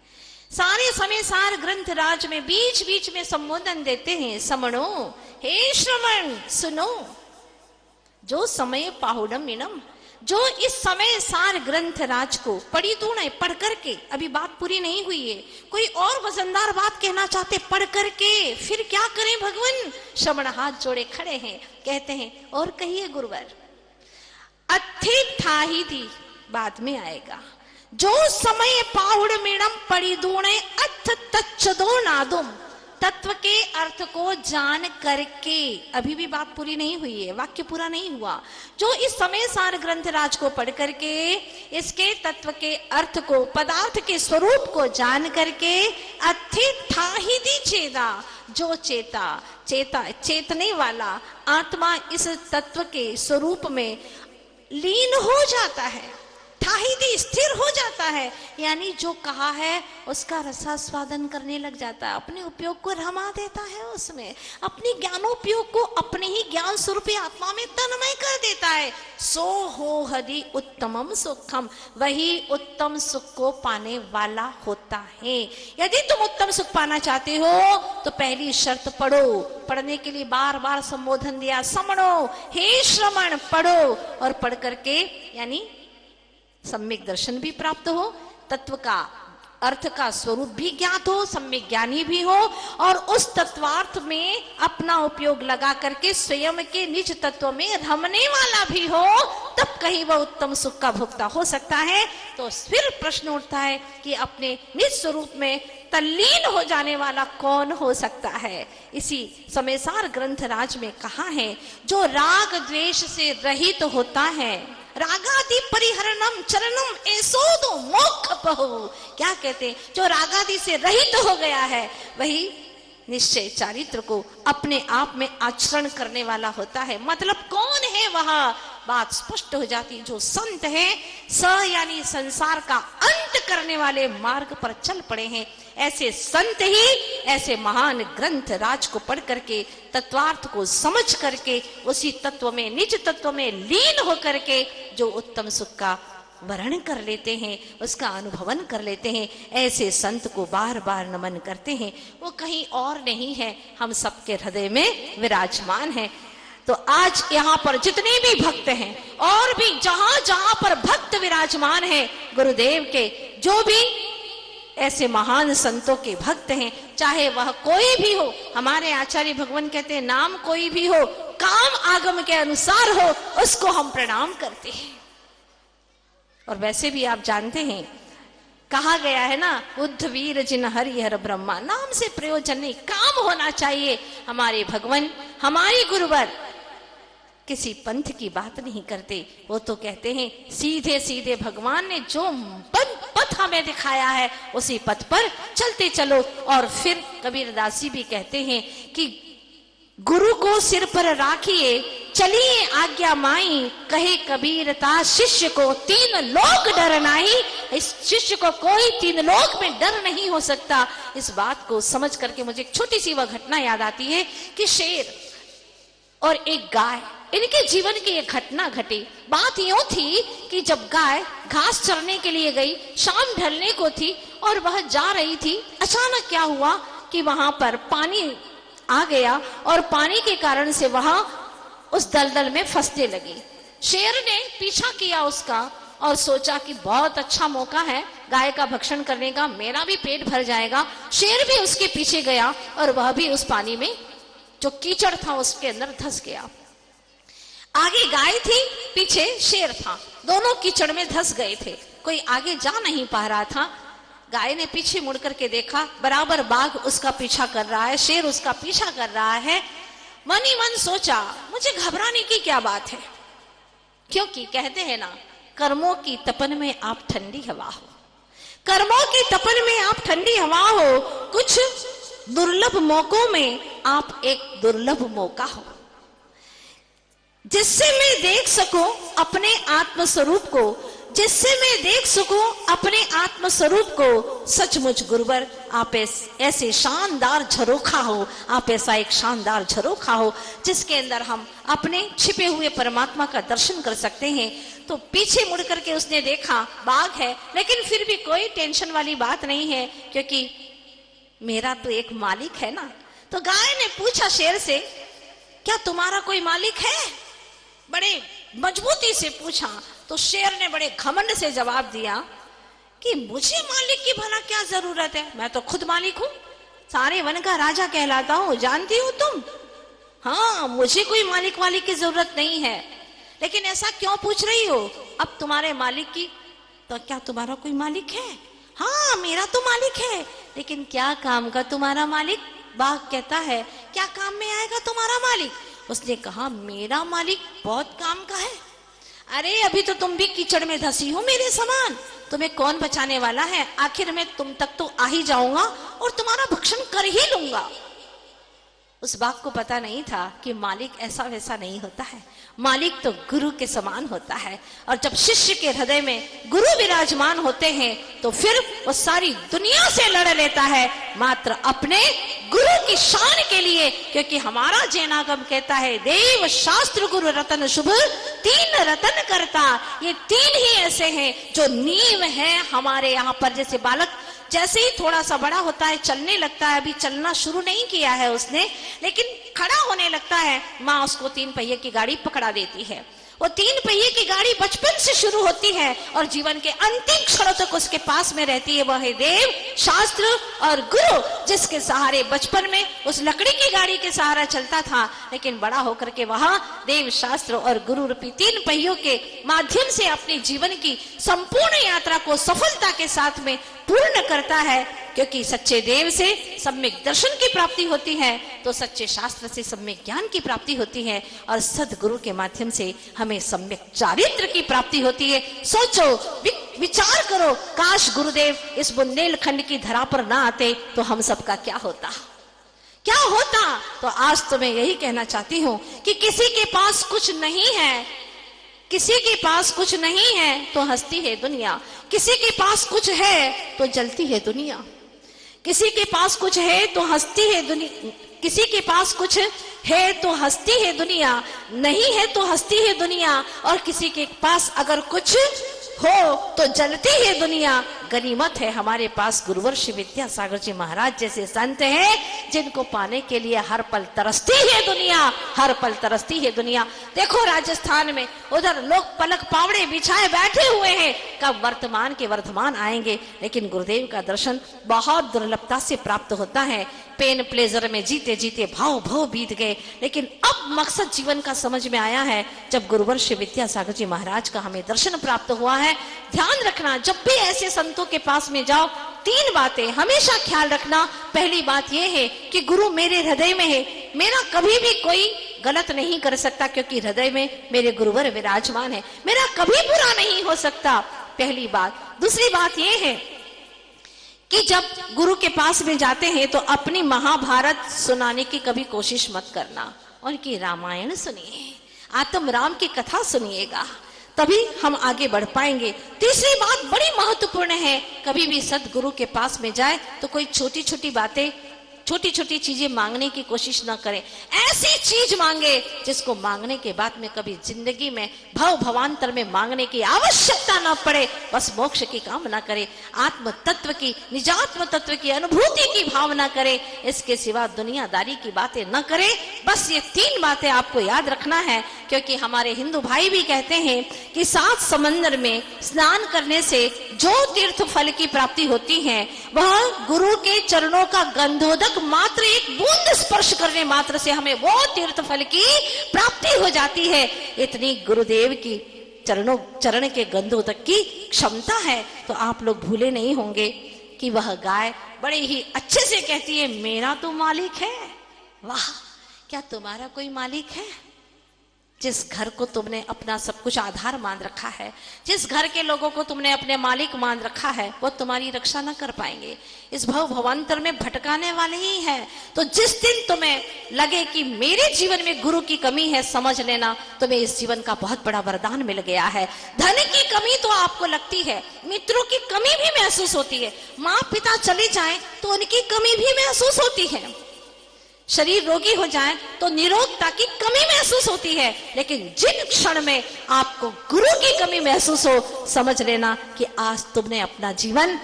सारे समय सार ग्रंथ राज में बीच बीच में संबोधन देते हैं। समणो, हे श्रवण सुनो, जो समय पाहुडम इनम, जो इस समय सार ग्रंथ राज को पढ़ी तू नहीं, पढ़ करके, अभी बात पूरी नहीं हुई है, कोई और वजनदार बात कहना चाहते, पढ़ करके फिर क्या करें भगवान। श्रवण हाथ जोड़े खड़े हैं, कहते हैं और कहिए गुरुवर। अथि थाही थी बाद में आएगा, जो समय पाहुड़ मेड़म पड़ी दूणे अथ तच्चदो नादुम, तत्व के अर्थ को जान करके, अभी भी बात पूरी नहीं हुई है, वाक्य पूरा नहीं हुआ। जो इस समय सार ग्रंथ राज को पढ़ करके इसके तत्व के अर्थ को, पदार्थ के स्वरूप को जान करके, अथि थाही दी चेता, जो चेतने वाला आत्मा इस तत्व के स्वरूप में लीन हो जाता है, ठाहिदी स्थिर हो जाता है, यानी जो कहा है उसका रसास्वादन करने लग जाता है, अपने उपयोग को रमा देता है, उसमें अपनी ज्ञानोपयोग को अपने ही ज्ञान स्वरूपी आत्मा में तन्मय कर देता है। सो हो हदि उत्तमम सुखम, वही उत्तम सुख को पाने वाला होता है। यदि तुम उत्तम सुख पाना चाहते हो तो पहली शर्त पढ़ो। पढ़ने के लिए बार बार संबोधन दिया, समणो, हे श्रवण, पढ़ो, और पढ़ करके यानी सम्यक दर्शन भी प्राप्त हो, तत्व का अर्थ का स्वरूप भी ज्ञात हो, सम्यक ज्ञानी भी हो, और उस तत्वार्थ में अपना उपयोग लगा करके स्वयं के निज तत्व में रमने वाला भी हो, तब कहीं वह उत्तम सुख का भोक्ता हो सकता है। तो फिर प्रश्न उठता है कि अपने निज स्वरूप में तल्लीन हो जाने वाला कौन हो सकता है। इसी समय सार ग्रंथ राज में कहा है, जो राग द्वेष से रहित होता है, रागादि परिहरणम चरणम ऐसोदो मोक्ष पहो, क्या कहते हैं, जो रागादि से रहित हो गया है वही निश्चय चारित्र को अपने आप में आचरण करने वाला होता है। मतलब कौन है वह, बात स्पष्ट हो जाती। जो संत है, स यानी संसार का अंत करने वाले मार्ग पर चल पड़े हैं, ऐसे संत ही ऐसे महान ग्रंथ राज को पढ़ करके तत्वार्थ को समझ करके उसी तत्व में, निज तत्व में लीन होकर के जो उत्तम सुख का वर्ण कर लेते हैं, उसका अनुभवन कर लेते हैं, ऐसे संत को बार बार नमन करते हैं। वो कहीं और नहीं है, हम सबके हृदय में विराजमान है। तो आज यहाँ पर जितने भी भक्त हैं और भी जहां जहां पर भक्त विराजमान हैं गुरुदेव के, जो भी ऐसे महान संतों के भक्त हैं, चाहे वह कोई भी हो, हमारे आचार्य भगवान कहते हैं नाम कोई भी हो, काम आगम के अनुसार हो, उसको हम प्रणाम करते हैं। और वैसे भी आप जानते हैं, कहा गया है ना, बुद्ध वीर जिन हरि हर ब्रह्मा, नाम से प्रयोजन नहीं, काम होना चाहिए। हमारे भगवान, हमारे गुरुवर किसी पंथ की बात नहीं करते, वो तो कहते हैं सीधे सीधे भगवान ने जो पथ हमें दिखाया है उसी पथ पर चलते चलो। और फिर कबीरदास जी भी कहते हैं कि गुरु को सिर पर राखिए, चलिए आज्ञा माई, कहे कबीरता शिष्य को तीन लोक डर नहीं। इस शिष्य को कोई तीन लोक में डर नहीं हो सकता। इस बात को समझ करके मुझे एक छोटी सी वह घटना याद आती है कि शेर और एक गाय, इनके जीवन की एक घटना घटी। बात यूं थी कि जब गाय घास चरने के लिए गई, शाम ढलने को थी और वह जा रही थी, अचानक क्या हुआ कि वहां पर पानी आ गया और पानी के कारण से वहां उस दलदल में फंसने लगी। शेर ने पीछा किया उसका और सोचा कि बहुत अच्छा मौका है गाय का भक्षण करने का, मेरा भी पेट भर जाएगा। शेर भी उसके पीछे गया और वह भी उस पानी में जो कीचड़ था उसके अंदर धंस गया। आगे गाय थी, पीछे शेर था, दोनों कीचड़ में धंस गए थे, कोई आगे जा नहीं पा रहा था। गाय ने पीछे मुड़ करके देखा, बराबर बाघ उसका पीछा कर रहा है, शेर उसका पीछा कर रहा है। मन ही मन सोचा मुझे घबराने की क्या बात है, क्योंकि कहते हैं ना, कर्मों की तपन में आप ठंडी हवा हो, कर्मों की तपन में आप ठंडी हवा हो, कुछ दुर्लभ मौकों में आप एक दुर्लभ मौका हो, जिससे मैं देख सकूं अपने आत्म स्वरूप को, जिससे मैं देख सकूं अपने आत्म स्वरूप को। सचमुच गुरुवर आप ऐसे शानदार झरोखा हो, आप ऐसा एक शानदार झरोखा हो जिसके अंदर हम अपने छिपे हुए परमात्मा का दर्शन कर सकते हैं। तो पीछे मुड़ करके उसने देखा बाघ है, लेकिन फिर भी कोई टेंशन वाली बात नहीं है, क्योंकि मेरा तो एक मालिक है ना। तो गाय ने पूछा शेर से, क्या तुम्हारा कोई मालिक है? बड़े मजबूती से पूछा। तो शेर ने बड़े घमंड से जवाब दिया कि मुझे मालिक की भला क्या जरूरत है, मैं तो खुद मालिक हूं, सारे वन का राजा कहलाता हूं, जानती हो तुम। हाँ, मुझे कोई मालिक वाली की जरूरत नहीं है। लेकिन ऐसा क्यों पूछ रही हो अब तुम्हारे मालिक की? तो क्या तुम्हारा कोई मालिक है? हाँ, मेरा तो मालिक है, लेकिन क्या काम का तुम्हारा मालिक? बाघ कहता है, क्या काम में आएगा तुम्हारा मालिक? उसने कहा, मेरा मालिक बहुत काम का है। अरे अभी तो तुम भी कीचड़ में धसी हो मेरे समान, तुम्हें कौन बचाने वाला है? आखिर में तुम तक तो आ ही जाऊंगा और तुम्हारा भक्षण कर ही लूंगा। उस बाघ को पता नहीं था कि मालिक ऐसा वैसा नहीं होता है, मालिक तो गुरु के समान होता है। और जब शिष्य के हृदय में गुरु विराजमान होते हैं तो फिर वो सारी दुनिया से लड़ लेता है, मात्र अपने गुरु की शान के लिए। क्योंकि हमारा जैनागम कहता है, देव शास्त्र गुरु रतन शुभ तीन रतन करता। ये तीन ही ऐसे हैं जो नींव है हमारे यहाँ पर। जैसे बालक जैसे ही थोड़ा सा बड़ा होता है, चलने लगता है, अभी चलना शुरू नहीं किया है उसने, लेकिन खड़ा होने लगता है, माँ उसको 3 पहिए की गाड़ी पकड़ा देती है। वो 3 पहिए की गाड़ी बचपन से शुरू होती है और जीवन के अंतिम क्षणों तक उसके पास में रहती है। वह है देव शास्त्र और गुरु, जिसके सहारे बचपन में उस लकड़ी की गाड़ी के सहारा चलता था, लेकिन बड़ा होकर के वहां देव शास्त्र और गुरु रूपी 3 पहियों के माध्यम से अपने जीवन की संपूर्ण यात्रा को सफलता के साथ में पूर्ण करता है। क्योंकि सच्चे देव से सम्यक दर्शन की प्राप्ति होती है, तो सच्चे शास्त्र से सम्यक ज्ञान की प्राप्ति होती है, और सदगुरु के माध्यम से हमें सम्यक चारित्र की प्राप्ति होती है। सोचो, विचार करो, काश गुरुदेव इस बुंदेलखंड की धरा पर ना आते तो हम सबका क्या होता, क्या होता। तो आज तो मैं यही कहना चाहती हूँ कि किसी के पास कुछ नहीं है, किसी के पास कुछ नहीं है तो हंसती है दुनिया, किसी के पास कुछ है तो जलती है दुनिया, किसी के पास कुछ है तो हंसती है दुनिया, किसी के पास कुछ है तो हंसती है दुनिया, नहीं है तो हंसती है दुनिया, और किसी के पास अगर कुछ हो तो जलती है दुनिया। गनीमत है हमारे पास गुरुवर श्री विद्यासागर जी महाराज जैसे संत हैं, जिनको पाने के लिए हर पल तरसती है दुनिया, हर पल तरसती है दुनिया। देखो राजस्थान में उधर लोग पलक पावड़े बिछाए बैठे हुए हैं, कब वर्तमान के वर्धमान आएंगे, लेकिन गुरुदेव का दर्शन बहुत दुर्लभता से प्राप्त होता है। पेन प्लेजर में जीते जीते भाव भाव बीत गए, लेकिन अब मकसद जीवन का समझ में आया है जब गुरुवर श्री विद्यासागर जी महाराज का हमें दर्शन प्राप्त हुआ है। ध्यान रखना, जब भी ऐसे संतों के पास में जाओ, 3 बातें हमेशा ख्याल रखना। पहली बात यह है कि गुरु मेरे हृदय में है, मेरा कभी भी कोई गलत नहीं कर सकता, क्योंकि हृदय में मेरे गुरुवर विराजमान है, मेरा कभी बुरा नहीं हो सकता, पहली बात। दूसरी बात यह है कि जब गुरु के पास में जाते हैं तो अपनी महाभारत सुनाने की कभी कोशिश मत करना, उनकी रामायण सुनिए, आत्म राम की कथा सुनिएगा, तभी हम आगे बढ़ पाएंगे। तीसरी बात बड़ी महत्वपूर्ण है, कभी भी सदगुरु के पास में जाए तो कोई छोटी छोटी बातें, छोटी छोटी चीजें मांगने की कोशिश ना करें। ऐसी चीज मांगे जिसको मांगने के बाद में कभी जिंदगी में भव भवांतर में मांगने की आवश्यकता ना पड़े, बस मोक्ष की कामना करे, आत्म तत्व की, निजात्म तत्व की अनुभूति की भावना करे, इसके सिवा दुनियादारी की बातें न करे। बस ये 3 बातें आपको याद रखना है, क्योंकि हमारे हिंदू भाई भी कहते हैं कि 7 समंदर में स्नान करने से जो तीर्थ फल की प्राप्ति होती है, वह गुरु के चरणों का गंधोदक मात्र एक बूंद स्पर्श करने मात्र से हमें वो तीर्थ फल की प्राप्ति हो जाती है। इतनी गुरुदेव की चरण के गंधोदक की क्षमता है। तो आप लोग भूले नहीं होंगे कि वह गाय बड़े ही अच्छे से कहती है, मेरा तो मालिक है। वाह, क्या तुम्हारा कोई मालिक है? जिस घर को तुमने अपना सब कुछ आधार मान रखा है, जिस घर के लोगों को तुमने अपने मालिक मान रखा है, वो तुम्हारी रक्षा न कर पाएंगे, इस भव भवांतर में भटकाने वाले ही हैं। तो जिस दिन तुम्हें लगे कि मेरे जीवन में गुरु की कमी है, समझ लेना तुम्हें इस जीवन का बहुत बड़ा वरदान मिल गया है। धन की कमी तो आपको लगती है, मित्रों की कमी भी महसूस होती है, माँ पिता चले जाएं तो उनकी कमी भी महसूस होती है, शरीर रोगी हो जाए तो निरोगता की कमी महसूस होती है, लेकिन जिन क्षण में आपको गुरु की कमी महसूस हो, समझ लेना कि आज तुमने अपना जीवन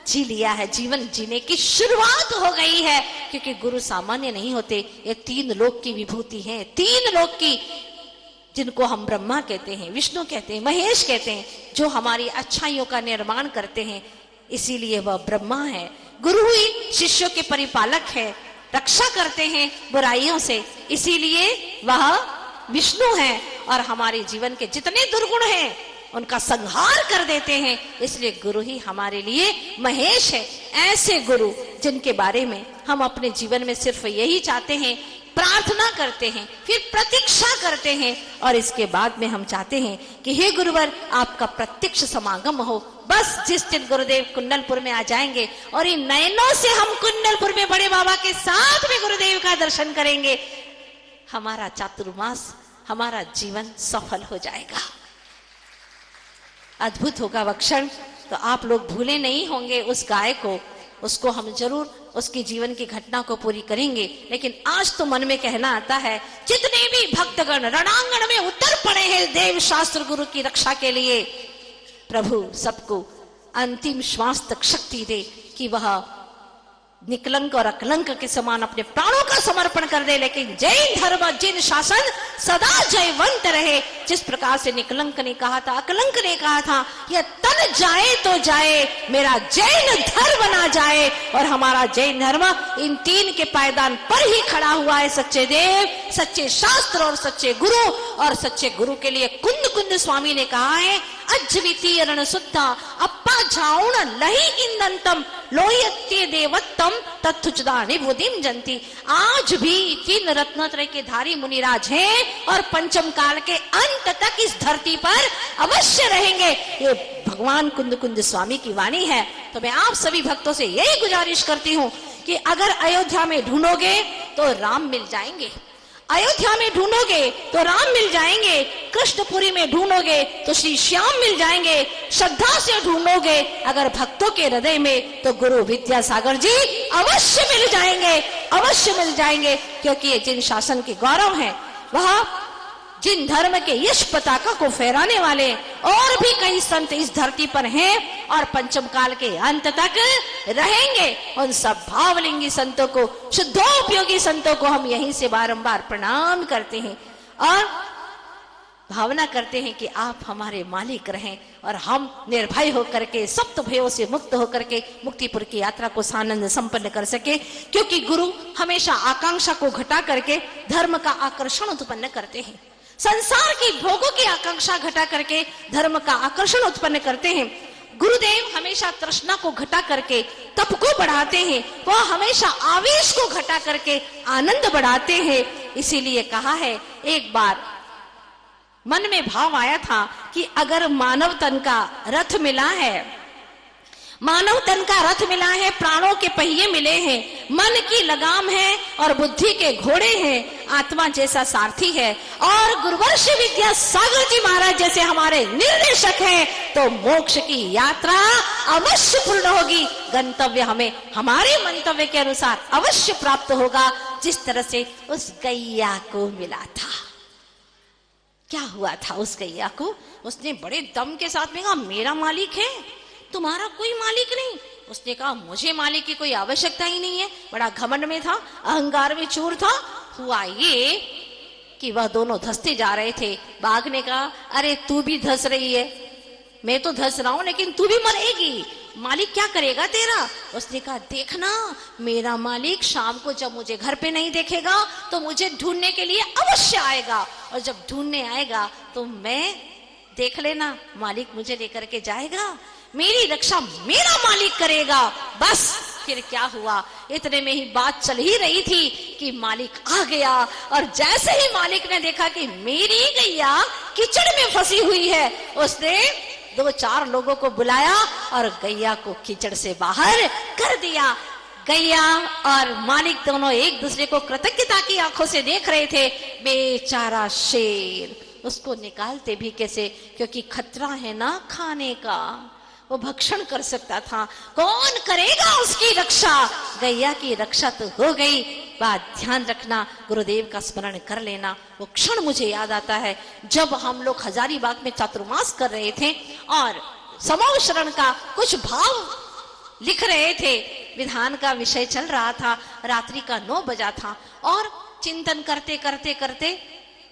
जी लिया है, जीवन जीने की शुरुआत हो गई है। क्योंकि गुरु सामान्य नहीं होते, ये 3 लोक की विभूति है, 3 लोक की, जिनको हम ब्रह्मा कहते हैं, विष्णु कहते हैं, महेश कहते हैं, जो हमारी अच्छाइयों का निर्माण करते हैं। इसीलिए वह ब्रह्मा है। गुरु ही शिष्यों के परिपालक है, रक्षा करते हैं बुराइयों से, इसीलिए वह विष्णु है। और हमारे जीवन के जितने दुर्गुण हैं उनका संहार कर देते हैं, इसलिए गुरु ही हमारे लिए महेश है। ऐसे गुरु जिनके बारे में हम अपने जीवन में सिर्फ यही चाहते हैं, प्रार्थना करते हैं, फिर प्रतीक्षा करते हैं, और इसके बाद में हम चाहते हैं कि हे गुरुवर आपका प्रत्यक्ष समागम हो। बस जिस दिन गुरुदेव कुंडलपुर में आ जाएंगे और इन नयनों से हम कुंडलपुर में बड़े बाबा के साथ में गुरुदेव का दर्शन करेंगे, हमारा चातुर्मास, हमारा जीवन सफल हो जाएगा। अद्भुत होगा वह क्षण। तो आप लोग भूले नहीं होंगे उस गाय को, उसको हम जरूर उसकी जीवन की घटना को पूरी करेंगे। लेकिन आज तो मन में कहना आता है, जितने भी भक्तगण रणांगण में उतर पड़े हैं देव शास्त्र गुरु की रक्षा के लिए, प्रभु सबको अंतिम श्वास तक शक्ति दे कि वह निकलंक और अकलंक के समान अपने प्राणों का समर्पण कर दे, लेकिन जैन धर्म जिन शासन सदा जयवंत रहे। जिस प्रकार से निकलंक ने कहा था, अकलंक ने कहा था, यह तन जाए तो जाए, मेरा जैन धर्म ना जाए। और हमारा जैन धर्म इन 3 के पायदान पर ही खड़ा हुआ है, सच्चे देव, सच्चे शास्त्र और सच्चे गुरु। और सच्चे गुरु के लिए कुंद कुंद स्वामी ने कहा है, अज्वितीय रण सुद्धा अप्पा झाउण लही इंदंतम लोयत्य देवत्तम तत्थुचदानि बुद्धिम जंती। आज भी 3 रत्नत्रय के धारी मुनिराज हैं और पंचम काल के अंत तक इस धरती पर अवश्य रहेंगे। ये भगवान कुंद कुंद स्वामी की वाणी है। तो मैं आप सभी भक्तों से यही गुजारिश करती हूँ कि अगर अयोध्या में ढूंढोगे तो राम मिल जाएंगे, अयोध्या में ढूंढोगे तो राम मिल जाएंगे, कृष्णपुरी में ढूंढोगे तो श्री श्याम मिल जाएंगे, श्रद्धा से ढूंढोगे अगर भक्तों के हृदय में तो गुरु विद्यासागर जी अवश्य मिल जाएंगे, अवश्य मिल जाएंगे। क्योंकि ये जिन शासन के गौरव हैं, वह जिन धर्म के यश पताका को फहराने वाले और भी कई संत इस धरती पर हैं और पंचम काल के अंत तक रहेंगे। उन सब भावलिंगी संतों को, शुद्धोपयोगी संतों को हम यहीं से बारंबार प्रणाम करते हैं और भावना करते हैं कि आप हमारे मालिक रहें और हम निर्भय होकर के, सप्त भयों से मुक्त होकर के मुक्तिपुर की यात्रा को सानंद संपन्न कर सके। क्योंकि गुरु हमेशा आकांक्षा को घटा करके धर्म का आकर्षण उत्पन्न करते हैं, संसार की भोगों की आकांक्षा घटा करके धर्म का आकर्षण उत्पन्न करते हैं। गुरुदेव हमेशा तृष्णा को घटा करके तप को बढ़ाते हैं, वह हमेशा आवेश को घटा करके आनंद बढ़ाते हैं। इसीलिए कहा है, एक बार मन में भाव आया था कि अगर मानव तन का रथ मिला है, मानव तन का रथ मिला है, प्राणों के पहिए मिले हैं, मन की लगाम है और बुद्धि के घोड़े हैं, आत्मा जैसा सारथी है और गुरुवर्ष विद्यासागर जी महाराज जैसे हमारे निर्देशक हैं, तो मोक्ष की यात्रा अवश्य पूर्ण होगी। गंतव्य हमें हमारे मंतव्य के अनुसार अवश्य प्राप्त होगा, जिस तरह से उस गैया को मिला था। क्या हुआ था उस गैया को? उसने बड़े दम के साथ में कहा, मेरा मालिक है, तुम्हारा कोई मालिक नहीं। उसने कहा, मुझे मालिक की कोई आवश्यकता ही नहीं है। बड़ा घमंड में था, अहंकार में चूर था। हुआ ये कि वह दोनों धंसते जा रहे थे। बाघ ने कहा, अरे तू भी धंस रही है, मैं तो धंस रहा हूं, लेकिन तू भी मरेगी, मालिक क्या करेगा तेरा? उसने कहा, देखना मेरा मालिक शाम को जब मुझे घर पे नहीं देखेगा तो मुझे ढूंढने के लिए अवश्य आएगा, और जब ढूंढने आएगा तो मैं, देख लेना, मालिक मुझे लेकर के जाएगा, मेरी रक्षा मेरा मालिक करेगा। बस फिर क्या हुआ, इतने में ही बात चल ही रही थी कि मालिक आ गया, और जैसे ही मालिक ने देखा कि मेरी गैया कीचड़ में फंसी हुई है, उसने 2-4 लोगों को बुलाया और गैया को कीचड़ से बाहर कर दिया। गैया और मालिक दोनों एक दूसरे को कृतज्ञता की आंखों से देख रहे थे। बेचारा शेर, उसको निकालते भी कैसे, क्योंकि खतरा है ना खाने का, वो भक्षण कर सकता था। कौन करेगा उसकी रक्षा? गैया की रक्षा तो हो गई। बात ध्यान रखना, गुरुदेव का स्मरण कर लेना। वो क्षण मुझे याद आता है जब हम लोग हजारीबाग में चातुर्मास कर रहे थे और समूह शरण का कुछ भाव लिख रहे थे, विधान का विषय चल रहा था, रात्रि का 9 बजा था और चिंतन करते करते करते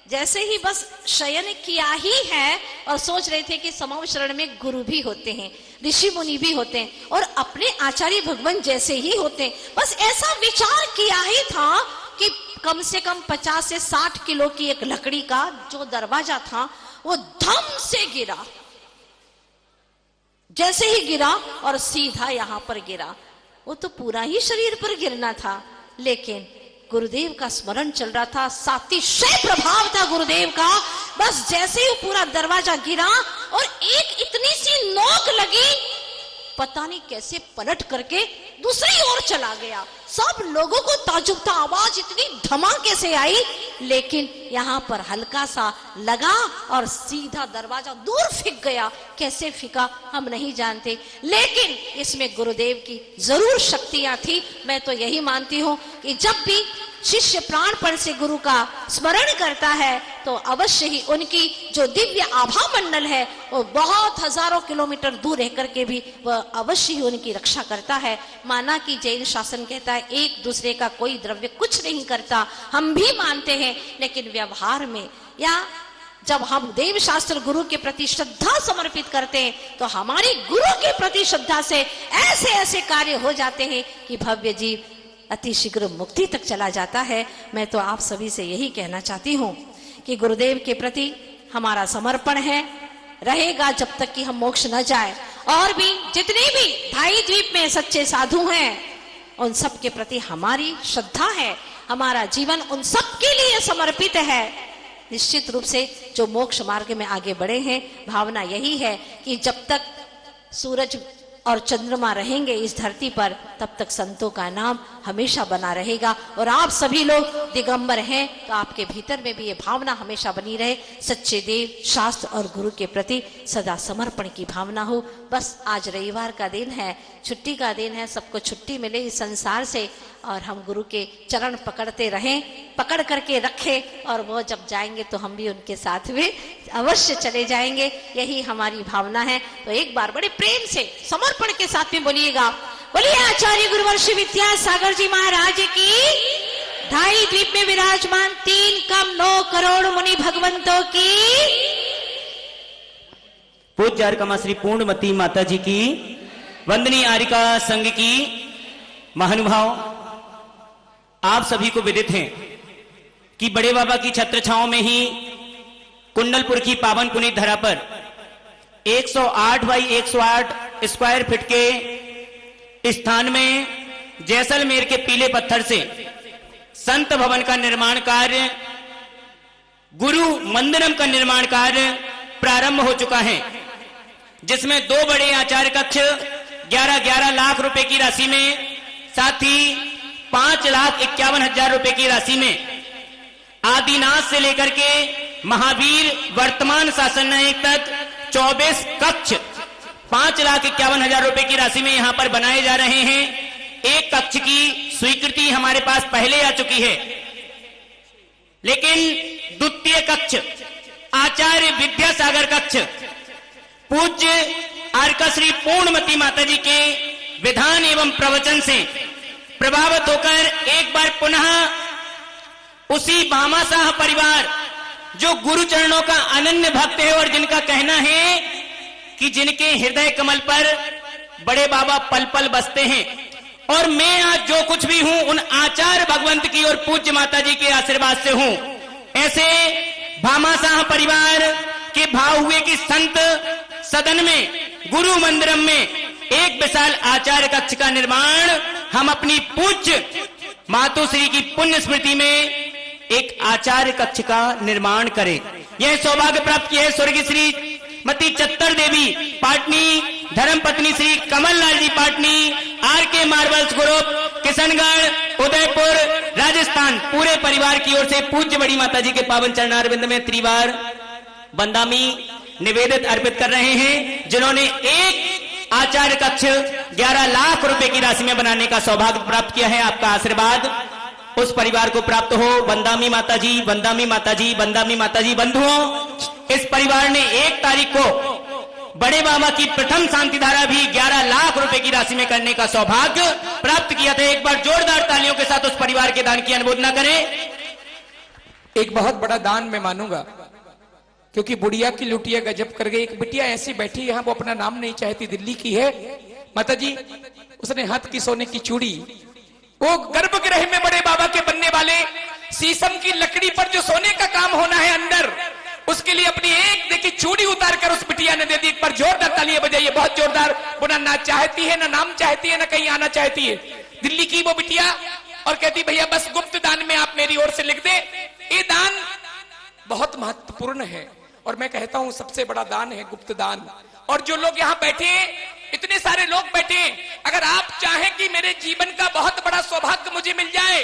जैसे ही बस शयन किया ही है और सोच रहे थे कि समूह शरण में गुरु भी होते हैं, ऋषि मुनि भी होते हैं और अपने आचार्य भगवान जैसे ही होते हैं, बस ऐसा विचार किया ही था कि कम से कम 50 से 60 किलो की एक लकड़ी का जो दरवाजा था वो धम से गिरा, जैसे ही गिरा और सीधा यहां पर गिरा। वो तो पूरा ही शरीर पर गिरना था, लेकिन गुरुदेव का स्मरण चल रहा था, सातिशय प्रभाव था गुरुदेव का। बस जैसे ही पूरा दरवाजा गिरा और एक इतनी सी नोक लगी, पता नहीं कैसे पलट करके दूसरी ओर चला गया। सब लोगों को ताज्जुब था, आवाज इतनी धमाके से आई, लेकिन यहाँ पर हल्का सा लगा और सीधा दरवाजा दूर फेंक गया। कैसे फेंका हम नहीं जानते, लेकिन इसमें गुरुदेव की जरूर शक्तियां थी। मैं तो यही मानती हूँ कि जब भी शिष्य प्राणपण से गुरु का स्मरण करता है तो अवश्य ही उनकी जो दिव्य आभा मंडल है वो बहुत हजारों किलोमीटर दूर रह करके भी वह अवश्य ही उनकी रक्षा करता है। माना कि जैन शासन कहता है एक दूसरे का कोई द्रव्य कुछ नहीं करता, हम भी मानते हैं, लेकिन व्यवहार में या जब हम देव शास्त्र गुरु के प्रति श्रद्धा समर्पित करते हैं तो हमारी गुरु के प्रति श्रद्धा से ऐसे ऐसे कार्य हो जाते हैं कि भव्य जीव अति शीघ्र मुक्ति तक चला जाता है। मैं तो आप सभी से यही कहना चाहती हूँ कि गुरुदेव के प्रति हमारा समर्पण है, रहेगा जब तक कि हम मोक्ष न जाए। और भी जितने भी ढाई द्वीप में सच्चे साधु हैं उन सब के प्रति हमारी श्रद्धा है, हमारा जीवन उन सब के लिए समर्पित है। निश्चित रूप से जो मोक्ष मार्ग में आगे बढ़े हैं, भावना यही है कि जब तक सूरज और चंद्रमा रहेंगे इस धरती पर तब तक संतों का नाम हमेशा बना रहेगा। और आप सभी लोग दिगंबर हैं तो आपके भीतर में भी ये भावना हमेशा बनी रहे, सच्चे देव शास्त्र और गुरु के प्रति सदा समर्पण की भावना हो। बस आज रविवार का दिन है, छुट्टी का दिन है, सबको छुट्टी मिले इस संसार से और हम गुरु के चरण पकड़ते रहें, पकड़ करके रखें और वो जब जाएंगे तो हम भी उनके साथ में अवश्य चले जाएंगे। यही हमारी भावना है। तो एक बार बड़े प्रेम से समर्पण के साथ में बोलिएगा, बोलिए आचार्य गुरुवर्षि विद्यासागर जी महाराज की। ढाई द्वीप में विराजमान 3 कम 9 करोड़ मुनि भगवंतों की। पूज्य अर्कमा श्री पूर्णमती माता जी की। वंदनीय आरिका संघ की। महानुभाव, आप सभी को विदित है कि बड़े बाबा की छत्र छांव में ही कुंडलपुर की पावन पुनीत धरा पर 108 बाई 108 स्क्वायर फीट के स्थान में जैसलमेर के पीले पत्थर से संत भवन का निर्माण कार्य, गुरु मंदिरम का निर्माण कार्य प्रारंभ हो चुका है, जिसमें 2 बड़े आचार्य कक्ष 11-11 लाख रुपए की राशि में, साथ ही 5,51,000 रुपए की राशि में आदिनाथ से लेकर के महावीर वर्तमान शासन नायक तक 24 कक्ष 5,51,000 रुपए की राशि में यहां पर बनाए जा रहे हैं। एक कक्ष की स्वीकृति हमारे पास पहले आ चुकी है, लेकिन द्वितीय कक्ष आचार्य विद्यासागर कक्ष पूज्य आर्का श्री पूर्णमती माता जी के विधान एवं प्रवचन से प्रभावित होकर एक बार पुनः उसी भामाशाह परिवार जो गुरु चरणों का अनन्य भक्त है और जिनका कहना है कि जिनके हृदय कमल पर बड़े बाबा पल पल बसते हैं, और मैं आज जो कुछ भी हूं उन आचार्य भगवंत की और पूज्य माता जी के आशीर्वाद से हूं। ऐसे भामाशाह परिवार के भाव हुए कि संत सदन में गुरु मंदिरम में एक विशाल आचार्य कक्ष का निर्माण हम अपनी पूज्य मातोश्री की पुण्य स्मृति में एक आचार्य कक्ष का निर्माण करें। यह सौभाग्य प्राप्त किया है स्वर्गीय श्री मती चत्तर देवी पाटनी, धर्म पत्नी श्री कमल लाल जी पाटनी, आरके मार्बल्स ग्रुप, किशनगढ़, उदयपुर, राजस्थान, पूरे परिवार की ओर से पूज्य बड़ी माता जी के पावन चरणारविंद में त्रिवार बंदामी निवेदित अर्पित कर रहे हैं, जिन्होंने एक आचार्य कक्ष 11 लाख रुपए की राशि में बनाने का सौभाग्य प्राप्त किया है। आपका आशीर्वाद उस परिवार को प्राप्त हो। वंदामी माता जी, वंदामी माता जी, वंदामी माता जी। बंधुओं, इस परिवार ने 1 तारीख को बड़े बाबा की प्रथम शांति धारा भी 11 लाख रुपए की राशि में करने का सौभाग्य प्राप्त किया था। एक बार जोरदार तालियों के साथ उस परिवार के दान की अनुमोदना करें। एक बहुत बड़ा दान मैं मानूंगा, क्योंकि बुढ़िया की लुटिया गजब कर गई। एक बिटिया ऐसी बैठी यहां, वो अपना नाम नहीं चाहती, दिल्ली की है माता जी। उसने हाथ की सोने की चूड़ी, वो गर्भगृह में बड़े बाबा के बनने वाले शीशम की लकड़ी पर जो सोने का काम होना है अंदर, उसके लिए अपनी एक देखी चूड़ी उतार कर उस बिटिया ने दे दी। एक बार जोरदार तालियां बजाइए, बहुत जोरदार। वो ना चाहती है, ना नाम चाहती है, ना कहीं आना चाहती है। दिल्ली की वो बिटिया, और कहती भैया बस गुप्त दान में आप मेरी ओर से लिख दे। ये दान बहुत महत्वपूर्ण है, और मैं कहता हूं सबसे बड़ा दान है गुप्त दान। और जो लोग यहाँ बैठे हैं, इतने सारे लोग बैठे हैं, अगर आप चाहें कि मेरे जीवन का बहुत बड़ा सौभाग्य मुझे मिल जाए,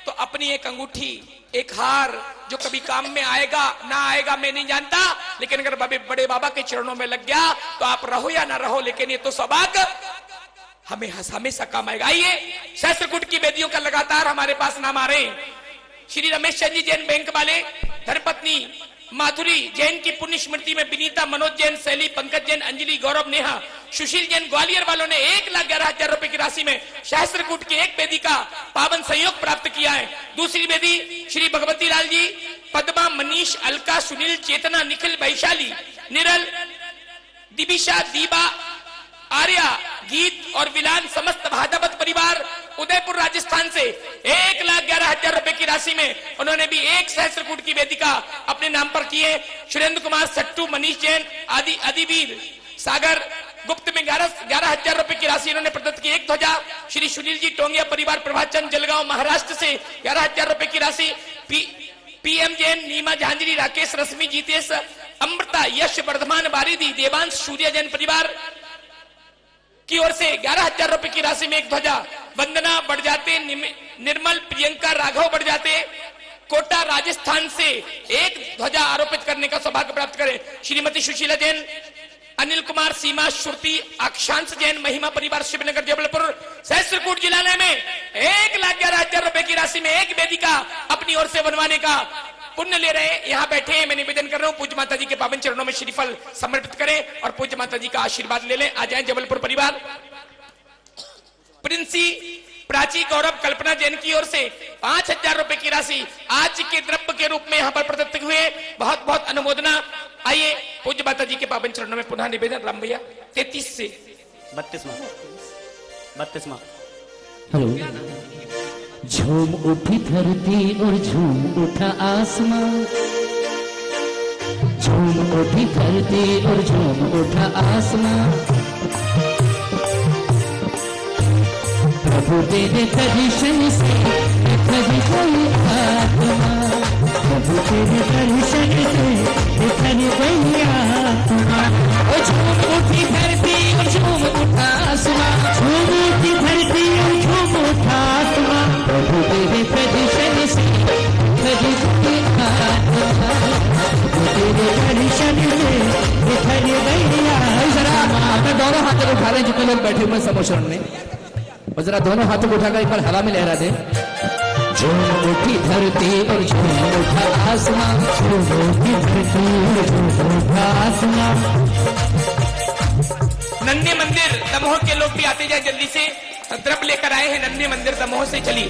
तो अपनी एक अंगूठी, एक हार, जो कभी काम में आएगा ना आएगा मैं नहीं जानता, लेकिन अगर बड़े बाबा के चरणों में लग गया तो आप रहो या ना रहो, लेकिन ये तो सौभाग्य हमें हमेशा काम आएगा। आइए, सहस्त्रकूट की वेदियों का लगातार हमारे पास नाम आ रहे हैं। श्री रमेश चंद जी जैन बैंक वाले, धर्मपत्नी माधुरी जैन की पुण्य स्मृति में विनीता, मनोज जैन, शैली, पंकज जैन, अंजलि, गौरव, नेहा, सुशील जैन ग्वालियर वालों ने 1,11,000 रुपए की राशि में सहस्त्रकूट की एक वेदी का पावन सहयोग प्राप्त किया है। दूसरी वेदी श्री भगवती लाल जी, पद्मा, मनीष, अलका, सुनील, चेतना, निखिल, वैशाली, निरल, दिविशा, दीबा, आर्या, गीत और विलान, समस्त भाजापत परिवार उदयपुर राजस्थान से 1,11,000 रुपए की राशि में उन्होंने भी एक सहस्त्रकूट की वेदिका अपने नाम पर की है। सुरेंद्र कुमार सट्टू, मनीष जैन, आदिवीर, सागर गुप्त में 11,000 रुपए की राशि इन्होंने प्रदत्त की। एक ध्वजा श्री सुनील जी टोंगिया परिवार, प्रभाचंद, जलगांव, महाराष्ट्र से 11,000 रुपए की राशि। पीएम जैन, नीमा, झांझरी, राकेश, रश्मि, जीतेश, अमृता, यश, वर्धमान, बारिदी, देवांश, सूर्य जैन परिवार की ओर से 11,000 रुपए की राशि में एक ध्वजा। वंदना बढ़ जाते, निर्मल, प्रियंका, राघव बढ़ जाते, कोटा राजस्थान से एक ध्वजा आरोपित करने का सौभाग्य प्राप्त करें। श्रीमती सुशीला जैन, अनिल कुमार, सीमा, श्रुति, अक्षांश जैन, महिमा परिवार, शिवनगर, जबलपुर, सहस्त्रकूट जिलाने में 1,11,000 रुपए की राशि में एक वेदिका अपनी ओर से बनवाने का पुण्य ले रहे हैं। यहाँ बैठे हैं, मैं निवेदन कर रहा हूँ पूज्य माता जी के पावन चरणों में श्रीफल समर्पित करें और पूज्य माता जी का आशीर्वाद ले लें। आ जाएं जबलपुर परिवार। प्रिंसी, प्राची, गौरव, कल्पना जैन की ओर से 5,000 रुपए की राशि आज के द्रव्य के रूप में यहाँ पर प्रदत्त हुए। बहुत बहुत अनुमोदना। आइए पूज्य माता जी के पावन चरणों में पुनः निवेदन। राम भैया 33 से 32वां। हेलो। झूम उठी धरती और झूम उठा आसमां, झूम उठी धरती और झूम उठा आसमां, प्रभु तेरे दर्शन से खरी गई आत्मा, प्रभु तेरे दर्शन से खरी गई आत्मा। ओ झूम उठी धरती और झूम उठा आसमां, झूम उठी धरती और झूम उठा आसमां, प्रभु तेरे दर्शन से खरी गई आत्मा, प्रभु तेरे दर्शन से खरी गई आत्मा। जरा मैं दोनों हाथों को उठा रहे हैं, जितने लोग बैठे हुए समोशरण में, और जरा दोनों हाथों को उठाकर एक बार हवा में लहरा दे। झूम उठी धरती और झूम उठा आसमां, झूम उठी धरती और झूम उठा आसमां। नन्हे मंदिर दमोह के लोग भी आते जाए जल्दी से, द्रव्य लेकर आए हैं नन्हे मंदिर दमोह से। चलिए।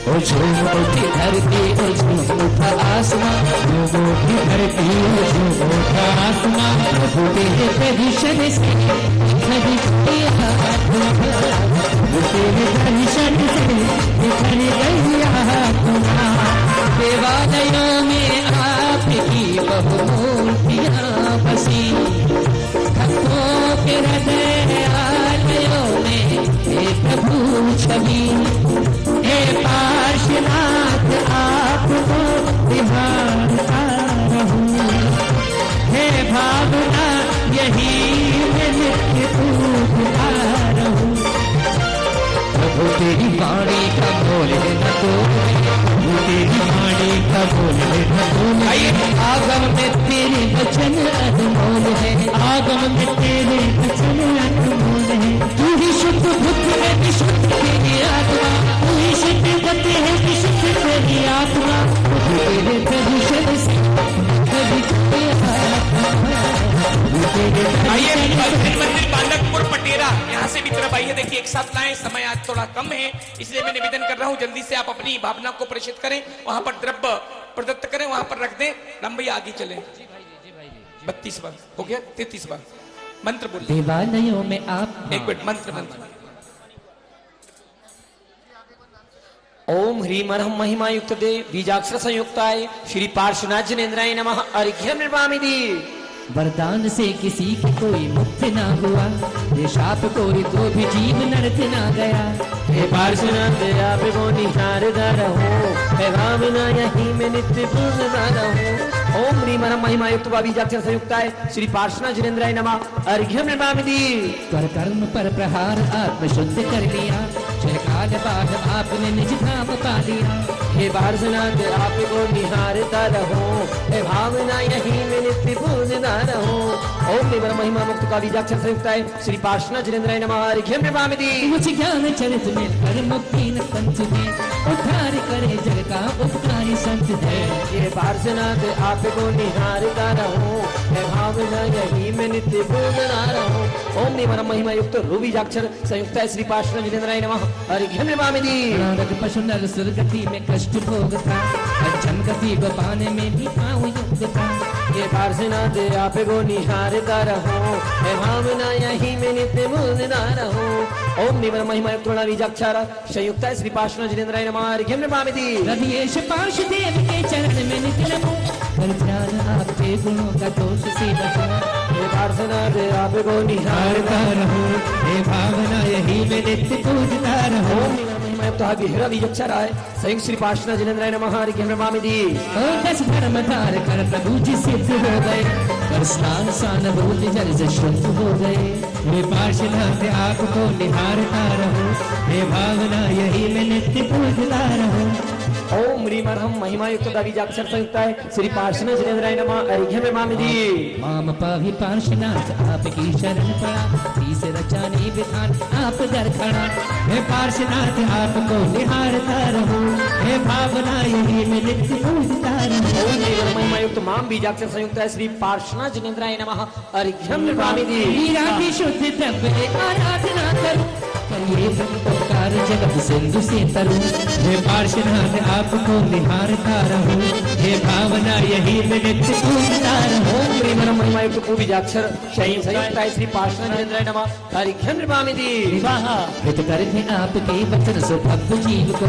और झूम उठी धरती और झूम उठा आसमां, झूम उठी धरती और झूम उठा आसमां, प्रभु तेरे दर्शन से खरी गई आत्मा, तेरे दर्शन से खरी गई आत्मा। देवालयों में आपकी बहुमूर्तियां बसी, भक्तों के हृदय आलयों में हे प्रभु छवि, हे पार्श्वनाथ आपको निहारता रहूं, हे भावना यही मैं नित्य पूजता रहूं। प्रभु तेरी वाणी का बोल है न तो, प्रभु तेरी वाणी का बोल है न तो, आगम में तेरे वचन अनमोल है, आगम में तेरे वचन अनमोल है। तू ही शुद्ध बुद्ध है, विशुद्ध तेरी आत्मा, तू ही शुद्ध बुद्ध है, समय आज थोड़ा कम है, इसलिए मैं निवेदन कर रहा हूं जल्दी से आप अपनी भावना को प्रेषित करें, वहां पर द्रव्य प्रदत्त करें, वहां पर रख दें। राम भैया आगे चले। 32 बार हो गया, 33 बार मंत्र बोल। देवालयों में आप एक मिनट, मंत्र ओम ह्रीम अर्हम महिमा युक्त दे बीजाक्षर संयुक्ताय श्री पार्श्वनाथ जनेन्द्राय नमः अर्घ्यम निर्मामि दी। वरदान से किसी की कोई मुक्त ना हुआ, ये शाप कोई तो भी जीव नरक ना गया। हे पार्श्वनाथ आप को निहारता रहो, हे भावना यही में नित्य पूर्णता रहो। ओम ह्रीम अर्हम महिमा युक्त बीजाक्षर संयुक्ताय श्री पार्श्वनाथ जनेन्द्राय नमः अर्घ्यम निर्मामि दी। कर कर्म पर प्रहार आत्म शुद्ध कर लिया, चिरकाल बाद आपने निज धाम पा लिया। हे पार्श्वनाथ आप को निहारता रहो, हे भावना यही में नित्य पूजता रहो। ओम ह्रीम अर्हम महिमा मुक्त बीजाक्षर संयुक्ताय श्री पार्श्वनाथ जनेन्द्राय नमः अर्घ्यम निर्मामि दी। मुझ ज्ञान चरित में कर मुक्ति न पंच में, उद्धार करे जग का उपकारी संत है। हे पार्श्वनाथ आप को निहारता रहो, हे भावना यही में नित्य पूजना रहो। ओम ह्रीम अर्हम महिमा युक्त बीजाक्षर संयुक्ताय श्री पार्श्वनाथ जनेन्द्राय नमः अर्घ्यम निर्मामि दी। नरक पशु नर सुरगति में कष्ट भोगता, अज्जम गति को पाने में भी पाऊं युक्त था। हे पार्श्वनाथ आप को निहारता रहो, हे भावना यही में नित्य पूजना रहो। ओम ह्रीम अर्हम महिमा युक्त बीजाक्षर संयुक्ताय श्री पार्श्वनाथ जनेन्द्राय नमः अर्घ्यम निर्मामि दी। रवियेश पार्षदेव के चरण में नित्य नमो, कर ध्यान आपके गुणों का दोष से बचना। हे पार्श्वनाथ आप को निहारता रहो, हे भावना यही में नित्य पूजता रहो। ओम ह्रीम अर्हम महिमा युक्त बीजाक्षराय संयुक्त श्री पार्श्वनाथ जनेन्द्राय नमः अर्घ्यम निर्मामि दी। दस धर्मधार कर प्रभु जी सिद्ध हो गए, कर स्नान सान भूल जल से शुद्ध हो गए। हे पार्श्वनाथ आपको निहारता रहो, हे भावना यही में नित्य पूजता रहो। ओम ह्रीम अर्हम महिमा युक्त बीजाक्षर संयुक्ताय श्री पार्श्वनाथ जनेन्द्राय नमः अर्घ्यम निर्मामि दी। माम पाहि पार्श्वनाथ आपकी शरण पड़ा, तीस रचाने विधान आप दर खड़ा। हे पार्श्वनाथ आपको निहारता रहो, हे भावना यही में नित्य पूजता रहो। ओम ह्रीम अर्हम महिमा युक्त माम बीजाक्षर संयुक्ताय श्री पार्श्वनाथ जनेन्द्राय नमः अर्घ्यम निर्मामि दी। वीराधि शुद्ध द्रव्य आराधना करूं, करिए उपकार जगत सिंधु से तरु। हे पार्श्वनाथ आपको निहारता रहो, हे भावना यही में नित्य पूजता रहो। ओम ह्रीम अर्हम महिमा युक्त बीजाक्षर संयुक्ताय श्री पार्श्वनाथ जनेन्द्राय नमः अर्घ्यम निर्मामि दी। हित करते आपके वचन सो भक्त जीव को,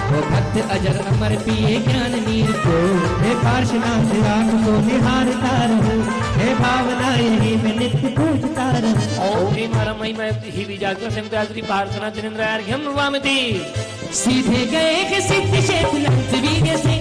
वो भक्त अजर अमर पिए ज्ञान नीर को। हे पार्श्वनाथ आपको निहारता रहो, हे भावना यही में नित्य पूजता रहो। ओम ह्रीम अर्हम महिमा युक्त बीजाक्षर संयुक्ताय श्री पार्श्वनाथ जनेन्द्राय अर्घ्यम निर्मामि दी। सीधे गए कि सिद्ध क्षेत्र वीर्य से,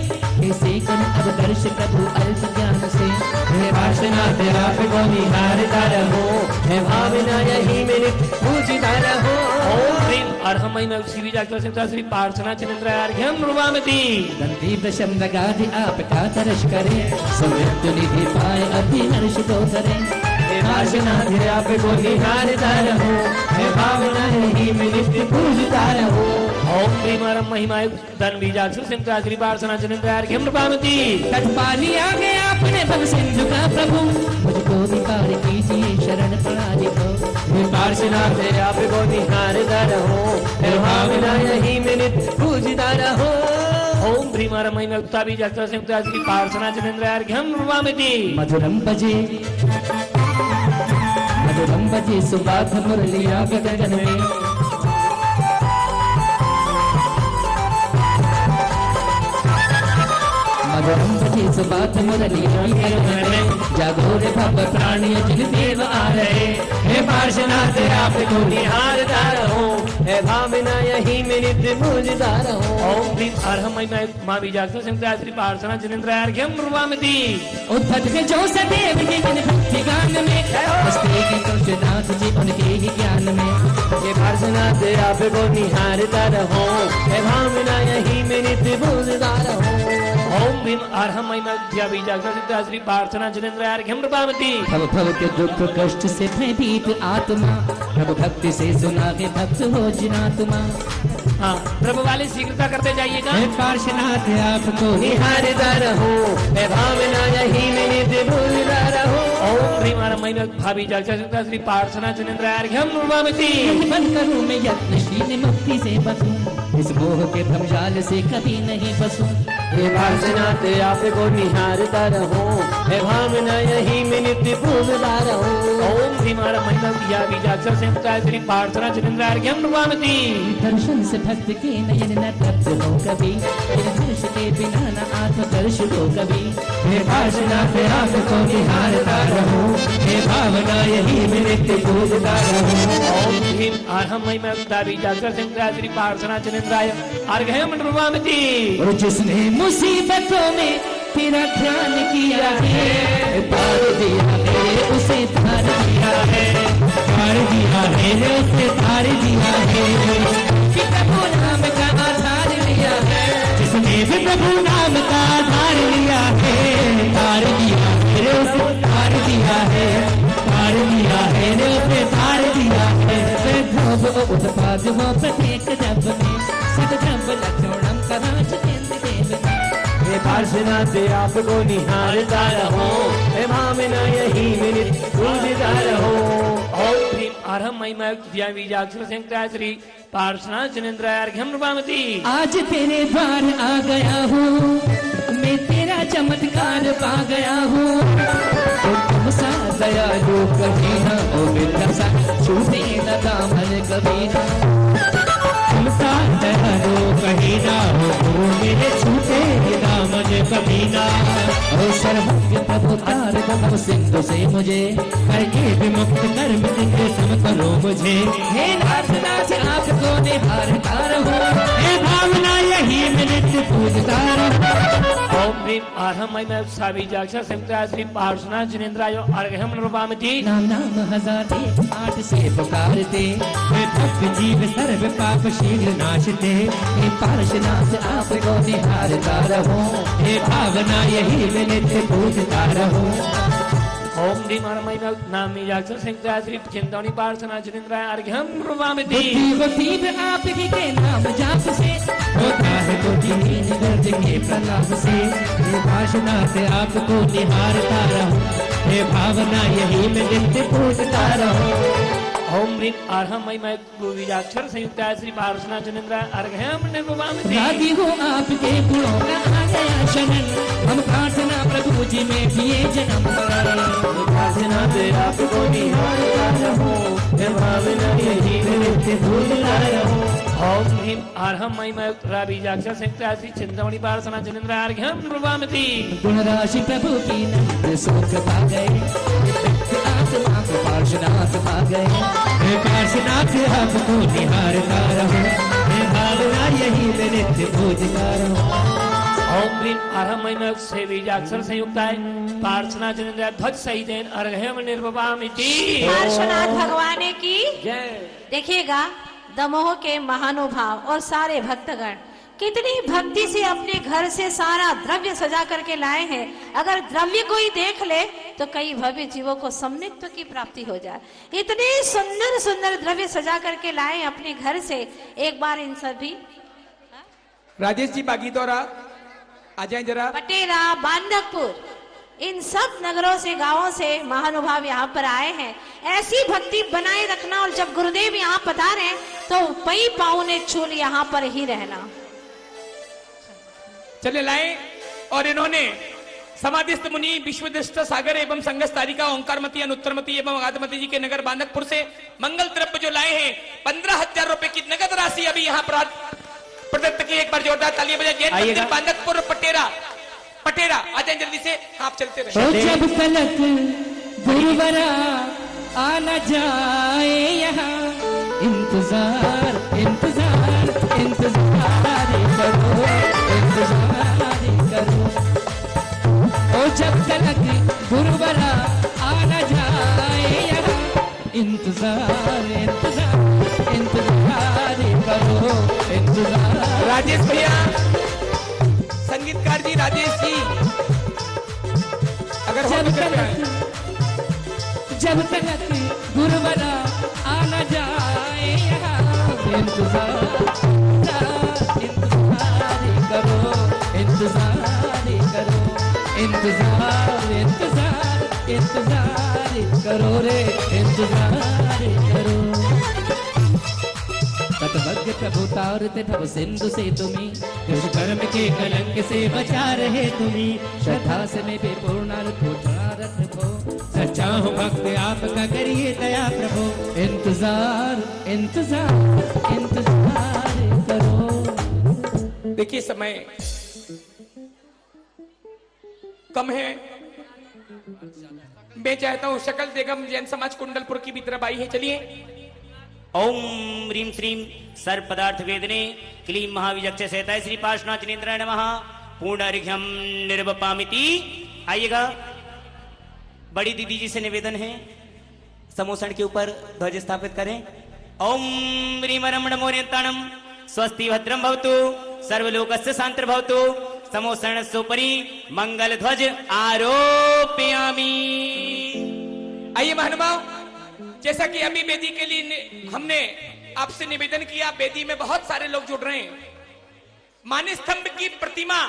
ऐसे कर अब दर्श प्रभु अल्प ज्ञान से। हे पार्श्वनाथ आपको निहारता रहो, हे भावना यही में नित्य पूजता रहो। ओम ह्रीम अर्हम महिमा युक्त बीजाक्षर संयुक्ताय श्री पार्श्वनाथ जनेन्द्राय अर्घ्यम निर्मामि दी। दंती प्रशम गाधि आपका तरस करे, समृद्ध निधि पाए अति हर्ष को करे। हे पार्श्वनाथ आपको निहारता रहो, हे भावना यही में नित्य पूजता रहो। ओम ह्रीम अर्हम महिमा युक्त बीजाक्षर संयुक्ताय श्री पार्श्वनाथ जनेन्द्राय अर्घ्यम निर्मामि दी। तट पानी आ गया अपने भव सिंधु का प्रभु, मुझको भी पार कीजिए शरण प्रणाली को। हे पार्श्वनाथ आपको निहारता रहो, हे भावना यही में नित्य पूजता रहो। ओम ह्रीम अर्हम महिमा युक्त बीजाक्षर संयुक्ताय श्री पार्श्वनाथ जनेन्द्राय अर्घ्यम निर्मामि दी। मधुरम बजे सुबाध मुरलिया गगन में, मधुरम बजे सुबाध मुरलिया गगन में। जागो रे भव प्राणी अजित देव आ रहे, हे पार्श्वनाथ आपको निहारता रहो, हे भावना यही में नित्य पूजता रहो। ओम ह्रीम अर्हम महिमा युक्त मां बीजाक्षर संयुक्ताय श्री पार्श्वनाथ जनेन्द्राय अर्घ्यम निर्मामि दी। उद्धत के जो सदैव के जन भक्ति गान में, हंसते के कृष्णनाथ जी उनके ही ज्ञान में। हे पार्श्वनाथ आपको निहारता रहो, हे भावना यही में नित्य पूजता रहो। ओम ह्रीम अर्हम महिमा युक्त बीजाक्षर संयुक्ताय श्री पार्श्वनाथ जनेन्द्राय अर्घ्यम निर्मामि दी। भव भव के दुख कष्ट से भयभीत आत्मा, प्रभु भक्ति से सुना के भक्त हो जिनात्मा। हाँ प्रभु वाले शीघ्रता करते जाइएगा। हे पार्श्वनाथ आपको निहारता रहो, मैं भावना यही में नित्य भूलता रहो। ओम ह्रीं मई भाभी जलचा श्री पार्श्वनाथ जनेन्द्रार्घ्यम नमामि। बंद करूं मैं यत्नशील मुक्ति से बसूं, इस मोह के भवजाल से कभी नहीं बसूं। हे पार्श्वनाथ आपको निहारता रहो, मैं भावना यही में नित्य भूलता रहो। ओम ह्रीं मई भाभी जलचा श्री पार्श्वनाथ जनेन्द्रार्घ्यम नमामि। दर्शन से भक्त के नयन न तप्त हो कभी, बिन दर्श के बिना न आत्मदर्श हो कभी। हे पार्श्वनाथ आपको निहारता रहो, हे भावना यही में नित्य पूजता रहो। ओम ह्रीं मई भाभी जलचा श्री पार्श्वनाथ जनेन्द्राय अर्घ्यम नमामि। और जिसने मुसीबतों में तेरा ध्यान किया है, तार दिया है उसे तार दिया है, तार दिया है उसे तार दिया है। कि प्रभु नाम का आधार लिया है, जिसने भी प्रभु नाम का आधार लिया है, तार दिया है उसे तार दिया है, तार दिया है उसे तार दिया है। उत्पाद हो प्रत्येक जब में सद जब लक्षणम कहा जितेंद्र देव में। हे पार्श्वनाथ आपको निहारता रहो, मैं भावना यही में नित्य भूलता रहो। ओम ह्रीं आरहम मई भाभी श्री पार्श्वनाथ जनेन्द्रार्घ्यम नमामि। आज तेरे द्वार आ गया हूँ, मैं तेरा चमत्कार पा गया हूँ। तो तुम सा दयालु कभी ना हो, मेरा सा छूटे न दामन कभी ना। तुम सा दयालु कहीं ना हो, वो मेरे छूटे दामन कभी ना। ओ सर्वज्ञ प्रभु तार दम सिंधु से मुझे, करके विमुक्त कर्म सिंधु सम करो मुझे। हे नाथ आपको निहारता रहूं, हे भावना यही में नित्य पूजता रहो। ओम ह्रीं आरहम मई भाभी श्री पार्श्वनाथ जनेन्द्राय अर्घ्यम नमामि। नाम नाम हजार 108 से पुकारते, हे भक्त जीव सर्व पाप शील नाशते। हे पार्श्वनाथ आपको निहारता रहूं, हे भावना यही में नित्य पूजता रहो। ओम ह्रीं मई नामी श्री चिंतामणि पार्श्वनाथ जनेन्द्राय अर्घ्यम नमामि। बुद्धि होती है आपकी के नाम जाप से, होता है कोटि दीन दर्द के प्रलाप से। हे पार्श्वनाथ आपको निहारता रहो, हे भावना यही में नित्य पूजता रहो। ओम ह्रीं आरहम मई बीजाक्षर संयुक्त श्री पार्श्वनाथ जनेन्द्राय अर्घ्यम नमामि। रागी हो आपके गुणों का आ गया शरण, हम प्रार्थना प्रभु जी में किए जन्म मरण। पार्श्वनाथ आपको निहारता रहो, मैं भावना यही में नित्य भूलता रहो। ओम ह्रीं आरहम मई बीजाक्षर संयुक्त श्री चिंतामणि पार्श्वनाथ जनेन्द्राय अर्घ्यम नमामि। गुण राशि प्रभु की नंद सुख पा गए, आत्मा को पार्श्वनाथ पा गए। हे पार्श्वनाथ आपको निहारता रहो, हे भावना यही में नित्य पूजता रहो। ओम ह्रीं आरहम मई बीजाक्षर संयुक्त पार्श्वनाथ जनेन्द्राय ध्वज सहित अर्घ्यम नमामि। पार्श्वनाथ भगवान की जय। देखिएगा दमोह के महानुभाव और सारे भक्तगण कितनी भक्ति से अपने घर से सारा द्रव्य सजा करके लाए हैं। अगर द्रव्य कोई देख ले तो कई भव्य जीवों को सम्मित्व की प्राप्ति हो जाए। इतने सुंदर सुंदर द्रव्य सजा करके लाए अपने घर से। एक बार इन सभी राजेश जी बागीदौरा आ जाएं जरा। पटेरा, बांधकपुर, इन सब नगरों से गांवों से महानुभाव यहाँ पर आए हैं। ऐसी भक्ति बनाए रखना, और जब गुरुदेव यहाँ पधारे तो पई पाँव छूल यहाँ पर ही रहना। चले लाए। और इन्होंने समाधिस्थ मुनि विश्वदृष्ट सागर एवं संगस तारिका ओंकारमती अनुत्तरमती एवं आदमती जी के नगर बांधकपुर से मंगल द्रव्य जो लाए हैं 15,000 रुपए की नगद राशि अभी यहाँ पर प्रदत्त की। एक बार जोरदार तालियां बजाएं। जैन मंदिर बांधकपुर पटेरा आ जाए जल्दी से। आप चलते रहे। जब तलक गुरुवरा आ न जाए यहाँ, इंतजार इंतजार इंतजार करो, इंतजार करो। ओ जब तलक गुरुवरा आ न जाए यहाँ, इंतजार इंतजार इंतजार करो, इंतजार। राजेश भैया, संगीतकार जी राजेश जी, अगर जब तक गुरुवरा आ न जाए यहाँ, इंतजार इंतजार करो रे इंतजार करो तटबद्ध प्रभुता और तब सिंधु से तुम्ही दुष्कर्म के कलंक से बचा रहे तुम्ही श्रद्धा से मैं पूर्णार्थ हो सच्चा हूँ भक्त आपका करिए दया प्रभु इंतजार इंतजार इंतजार करो। देखिए समय कम है। मैं चाहता हूं शकल बेगम जैन समाज कुंडलपुर की भी तरफ आई है। चलिए। ओम ह्रीं श्रीं सर्व पदार्थ वेदने क्लीं महाविजक्ष सहताय श्री पार्श्वनाथ जिनेन्द्राय नमः पूर्णार्घ्यम निर्वपामिति। आइएगा। बड़ी दीदी जी से निवेदन है समोसन के ऊपर ध्वज स्थापित करें। ओम ह्रीं रमण मोर्यंताणम स्वस्ति भद्रम भवतु सर्वलोकस्य शांतिर्भवतु समोसरणस्योपरि मंगल ध्वज आरोपयामि। आइए महानुभाव, जैसा कि अभी वेदी के लिए हमने आपसे निवेदन किया, वेदी में बहुत सारे लोग जुड़ रहे हैं। मानस स्तंभ की प्रतिमा,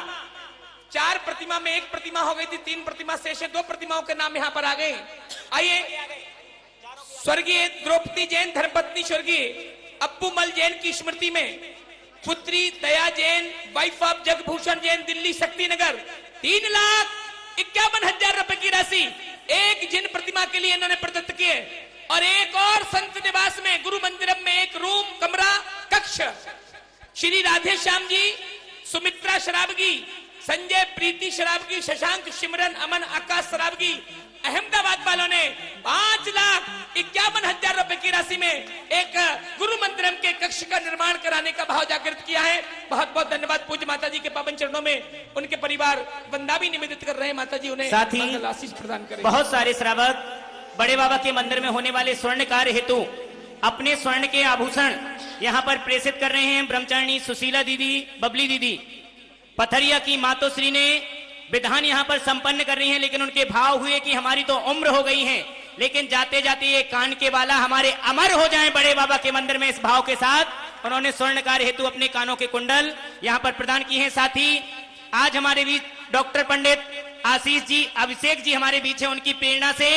4 प्रतिमा में 1 प्रतिमा हो गई थी, 3 प्रतिमा शेष है, 2 प्रतिमाओं के नाम यहाँ पर आ गए। आइए। स्वर्गीय द्रौपदी जैन धर्मपत्नी स्वर्गीय अप्पू मल जैन की स्मृति में पुत्री दया जैन वाइफ ऑफ जगभूषण जैन दिल्ली शक्तिनगर 3,51,000 रुपए की राशि एक जिन प्रतिमा के लिए इन्होंने प्रदत्त किए और एक और संत निवास में गुरु मंदिरम में एक रूम कमरा कक्ष श्री राधे श्याम जी, सुमित्रा शराबगी, संजय प्रीति शराबगी, शशांक सिमरन अमन आकाश शराबगी अहमदाबाद वालों ने 5,51,000 रुपए की राशि में एक गुरु मंदिरम के कक्ष का निर्माण कराने का भाव जागृत किया है। बहुत बहुत धन्यवाद। पूज्य माता जी के पावन चरणों में उनके परिवार वंदा भी निवेदित कर रहे हैं। माता जी उन्हें साथ ही आशीष प्रदान करें। बहुत सारे श्रावक बड़े बाबा के मंदिर में होने वाले स्वर्ण कार्य हेतु अपने स्वर्ण के आभूषण यहाँ पर प्रेषित कर रहे हैं। ब्रह्मचारिणी सुशीला दीदी, बबली दीदी पथरिया की मातोश्री ने विधान यहाँ पर संपन्न कर रही हैं, लेकिन उनके भाव हुए कि हमारी तो उम्र हो गई है, लेकिन जाते जाते ये कान के बाला हमारे अमर हो जाएं बड़े बाबा के मंदिर में। इस भाव के साथ उन्होंने स्वर्ण कार्य हेतु अपने कानों के कुंडल यहाँ पर प्रदान किए हैं। साथ ही आज हमारे बीच डॉक्टर पंडित आशीष जी, अभिषेक जी हमारे बीच है। उनकी प्रेरणा से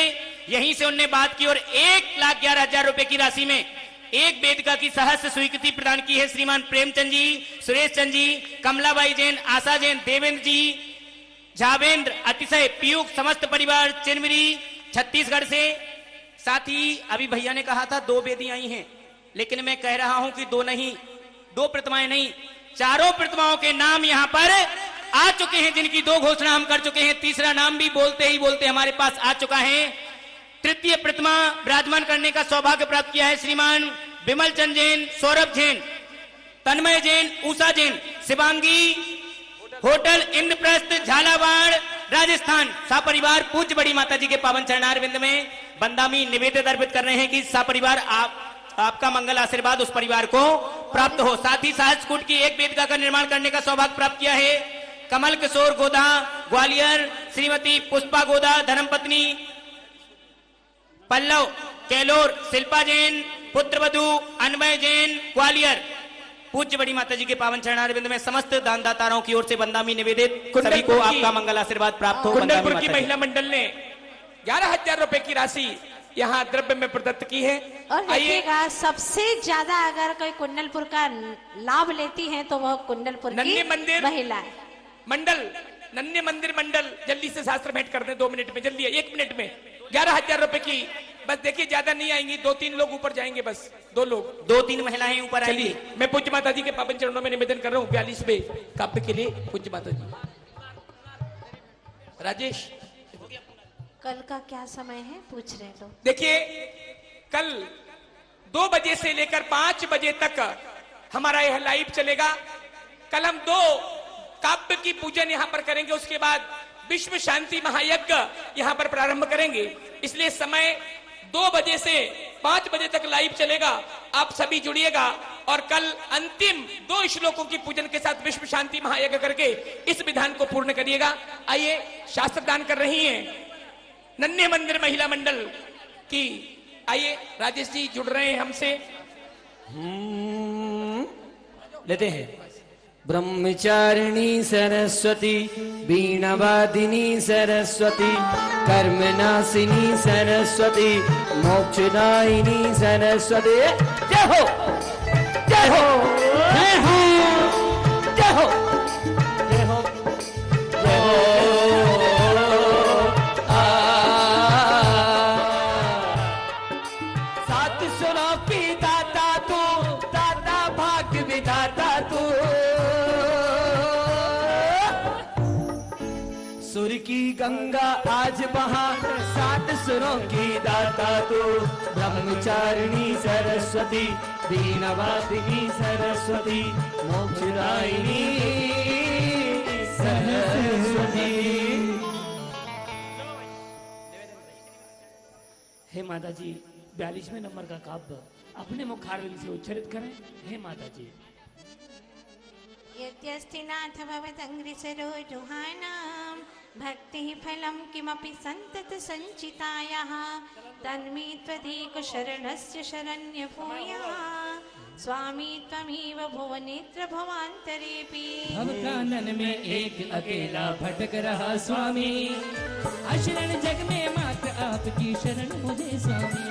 यहीं से उनने बात की और 1,11,000 रुपए की राशि में एक वेदिका की सहस्त्र स्वीकृति प्रदान की है। श्रीमान प्रेमचंद जी, सुरेश चंद जी, कमलाबाई जैन, आशा जैन, देवेंद्र जी, जावेंद्र, अतिशय पीयूष, समस्त परिवार चिरमिरी छत्तीसगढ़ से। साथ ही अभी भैया ने कहा था 2 वेदी आई हैं, लेकिन मैं कह रहा हूं कि 2 नहीं, 2 प्रतिमाएं नहीं, 4 प्रतिमाओं के नाम यहां पर आ चुके हैं, जिनकी 2 घोषणा हम कर चुके हैं। तीसरा नाम भी बोलते ही बोलते हमारे पास आ चुका है। तृतीय प्रतिमा विराजमान करने का सौभाग्य प्राप्त किया है श्रीमान विमल चंद जैन, सौरभ जैन, तन्मय जैन, उषा जैन, शिवांगी, होटल इंद्रप्रस्थ, झालावाड़, राजस्थान। सापरिवार पूज्य बड़ी माता जी के पावन चरणारविंद में बंदामी निवेदित अर्पित कर रहे हैं कि सापरिवार आपका मंगल आशीर्वाद उस परिवार को प्राप्त हो। साथ ही सहस्त्रकूट की एक वेदिका का निर्माण करने का सौभाग्य प्राप्त किया है कमल किशोर गोदा ग्वालियर, श्रीमती पुष्पा गोदा धर्मपत्नी, पल्लव केलोर, शिल्पा जैन पुत्रवधु, अन्वय जैन ग्वालियर। पूज्य बड़ी माता जी के पावन चरणारविंद में समस्त दानदाताओं की ओर से बंदामी निवेदित, सभी को आपका मंगल आशीर्वाद प्राप्त हो। कुंडलपुर की महिला मंडल ने 11,000 रुपए की राशि यहाँ द्रव्य में प्रदत्त की है। और देखिएगा, सबसे ज्यादा अगर कोई कुंडलपुर का लाभ लेती है तो वह कुंडलपुर की महिला मंडल, नन्हे मंदिर मंडल। जल्दी से शास्त्र भेंट कर दें 2 मिनट में, जल्दी 1 मिनट में 11,000 रुपए की। बस देखिए ज्यादा नहीं आएंगी, 2-3 लोग ऊपर जाएंगे, बस 2 लोग, 2-3 महिलाएं ऊपर आएंगी। मैं पूज्य माता जी के पावन चरणों में निवेदन कर रहा हूँ 42वें काव्य के लिए। पूज्य माता जी। राजेश, कल का क्या समय है पूछ रहे लोग। देखिए कल 2 बजे से लेकर 5 बजे तक हमारा यह लाइव चलेगा। कल हम 2 काव्य की पूजन यहाँ पर करेंगे, उसके बाद विश्व शांति महायज्ञ यहाँ पर प्रारंभ करेंगे। इसलिए समय 2 बजे से 5 बजे तक लाइव चलेगा। आप सभी जुड़िएगा और कल अंतिम 2 श्लोकों की पूजन के साथ विश्व शांति महायज्ञ करके इस विधान को पूर्ण करिएगा। आइए, शास्त्र दान कर रही हैं नन्हे मंदिर महिला मंडल की। आइए, राजेश जी जुड़ रहे हैं हमसे। लेते हैं ब्रह्मचारिणी सरस्वती, वीणावादिनी सरस्वती, कर्मनाशिनी सरस्वती, मोक्षदायिनी सरस्वती। जय हो, जय हो, जय हो, जय हो, जय हो, जय हो। सात सुरों की दाता तू, दाता भाग्य विधाता तू। सुर की गंगा आज बहा, सात सुरों की दाता तू। ब्रह्मचारिणी सरस्वती, वीणावादिनी सरस्वती, मोक्षदायिनी सरस्वती। हे माता जी, 42वें नंबर का काव्य अपने मुखारविंद से उच्चारित करें। हे माता जी। यद्यस्ति नाथ भवदङ्घ्रिसरो जुहानां भक्तिः फलं किमपि सन्तत सञ्चितायाः तन्मे त्वदीक शरणस्य शरण्यभूयः स्वामी त्वमेव भुवनेत्र भवान्तरेऽपि। भव कानन में एक अकेला भटक रहा स्वामी, अशरण जग में मात्र आपकी शरण मुझे स्वामी।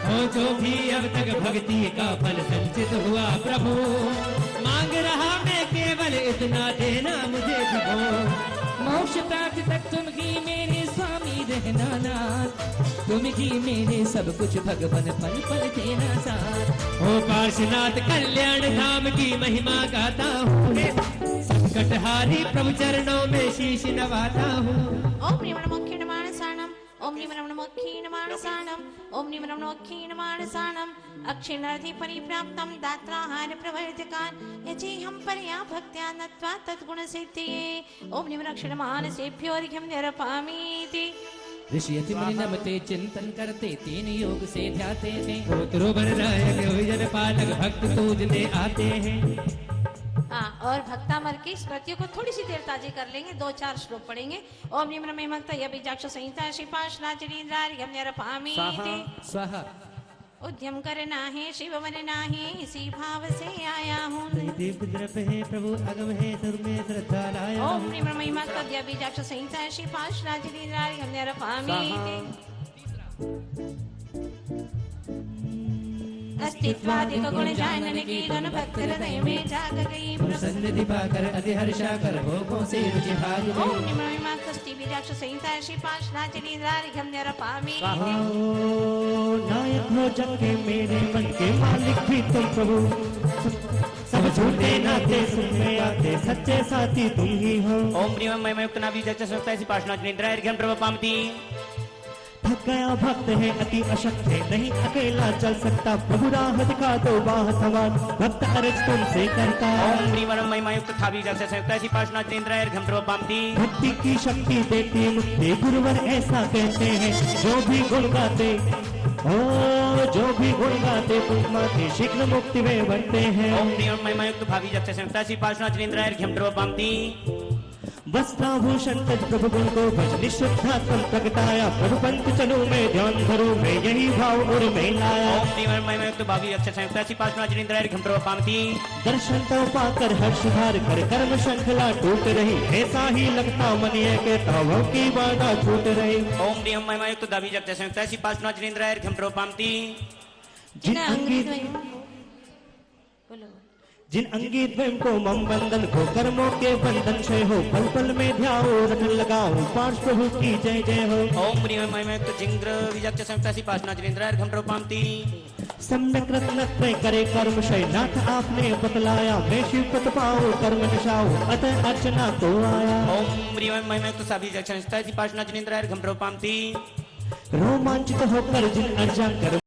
हो जो भी अब तक भक्ति का फल संचित हुआ प्रभु, मांग रहा मैं केवल इतना देना मुझे प्रभु। मोक्ष प्राप्त तक तुम ही मेरे स्वामी रहना नाथ, तुम ही मेरे सब कुछ भगवन पल पल देना साथ। हो पार्श्वनाथ कल्याण धाम की महिमा गाता हूँ, संकटहारी प्रभु चरणों में शीश नवाता हूँ। ओम निमण क्षीणमानसानम, ओम निमण क्षीणमानसानम, ओम निमण क्षीणमानसानम। अक्षिणार्धि परिप्राप्तं दात्राहार प्रवर्तकान् यजेहं परया भक्त्या नत्वा तद्गुण सिद्धिये। ओम निमण क्षीणमानसेभ्योऽर्घ्यं निरपामीति। ऋषि यति मुनि नमते चिंतन करते, तीन योग से ध्याते थे। पुत्रो बन रहे जन पालक भक्त पूजने आते हैं। हाँ, और भक्तामर की स्मृतियों को थोड़ी सी देर ताजी कर लेंगे, 2-4 श्लोक पढ़ेंगे। ओम निम्न में मक्त यबिजाक्ष संहिता श्रीपाशना जरीन्द्रार्घ्यं निरपामीति। स्वाहा। उद्यम करना है शिव बनना है, इसी भाव से आया हूँ। दीप द्रप है प्रभु अगम है, सुर में श्रद्धा लाया। ओम निम्न में मक्त यबिजाक्ष संहिता श्रीपाशना जरीन्द्रार्घ्यं निरपामीति। अस्तित्वादिक गुण जानन की गण भक्त हृदय में जाग गई। प्रसन्न पाकर अति हर्षा कर भोगों से रुचि भाग गई। ओम निम्न में मक्त स्थिविजाक्ष संहिता श्रीपाशना जरीन्द्रार्घ्यं निरपामीति। नायक हो जग के मेरे मन के मालिक भी तुम प्रभु, सब झूठे नाते सुन में आते सच्चे साथी तुम ही हो। ओम प्रियम मय युक्त नाभि जक्ष संयुक्त ऐसी पाशना जनेन्द्रार्घ्यं प्रवपामति। थक गया भक्त है अति अशक्त है, नहीं अकेला चल सकता, प्रभु राह दिखा दो बाह सवार, भक्त अर्ज तुमसे करता। ओम प्रियम मय युक्त नाभि जक्ष संयुक्त ऐसी पाशना जनेन्द्रार्घ्यं प्रवपामति। भक्ति की शक्ति देती मुक्ति गुरुवर ऐसा कहते हैं, जो भी गुण गाते ओ जो भी गुण गाते पुण्यमाते शीघ्र मुक्ति में बढ़ते हैं। ओम प्रियम मय युक्त भावी जक्ष संयुक्त ऐसी पाशना जनेन्द्रार्घ्यं प्रवपामति। वस्त्राभूषण तज प्रभु गुण को भज निशुद्धात्म प्रगटाया, प्रभु पंथ चलो में ध्यान धरो मैं यही भाव और में लाया। ओम प्रियम मय युक्त भावी जक्ष संयुक्त ऐसी पाशना जनेन्द्रार्घ्यं प्रवपामति। दर्शन तो पाकर हर्ष धार कर कर्म श्रृंखला टूट रही, ऐसा ही लगता मन ये कहता भव की बाधा छूट रही। ओम प्रियम मय युक्त भावी जक्ष संयुक्त ऐसी पाशना जनेन्द्रार्घ्यं प्रवपामति। जिन अंगी द्वयम को मम बंधन को कर्मों के बंधन क्षय हो, पल पल में ध्याओ रटन लगाओ पार्श प्रभु की जय जय हो। ओम प्रियम मय युक्त जिंग्र विजक्ष संयुक्त ऐसी पाशना जनेन्द्रार्घ्यं प्रवपामति। सम्यक रत्न करे कर्म क्षय नाथ आपने बतलाया, मैं शिव पद पाओ कर्म निशाओ अतः अर्चना को आया। ओम प्रियम मय युक्त सभी जक्ष संयुक्त ऐसी पाशना जनेन्द्रार्घ्यं प्रवपामति। रोमांचित होकर जिन अर्जा कर